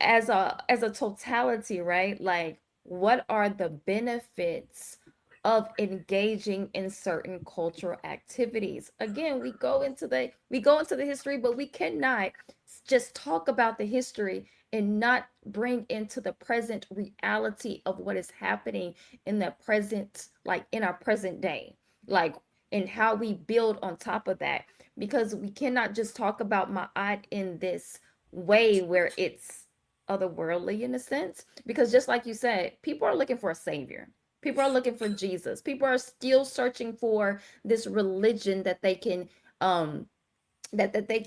as a totality, right? Like, what are the benefits of engaging in certain cultural activities? Again, we go into the history, but we cannot just talk about the history and not bring into the present reality of what is happening in the present, like in our present day, like, and how we build on top of that. Because we cannot just talk about Ma'at in this way where it's otherworldly in a sense, because just like you said, people are looking for a savior, people are looking for Jesus, people are still searching for this religion that they can um that they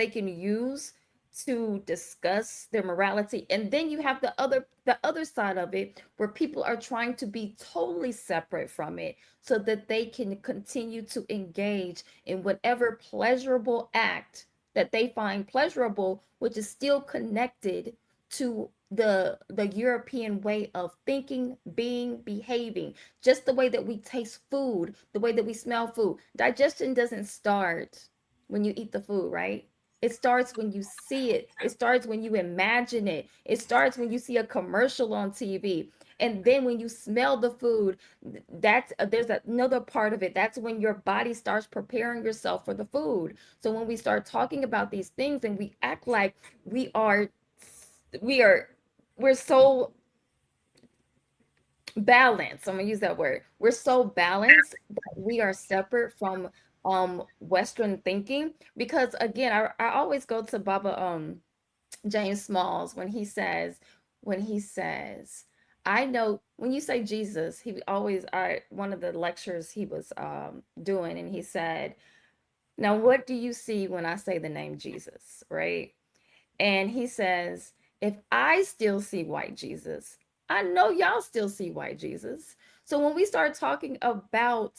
can use to discuss their morality. And then you have the other side of it, where people are trying to be totally separate from it so that they can continue to engage in whatever pleasurable act that they find pleasurable, which is still connected to the European way of thinking, being, behaving. Just the way that we taste food, the way that we smell food. Digestion doesn't start when you eat the food, right? It starts when you see it. It starts when you imagine it. It starts when you see a commercial on TV. And then when you smell the food, that's there's another part of it. That's when your body starts preparing yourself for the food. So when we start talking about these things and we act like we are we are we're so balanced. I'm gonna use that word. We're so balanced that we are separate from Western thinking. Because again, I always go to Baba James Smalls when he says, I know when you say Jesus, he always I one of the lectures he was doing, and he said, now what do you see when I say the name Jesus, right? And he says, if I still see white Jesus, I know y'all still see white Jesus. So when we start talking about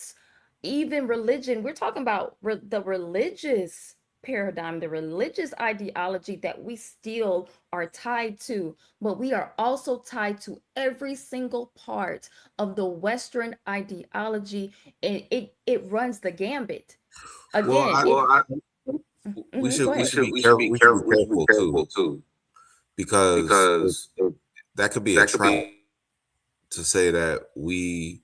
even religion, we're talking about the religious paradigm, the religious ideology that we still are tied to, but we are also tied to every single part of the Western ideology. And it runs the gambit. Well, Again, I, it, we mhm, should go we ahead. should be careful. We should be careful too, because that could be a trap to say that we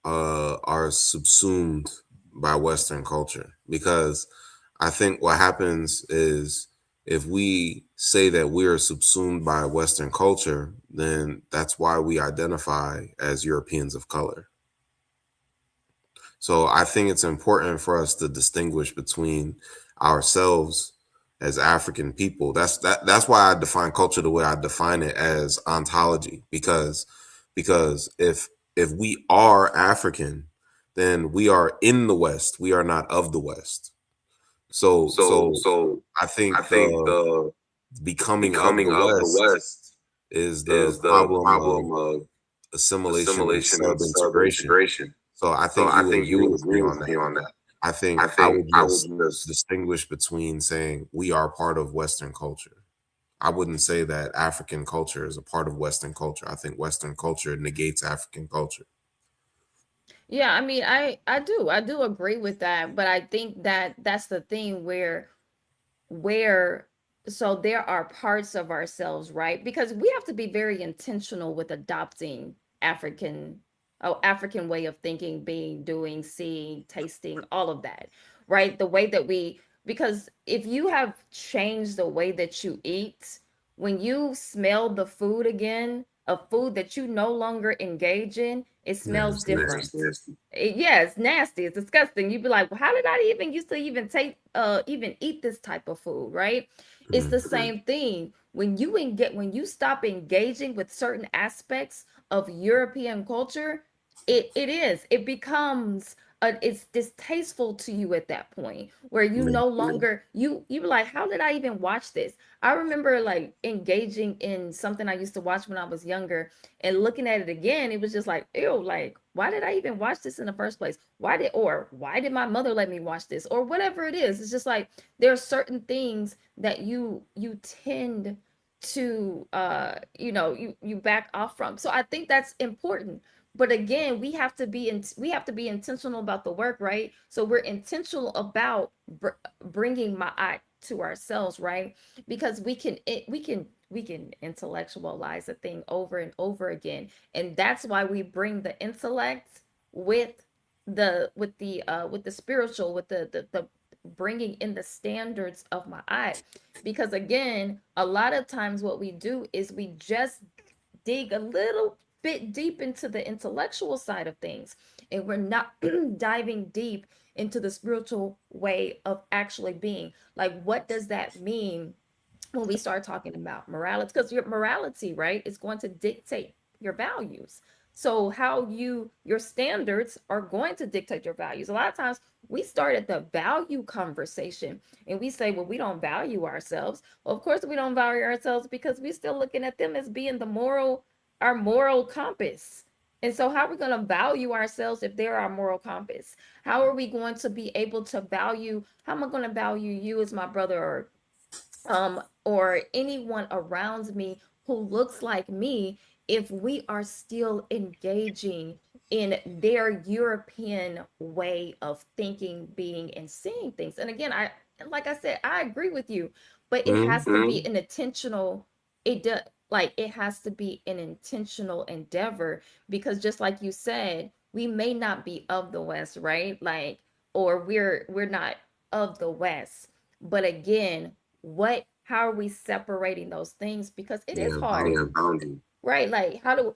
are subsumed by Western culture. Because I think what happens is, if we say that we are subsumed by Western culture, then that's why we identify as Europeans of color. So I think it's important for us to distinguish between ourselves as African people. That's why I define culture the way I define it, as ontology. Because if we are African, then we are in the West. We are not of the West. So I think the becoming of the West is the problem of assimilation and sub integration. So I think you would agree with me on that. I think I would just distinguish between saying we are part of Western culture. I wouldn't say that African culture is a part of Western culture. I think Western culture negates African culture. Yeah, I mean, I do agree with that, but I think that that's the thing where so there are parts of ourselves, right? Because we have to be very intentional with adopting African African way of thinking, being, doing, seeing, tasting, all of that, right? The way that we, because if you have changed the way that you eat, when you smell the food again, a food that you no longer engage in, it Yeah, smells it's nasty. different. Yeah, it's nasty. It's disgusting. You'd be like, well, how did I even used to even take even eat this type of food, right? It's the Mhm. same thing. When you stop engaging with certain aspects of European culture, it becomes it's distasteful to you at that point, where you Yeah. no longer you were like, how did I even watch this? I remember like engaging in something I used to watch when I was younger, and looking at it again, it was just like, ew, like, why did I even watch this in the first place? Why did my mother let me watch this? Or whatever it is. It's just like there are certain things that you tend you back off from. So I think that's important. But again, we have to be intentional about the work, right? So we're intentional about bringing my eye to ourselves, right? Because we can intellectualize a thing over and over again, and that's why we bring the intellect with the spiritual, with the bringing in the standards of my eye. Because again, a lot of times what we do is we just dig a little bit deep into the intellectual side of things, and we're not diving deep into the spiritual way of actually being. Like, what does that mean when we start talking about morality? Because your morality, right, is going to dictate your values. So how your standards are going to dictate your values. A lot of times we start at the value conversation and we say, well, we don't value ourselves. Well, of course we don't value ourselves because we're still looking at them as being our moral compass. And so how are we going to value ourselves if they're our moral compass? How are we going to be able to how am I going to value you as my brother, or anyone around me who looks like me, if we are still engaging in their European way of thinking, being, and seeing things? And again, like I said, I agree with you, but it has to be an intentional. It does. Like, it has to be an intentional endeavor, because just like you said, we may not be of the West, right? Like, or we're not of the West. But again, how are we separating those things? Because it is Yeah, hard, boundary. right? Like, how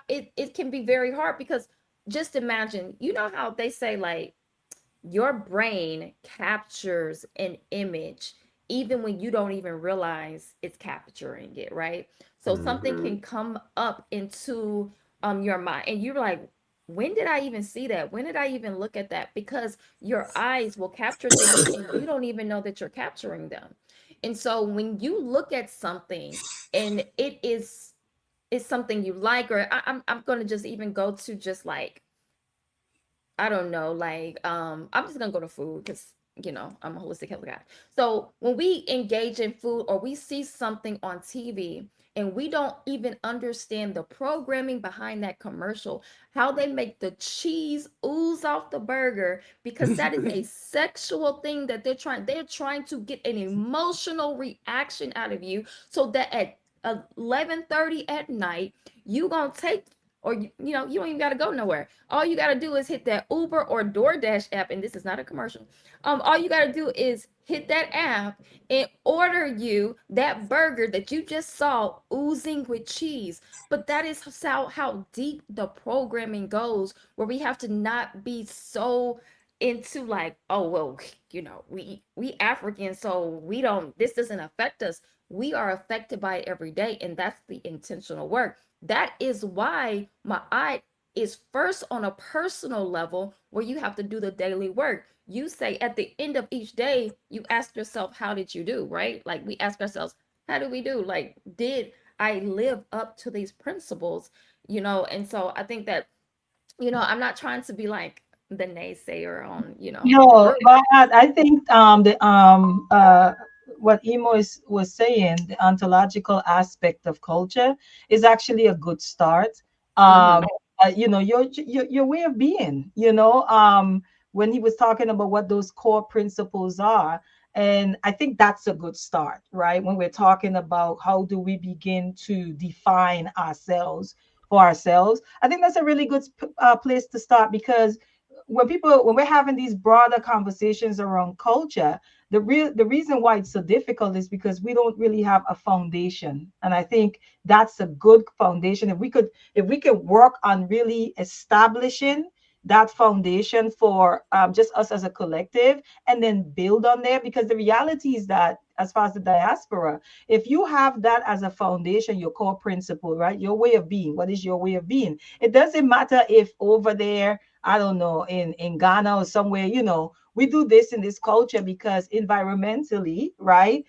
it can be very hard, because just imagine, how they say, like, your brain captures an image even when you don't even realize it's capturing it, right? So something Mm-hmm. can come up into your mind, and you're like, when did I even see that? When did I even look at that? Because your eyes will capture things and you don't even know that you're capturing them. And so when you look at something and it's something you like, or I'm going to just even go to just like, I don't know, like, I'm just gonna go to food because I'm a holistic health guy. So when we engage in food or we see something on TV and we don't even understand the programming behind that commercial, how they make the cheese ooze off the burger, because that is a sexual thing that they're trying to get an emotional reaction out of you, so that at 11:30 at night you gonna take, or you don't even got to go nowhere. All you got to do is hit that Uber or DoorDash app, and this is not a commercial. All you got to do is hit that app and order you that burger that you just saw oozing with cheese. But that is how deep the programming goes, where we have to not be so into, like, oh well, we African, so we don't this doesn't affect us. We are affected by it every day, and that's the intentional work. That is why my eye is first on a personal level, where you have to do the daily work. You say at the end of each day, you ask yourself, how did you do, right? Like, we ask ourselves, how do we do? Like, did I live up to these principles? And so I think that, I'm not trying to be like the naysayer on, the No, group. but I think the what Emo was saying, the ontological aspect of culture is actually a good start. Mm-hmm. Um, your way of being, when he was talking about what those core principles are. And I think that's a good start, right? When we're talking about how do we begin to define ourselves for ourselves, I think that's a really good place to start, because when we're having these broader conversations around culture, the reason why it's so difficult is because we don't really have a foundation. And I think that's a good foundation. If we could work on really establishing that foundation for just us as a collective, and then build on there. Because the reality is that, as far as the diaspora, if you have that as a foundation, your core principle, right, your way of being, what is your way of being? It doesn't matter if over there, I don't know, in Ghana or somewhere, we do this in this culture because environmentally, right,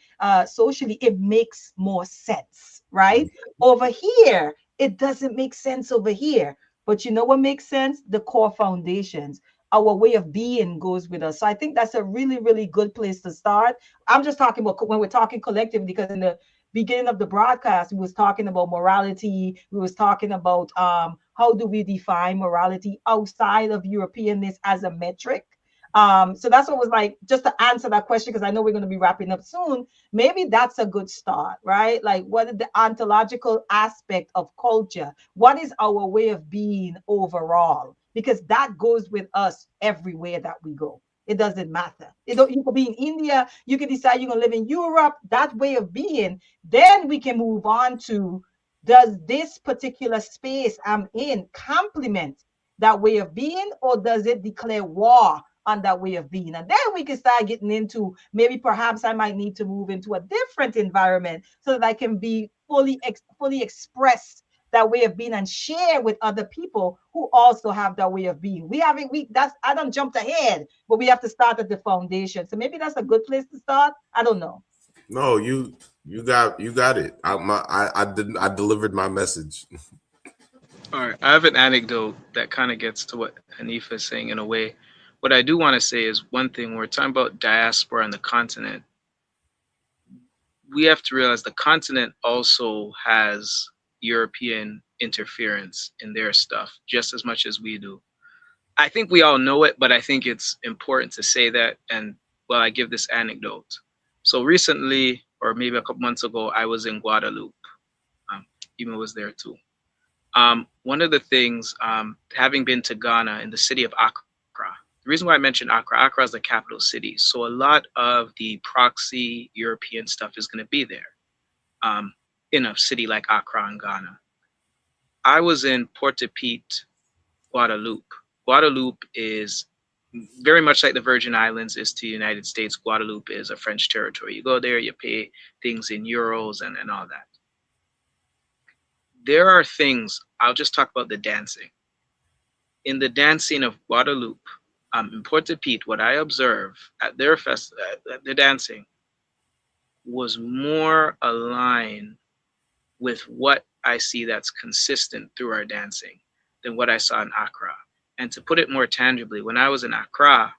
socially, it makes more sense, right? Over here, it doesn't make sense over here. But you know what makes sense? The core foundations. Our way of being goes with us. So I think that's a really, really good place to start. I'm just talking about when we're talking collectively, because in the beginning of the broadcast, we was talking about morality. We was talking about how do we define morality outside of Europeanness as a metric. So that's what was like, just to answer that question, because I know we're going to be wrapping up soon. Maybe that's a good start, right? Like, what is the ontological aspect of culture? What is our way of being overall? Because that goes with us everywhere that we go. It doesn't matter. You could be in India, you could decide you're going to live in Europe, that way of being. Then we can move on to, does this particular space I'm in complement that way of being, or does it declare war on that way of being? And then we can start getting into, maybe perhaps I might need to move into a different environment so that I can be fully express that way of being and share with other people who also have that way of being. That's, I don't jumped ahead, but we have to start at the foundation. So maybe that's a good place to start. I don't know. No, you got it. I delivered my message. All right, I have an anecdote that kind of gets to what Hanifah is saying in a way. What I do want to say is one thing, when we're talking about diaspora on the continent, we have to realize the continent also has European interference in their stuff just as much as we do. I think we all know it, but I think it's important to say that. And well, I give this anecdote. So recently, or maybe a couple months ago, I was in Guadeloupe. Ema was there too. One of the things, having been to Ghana in the city of Accra, the reason why I mentioned Accra, Accra is the capital city. So a lot of the proxy European stuff is going to be there in a city like Accra in Ghana. I was in Port-au-Pete, Guadeloupe. Guadeloupe is very much like the Virgin Islands is to the United States. Guadeloupe is a French territory. You go there, you pay things in euros and all that. There are things, I'll just talk about the dancing. In the dancing of Guadeloupe, in Port-au-Pete, what I observed at their the dancing was more aligned with what I see that's consistent through our dancing than what I saw in Accra. And to put it more tangibly, when I was in Accra,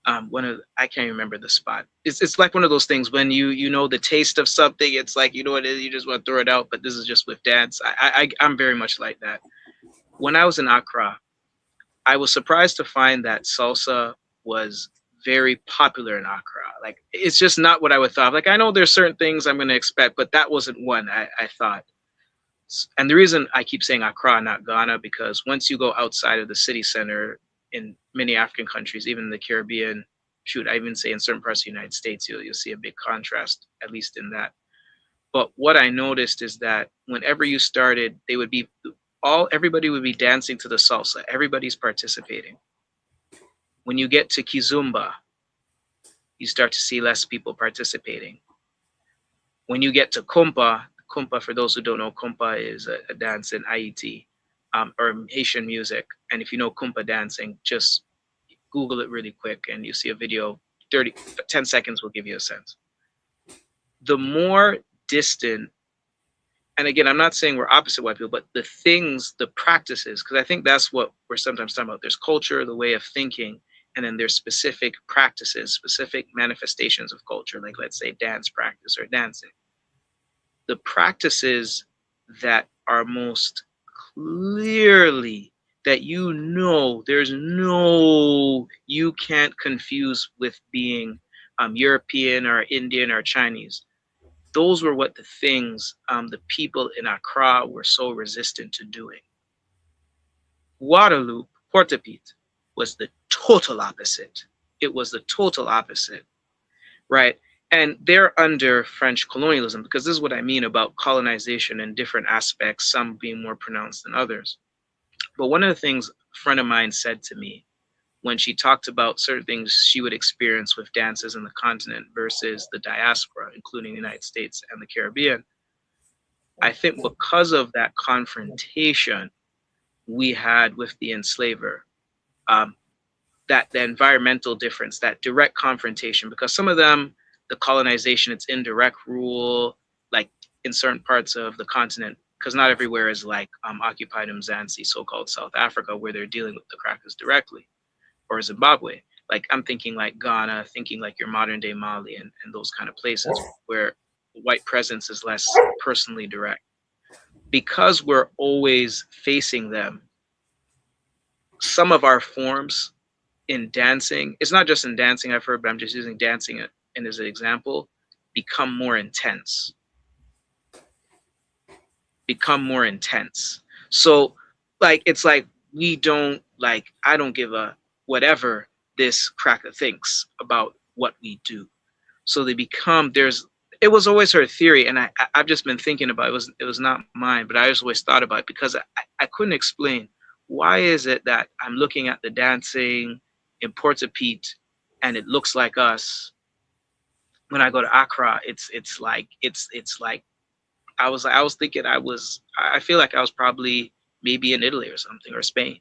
I can't remember the spot. It's like one of those things when you know the taste of something. It's like, you know what it is, you just want to throw it out. But this is just with dance. I'm very much like that. When I was in Accra, I was surprised to find that salsa was very popular in Accra. Like, it's just not what I would thought. Like, I know there's certain things I'm going to expect, but that wasn't one I thought. And the reason I keep saying Accra, not Ghana, because once you go outside of the city center in many African countries, even in the Caribbean, shoot, I even say in certain parts of the United States, you'll see a big contrast, at least in that. But what I noticed is that whenever you started, everybody would be dancing to the salsa. Everybody's participating. When you get to Kizumba, you start to see less people participating. When you get to Kompa, for those who don't know, Kompa is a dance in Haiti, or Haitian music. And if you know Kompa dancing, just Google it really quick and you see a video, 10 seconds will give you a sense. The more distant, and again, I'm not saying we're opposite white people, but the practices, because I think that's what we're sometimes talking about. There's culture, the way of thinking, and then there's specific practices, specific manifestations of culture, like let's say dance practice or dancing. The practices that are most clearly that you can't confuse with being European or Indian or Chinese. Those were what the things the people in Accra were so resistant to doing. Guadeloupe, Port-au-Pete, was the total opposite. It was the total opposite, right? And they're under French colonialism, because this is what I mean about colonization in different aspects, some being more pronounced than others. But one of the things a friend of mine said to me when she talked about certain things she would experience with dances in the continent versus the diaspora, including the United States and the Caribbean, I think because of that confrontation we had with the enslaver, that the environmental difference, that direct confrontation, because some of them, the colonization, it's indirect rule, like in certain parts of the continent, because not everywhere is like occupied Mzansi, so-called South Africa, where they're dealing with the crackers directly, or Zimbabwe. Like I'm thinking like Ghana, thinking like your modern day Mali and those kind of places where white presence is less personally direct. Because we're always facing them, some of our forms in dancing, it's not just in dancing I've heard, but I'm just using dancing and as an example, become more intense. Become more intense. So like it's like we don't like I don't give a whatever this cracker thinks about what we do. So they become there's it was always her theory, and I've just been thinking about it. It was not mine, but I just always thought about it because I couldn't explain why is it that I'm looking at the dancing in Port-au-Pete and it looks like us. When I go to Accra, it's like I was thinking I feel like I was probably maybe in Italy or something or Spain.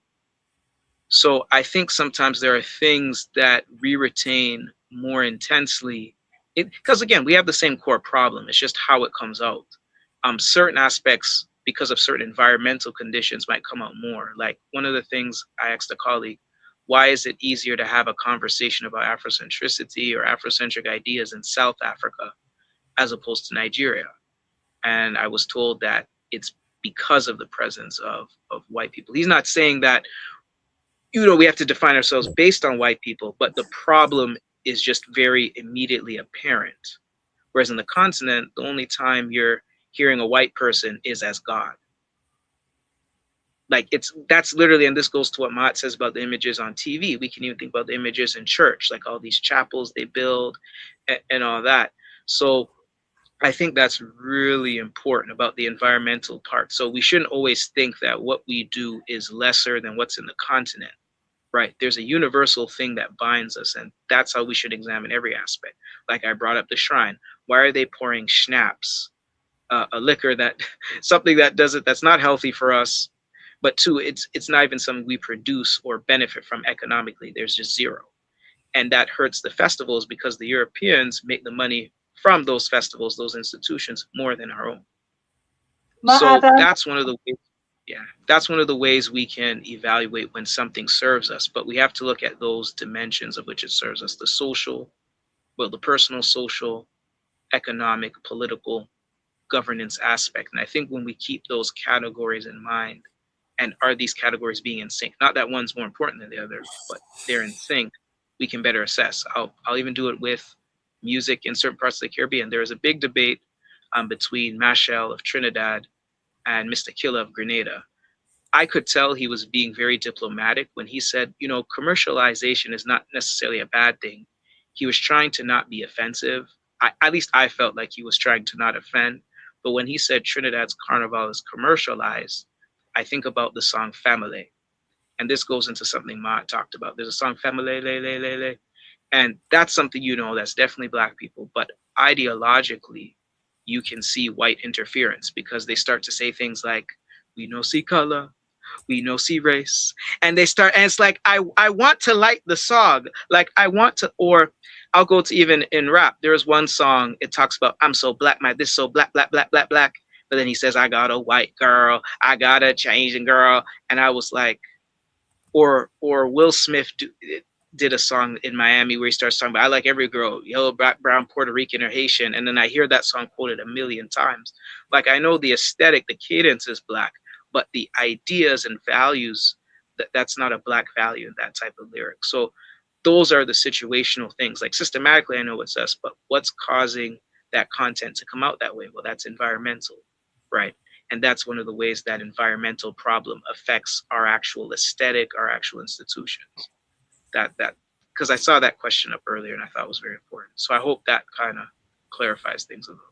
So I think sometimes there are things that we retain more intensely. Because again, we have the same core problem. It's just how it comes out. Certain aspects, because of certain environmental conditions, might come out more. Like one of the things I asked a colleague, why is it easier to have a conversation about Afrocentricity or Afrocentric ideas in South Africa as opposed to Nigeria? And I was told that it's because of the presence of white people. He's not saying that we have to define ourselves based on white people, but the problem is just very immediately apparent. Whereas in the continent, the only time you're hearing a white person is as God. Like that's literally, and this goes to what Maat says about the images on TV. We can even think about the images in church, like all these chapels they build and all that. So I think that's really important about the environmental part. So we shouldn't always think that what we do is lesser than what's in the continent. Right. There's a universal thing that binds us, and that's how we should examine every aspect. Like I brought up the shrine. Why are they pouring schnapps, a liquor that something that's not healthy for us, but two, it's not even something we produce or benefit from economically. There's just zero, and that hurts the festivals because the Europeans make the money from those festivals, those institutions, more than our own. So Maata, that's one of the ways, yeah, that's one of the ways we can evaluate when something serves us. But we have to look at those dimensions of which it serves us: the social, well, the personal, social, economic, political, governance aspect. And I think when we keep those categories in mind, and are these categories being in sync? Not that one's more important than the other, but they're in sync. We can better assess. I'll even do it with music in certain parts of the Caribbean. There is a big debate between Machel of Trinidad and Mr. Killa of Grenada. I could tell he was being very diplomatic when he said, commercialization is not necessarily a bad thing. He was trying to not be offensive. At least I felt like he was trying to not offend. But when he said Trinidad's carnival is commercialized, I think about the song Family. And this goes into something Ma talked about. There's a song Family, le, le, le, le. And that's something that's definitely Black people. But ideologically, you can see white interference because they start to say things like, we no see color, we no see race. And they start, and it's like, I want to like the song. Like I want to, or I'll go to even in rap. There's one song, it talks about, I'm so black, my this so black, black, black, black, black. But then he says, I got a white girl, I got a Chinese girl. And I was like, or Will Smith did a song in Miami where he starts talking about I like every girl, yellow, black, brown, Puerto Rican, or Haitian, and then I hear that song quoted a million times. Like I know the aesthetic, the cadence is Black, but the ideas and values that's not a Black value in that type of lyric. So those are the situational things. Like systematically, I know it's us, but what's causing that content to come out that way? Well, that's environmental, right? And that's one of the ways that environmental problem affects our actual aesthetic, our actual institutions. That because I saw that question up earlier and I thought it was very important. So I hope that kind of clarifies things a little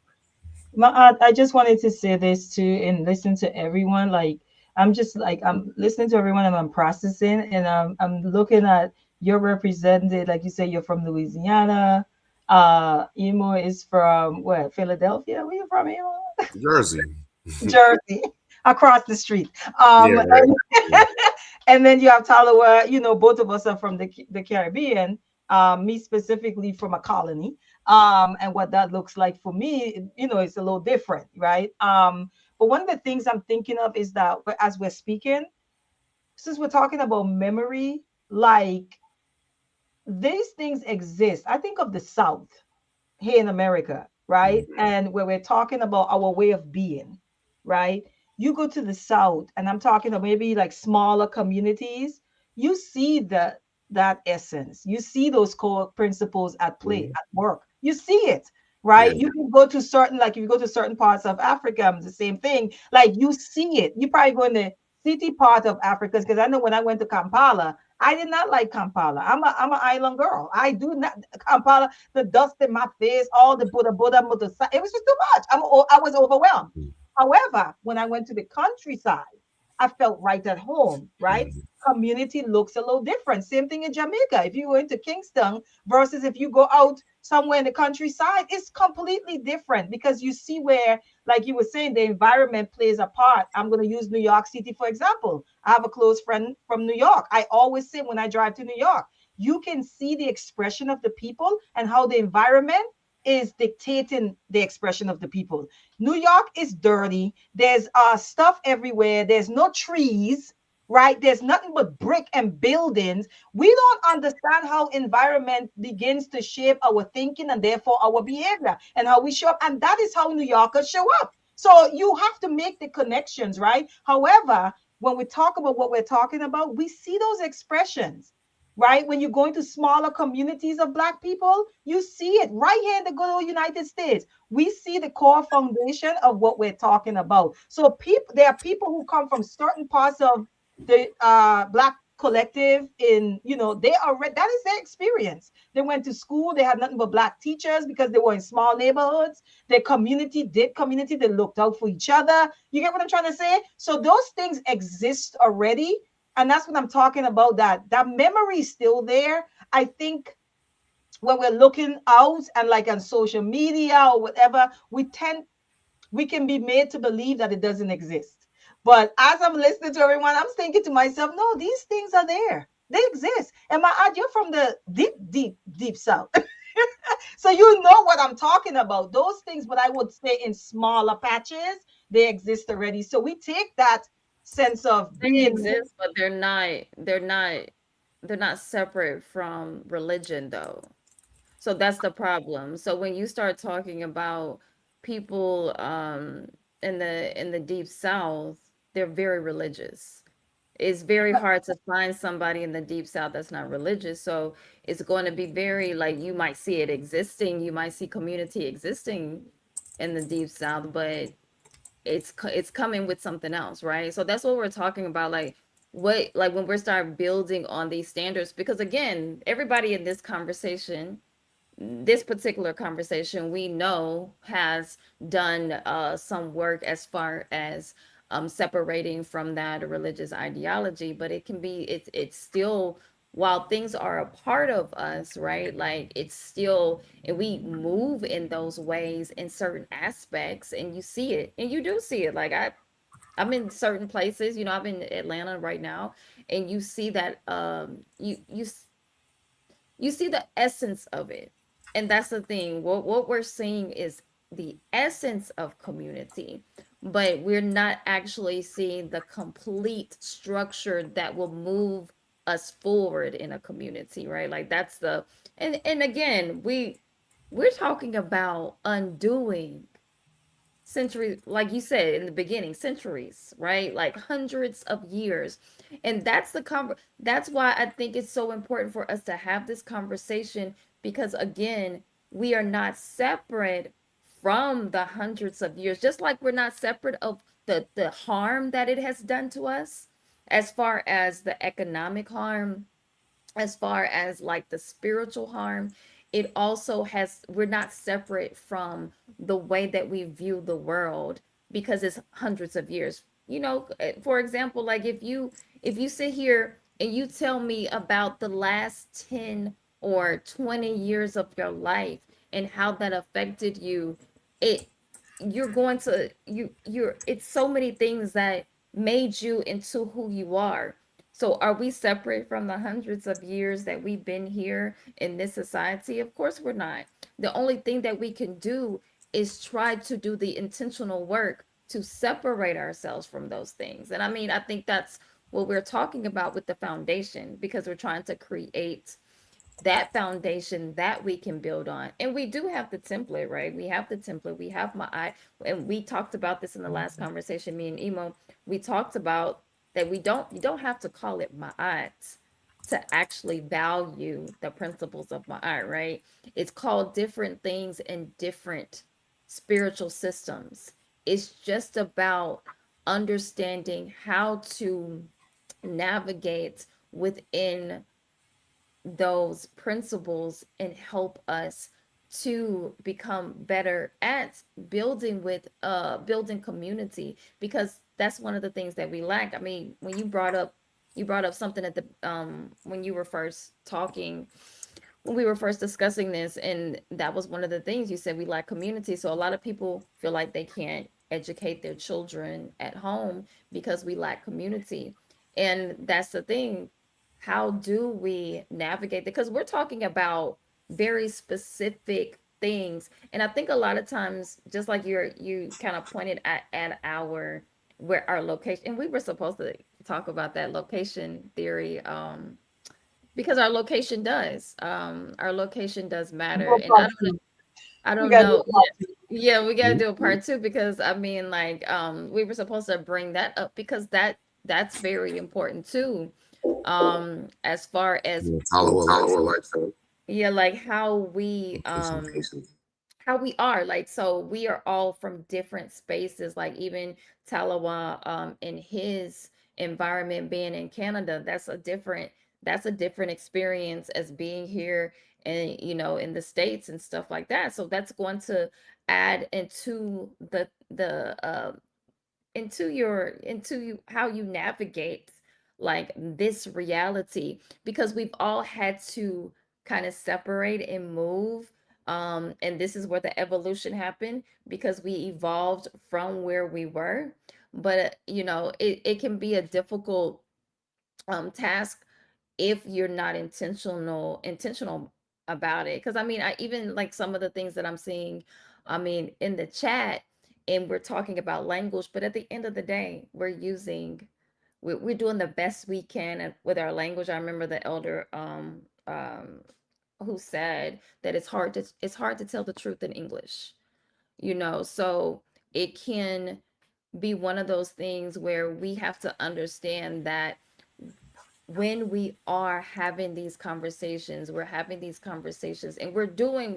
I just wanted to say this too and listen to everyone. Like I'm listening to everyone and I'm processing and I'm looking at your represented, like you say, you're from Louisiana. Emo is from where? Philadelphia? Where you from, Emo? Jersey. Jersey, across the street. Yeah, right. And, and then you have Talawa. Both of us are from the Caribbean. Me specifically from a colony. And what that looks like for me, it's a little different, right? But one of the things I'm thinking of is that as we're speaking, since we're talking about memory, like these things exist. I think of the South here in America, right? Mhm. And where we're talking about our way of being, right? You go to the South, and I'm talking about maybe like smaller communities, you see that essence. You see those core principles at play Mhm. at work. You see it, Yeah. right? You can go to certain, like if you go to certain parts of Africa, it's the same thing. Like you see it. You probably go in the city part of Africa, because I know when I went to Kampala, I did not like Kampala. I'm an island girl. I do not Kampala, the dust in my face, all the Buddha, it was just too much. I was overwhelmed. Mhm. However, when I went to the countryside, I felt right at home, right? Mhm. Community looks a little different. Same thing in Jamaica. If you go into Kingston versus if you go out somewhere in the countryside, it's completely different, because you see where, like you were saying, the environment plays a part. I'm going to use New York City, for example. I have a close friend from New York. I always say when I drive to New York, you can see the expression of the people and how the environment is dictating the expression of the people. New York is dirty. There's stuff everywhere. There's no trees, right? There's nothing but brick and buildings. We don't understand how environment begins to shape our thinking and therefore our behavior and how we show up. And that is how New Yorkers show up. So you have to make the connections, right? However, when we talk about what we're talking about, we see those expressions, right? When you go into smaller communities of Black people, you see it right here in the good old United States. We see the core foundation of what we're talking about. So people, there are people who come from certain parts of the Black collective in, they are, that is their experience. They went to school, they had nothing but Black teachers because they were in small neighborhoods. Their community did community, they looked out for each other. You get what I'm trying to say? So those things exist already, and that's what I'm talking about. That memory is still there. I think when we're looking out and like on social media or whatever, we can be made to believe that it doesn't exist. But as I'm listening to everyone, I'm thinking to myself, no, these things are there. They exist. And my aunt, you're from the deep, deep, deep south. So you know what I'm talking about. Those things, but I would say in smaller patches, they exist already. So we take that sense of They being. exist, but they're not separate from religion though. So that's the problem. So when you start talking about people in the deep south, they're very religious. It's very hard to find somebody in the deep south that's not religious. So it's going to be very, like, you might see it existing, you might see community existing in the deep south, but it's coming with something else, right? So that's what we're talking about, like what, like when we start building on these standards, because again, everybody in this particular conversation, we know has done some work as far as separating from that religious ideology, but it can be, it's still, while things are a part of us, right? Like it's still, and we move in those ways in certain aspects, and you see it, and you do see it. Like I'm in certain places, I'm in Atlanta right now, and you see that you see the essence of it. And that's the thing. What we're seeing is the essence of community, but we're not actually seeing the complete structure that will move us forward in a community, right? Like that's the, and again, we're talking about undoing centuries, like you said in the beginning, centuries, right? Like hundreds of years. And that's why I think it's so important for us to have this conversation, because again, we are not separate from the hundreds of years, just like we're not separate of the harm that it has done to us, as far as the economic harm, as far as like the spiritual harm. It also has, we're not separate from the way that we view the world, because it's hundreds of years. For example, like if you sit here and you tell me about the last 10 or 20 years of your life and how that affected you, it you're going to you're it's so many things that made you into who you are. So are we separate from the hundreds of years that we've been here in this society? Of course we're not. The only thing that we can do is try to do the intentional work to separate ourselves from those things. And I mean, I think that's what we're talking about with the foundation, because we're trying to create that foundation that we can build on. And we do have the template, right? We have the template. We have my eye. And we talked about this in the last conversation, me and Emo. We talked about that you don't have to call it ma'at to actually value the principles of ma'at, right? It's called different things in different spiritual systems. It's just about understanding how to navigate within those principles and help us to become better at building community, because that's one of the things that we lack. I mean, when you brought up something at the when you were first talking, when we were first discussing this, and that was one of the things you said, we lack community. So a lot of people feel like they can't educate their children at home because we lack community. And that's the thing. How do we navigate? Because we're talking about very specific things. And I think a lot of times, just like you kind of pointed at our where our location, and we were supposed to talk about that location theory, because our location does matter. Go And part two. I We don't got to do know. a part two. Yeah, we gotta do a part two, because I mean, like, we were supposed to bring that up because that's very important too. As far as, Yeah, Talawa likes that. yeah, like how we Location patience. how we are, like, so we are all from different spaces, like even Talawa, in his environment being in Canada, that's a different experience as being here and, in the States and stuff like that. So that's going to add into how you navigate like this reality, because we've all had to kind of separate and move, and this is where the evolution happened, because we evolved from where we were. But it can be a difficult task if you're not intentional about it. Because I mean, I even like some of the things that I'm seeing, I mean, in the chat, and we're talking about language, but at the end of the day, we're doing the best we can with our language. I remember the elder who said that it's hard to tell the truth in English, so it can be one of those things where we have to understand that when we are having these conversations, we're having these conversations, and we're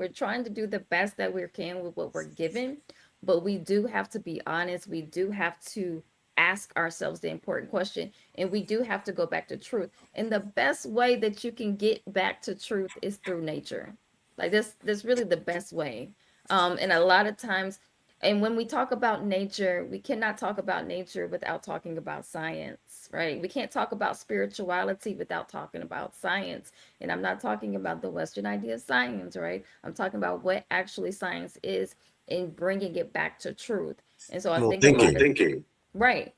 trying to do the best that we can with what we're given, but we do have to be honest. We do have to ask ourselves the important question, and we do have to go back to truth. And the best way that you can get back to truth is through nature. Like that's really the best way. And a lot of times, and when we talk about nature, we cannot talk about nature without talking about science, right? We can't talk about spirituality without talking about science. And I'm not talking about the Western idea of science, right? I'm talking about what actually science is and bringing it back to truth. And so I Well, think a lot of thinking. right,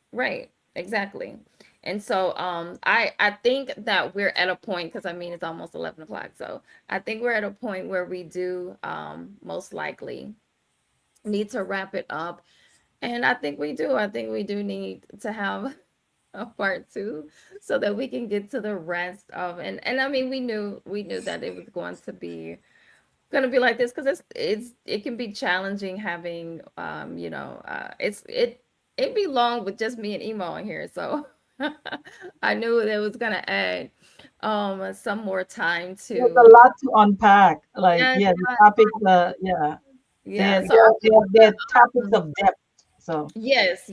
exactly. And so I think that we're at a point, because I mean it's almost 11 o'clock. So I think we're at a point where we do most likely need to wrap it up. And I think we do. I think we do need to have a part two so that we can get to the rest of, and I mean we knew that it was going to be like this, because it can be challenging having it'd be long with just me and Emo in here. So I knew that was going to add some more time There's a to, lot to unpack. Like, yes, yeah, the topics, yeah, yeah. they're, So they're, they're topics of depth. So, yes.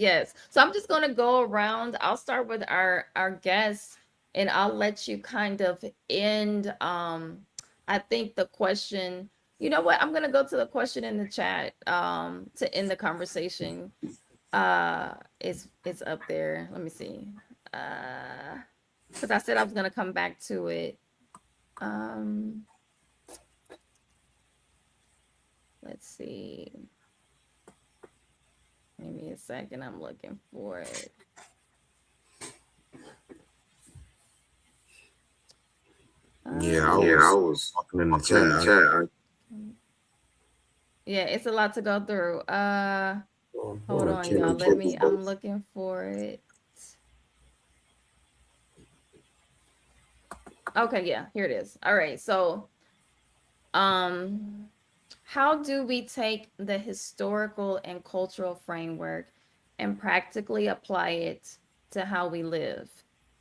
So I'm just gonna go around. I'll start with our guests, and I'll let you kind of end. I think the question. You know what? I'm gonna go to the question in the chat. To end the conversation. It's up there. Let me see. Because I said I was gonna come back to it. Um, let's see. Give me a second. I'm looking for it. Yeah, I Yeah, I was was talking in the talking in the chat. chat. Yeah, it's a lot to go through. Hold I on, can't. y'all. I'm looking for it. Okay, yeah, here it is. All right. So, um, how do we take the historical and cultural framework and practically apply it to how we live,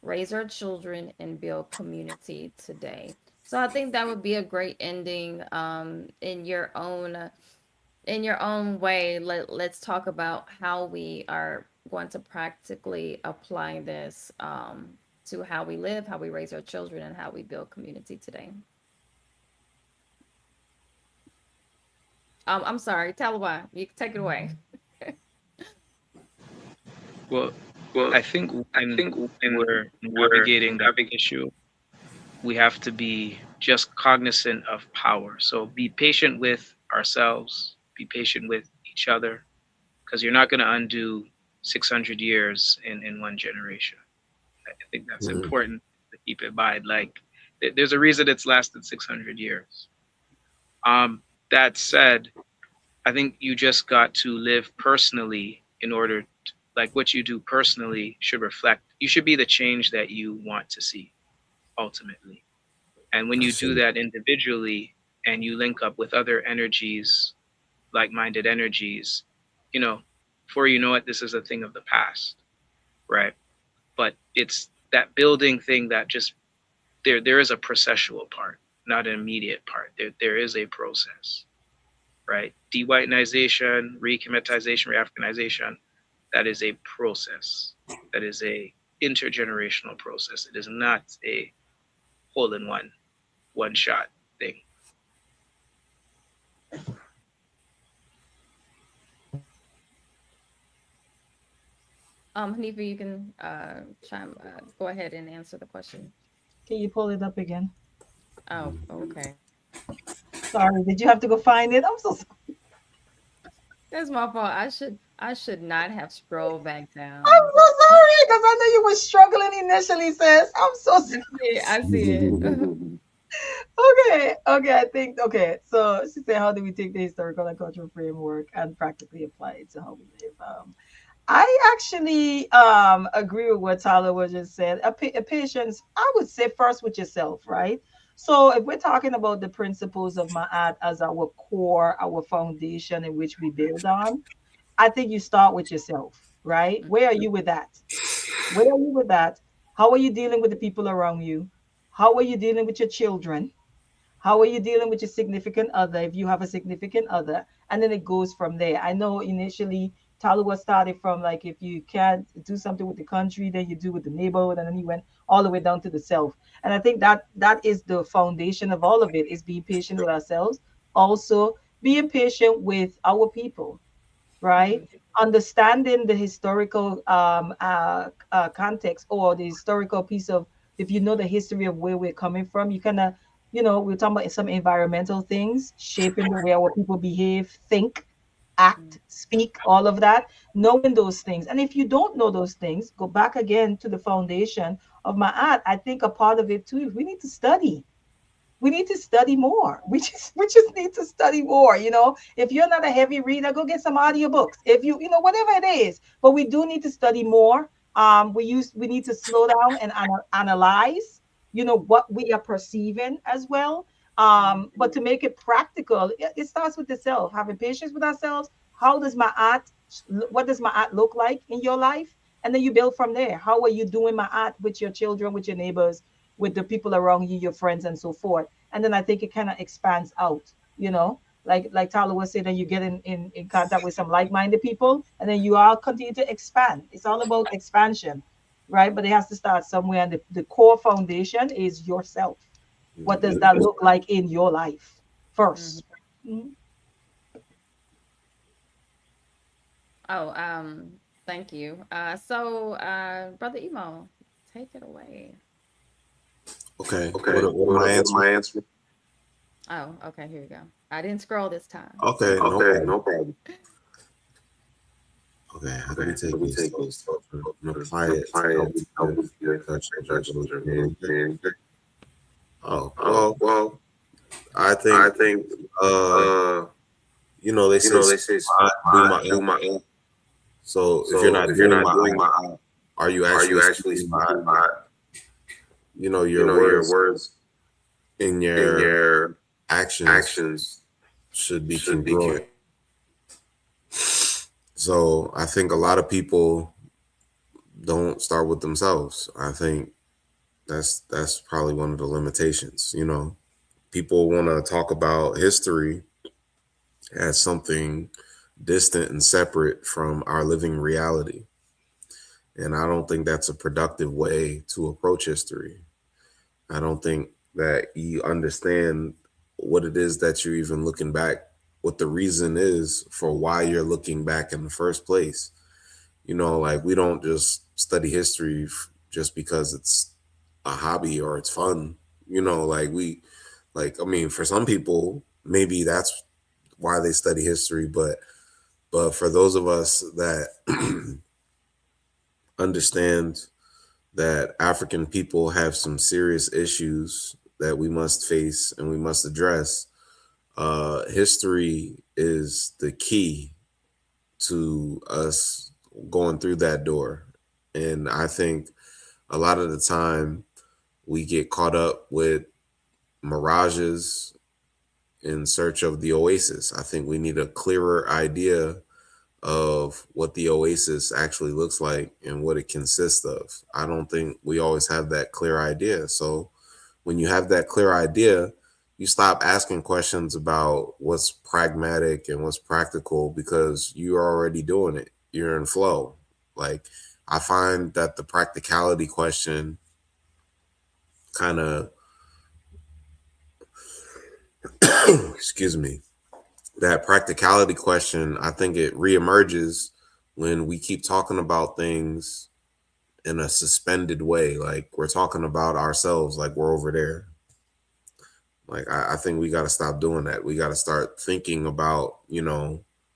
raise our children, and build community today? So I think that would be a great ending in your own way. Let's talk about how we are going to practically apply this to how we live, how we raise our children, and how we build community today. I'm sorry, Talawa, you can take it away. Well, Well, I think I when think when we're we're navigating that having issue, we have to be just cognizant of power. So be patient with ourselves, be patient with each other, because you're not going to undo 600 years in one generation. I think that's Mhm. important to keep in mind. Like, there's a reason it's lasted 600 years. That said, I think you just got to live personally in order to, like, what you do personally should reflect, you should be the change that you want to see ultimately. And when you That's do it. that individually and you link up with other energies, like minded energies, you know, before you know it, this is a thing of the past, right? But it's that building thing that just there is a processual part, not an immediate part. There is a process, right? De-whitenization, re-Kemetization, re-Africanization, that is a process. That is a intergenerational process. It is not a hole in one shot thing. Hanifa, you can go ahead and answer the question. Can you pull it up again? Oh, okay. Sorry, did you have to go find it? I'm so sorry. That's my fault. I should not have scrolled back I'm down. so sorry because I know you were struggling initially, sis. I'm so I sorry. see it. I see it. Okay, okay, I think okay. So she said, how do we take the historical and cultural framework and practically apply it to how we live? I actually agree with what Tyler was just said. A patience, I would say first with yourself, right? So if we're talking about the principles of Ma'at as our core, our foundation in which we build on, I think you start with yourself, right? Where are you with that? Where are you with that? How are you dealing with the people around you? How are you dealing with your children? How are you dealing with your significant other if you have a significant other? And then it goes from there. I know initially Talawa started from like if you can't do something with the country, then you do with the neighborhood, and then he went all the way down to the self. And I think that is the foundation of all of it is being patient with ourselves, also being patient with our people, right? Mhm. Understanding the historical context or the historical piece of, if you know the history of where we're coming from, you kind of, we're talking about some environmental things shaping the way our people behave, think, act, speak, all of that, knowing those things. And if you don't know those things, go back again to the foundation of my art. I think a part of it too is we need to study, we need to study more. We just need to study more. If you're not a heavy reader, go get some audiobooks. If whatever it is, but we do need to study more. We need to slow down and analyze, what we are perceiving as well. But to make it practical, it starts with the self, having patience with ourselves. How does my art, what does my art look like in your life? And then you build from there. How are you doing my art with your children, with your neighbors, with the people around you, your friends, and so forth? And then I think it kind of expands out, like Tyler was saying, then you get in contact with some like-minded people, and then you all continue to expand. It's all about expansion, right? But it has to start somewhere, and the core foundation is yourself. What does that look like in your life Mhm. first? Mhm. Oh, thank you. Brother Emo, take it away. Okay. Okay. What am I What am answering? I answering? Oh, okay, here we go. I didn't scroll this time. Okay, no Okay, problem. no problem. Okay, how do Okay, we how take do we these take thoughts these thoughts and apply and it to apply how it we to how live, we live, raise our our children, and children, build and community? community? Oh, Oh, well, well, I I think, think, uh, uh, they say, they say, do my do my own. So if you're So not if you're doing not my doing art, my art, are you are you actually actually speaking my art? speaking my art? your your words words and and your your actions actions should be should be congruent. So I think a lot of people don't start with themselves. I think that's probably one of the limitations. People want to talk about history as something distant and separate from our living reality. And I don't think that's a productive way to approach history. I don't think that you understand what it is that you're even looking back, what the reason is for why you're looking back in the first place. Like we don't just study history just because it's a hobby or it's fun. Like I mean, for some people, maybe that's why they study history, but for those of us that understand that African people have some serious issues that we must face and we must address, history is the key to us going through that door. And I think a lot of the time we get caught up with mirages in search of the oasis. I think we need a clearer idea of what the oasis actually looks like and what it consists of. I don't think we always have that clear idea. So when you have that clear idea, you stop asking questions about what's pragmatic and what's practical because you're already doing it. You're in flow. Like I find that the practicality question kind of excuse me, that practicality question, I think it reemerges when we keep talking about things in a suspended way. Like we're talking about ourselves, like we're over there. Like I think we got to stop doing that. We got to start thinking about,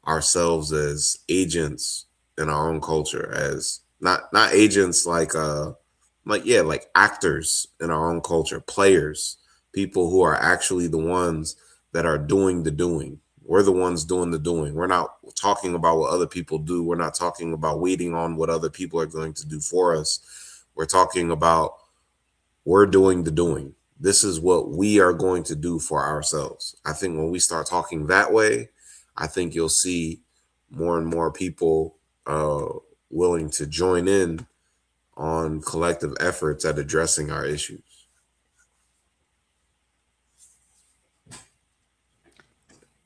ourselves as agents in our own culture, as not agents like yeah, like actors in our own culture, players, people who are actually the ones that are doing the doing. We're the ones doing the doing. We're not talking about what other people do. We're not talking about waiting on what other people are going to do for us. We're talking about we're doing the doing. This is what we are going to do for ourselves. I think when we start talking that way, I think you'll see more and more people uh, willing to join in on collective efforts at addressing our issues.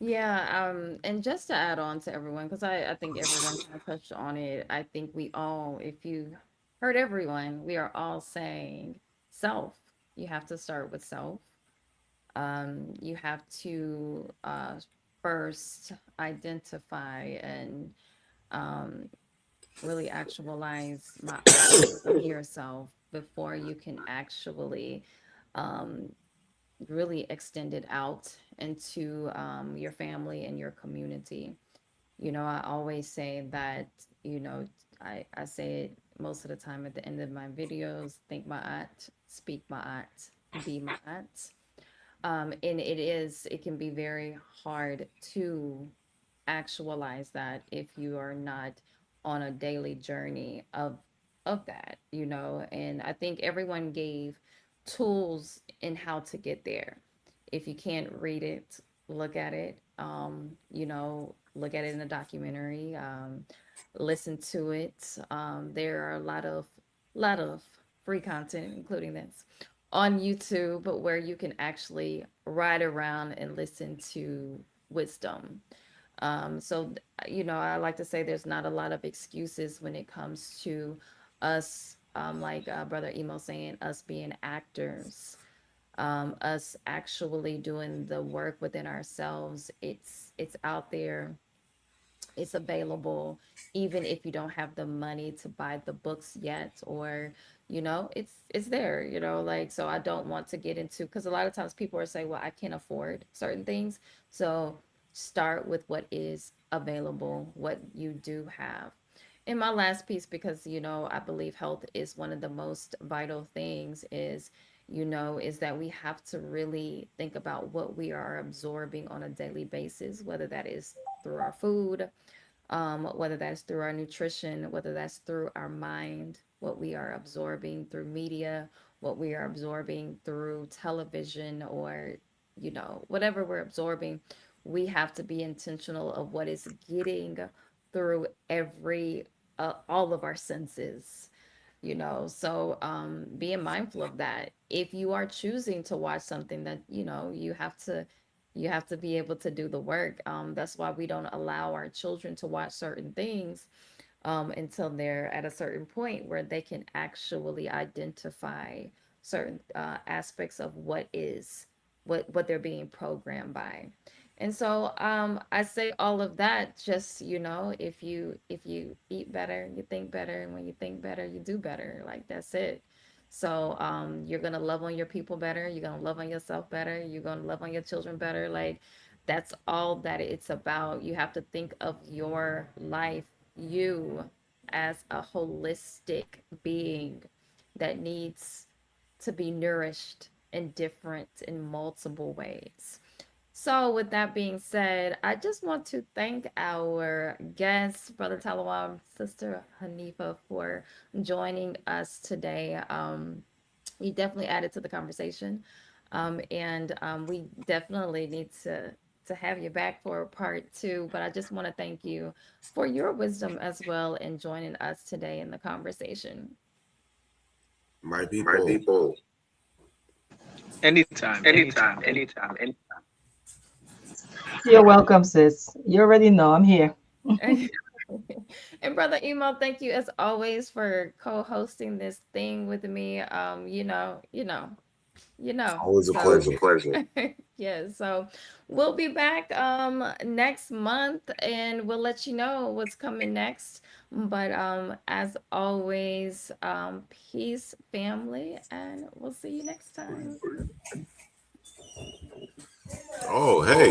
Yeah, and just to add on to everyone, because I think everyone kind of touched on it. I think we all, if you heard everyone, we are all saying self. You have to start with self. You have to first identify and um, really actualize my yourself before you can actually um, really extend it out into your family and your community. I always say that, you know, I say it most of the time at the end of my videos: think my art, speak my art, be my art. And it can be very hard to actualize that if you are not on a daily journey of that, and I think everyone gave tools in how to get there. If you can't read it, look at it, look at it in a documentary, listen to it. There are a lot of free content, including this on YouTube, but where you can actually ride around and listen to wisdom. So, I like to say there's not a lot of excuses when it comes to us, like Brother Emo saying, us being actors, us actually doing the work within ourselves. It's out there, it's available, even if you don't have the money to buy the books yet, or it's there, like. So I don't want to get into, because a lot of times people are saying, well, I can't afford certain things. So start with what is available, what you do have. In my last piece, because I believe health is one of the most vital things, is that we have to really think about what we are absorbing on a daily basis, whether that is through our food, whether that's through our nutrition, whether that's through our mind, what we are absorbing through media, what we are absorbing through television or, whatever we're absorbing, we have to be intentional of what is getting through all of our senses. So being mindful of that. If you are choosing to watch something that, you have to be able to do the work. That's why we don't allow our children to watch certain things until they're at a certain point where they can actually identify certain aspects of what they're being programmed by. And so I say all of that just, if you eat better, you think better, and when you think better, you do better. Like that's it. So you're gonna love on your people better. You're gonna love on yourself better. You're gonna love on your children better. Like that's all that it's about. You have to think of your life, you as a holistic being that needs to be nourished in different in multiple ways. So, with that being said, I just want to thank our guest, Brother Talawa, Sister Hanifa, for joining us today. You definitely added to the conversation, and we definitely need to have you back for part two. But I just want to thank you for your wisdom as well in joining us today in the conversation. My My people. people. Anytime, anytime, anytime, anytime. You're welcome, sis. You already know I'm here. And Brother Emo, thank you as always for co-hosting this thing with me. Always a So Always a pleasure. pleasure. yeah, so we'll be back next month and we'll let you know what's coming next. But as always, peace, family, and we'll see you next time. Oh, Oh, hey.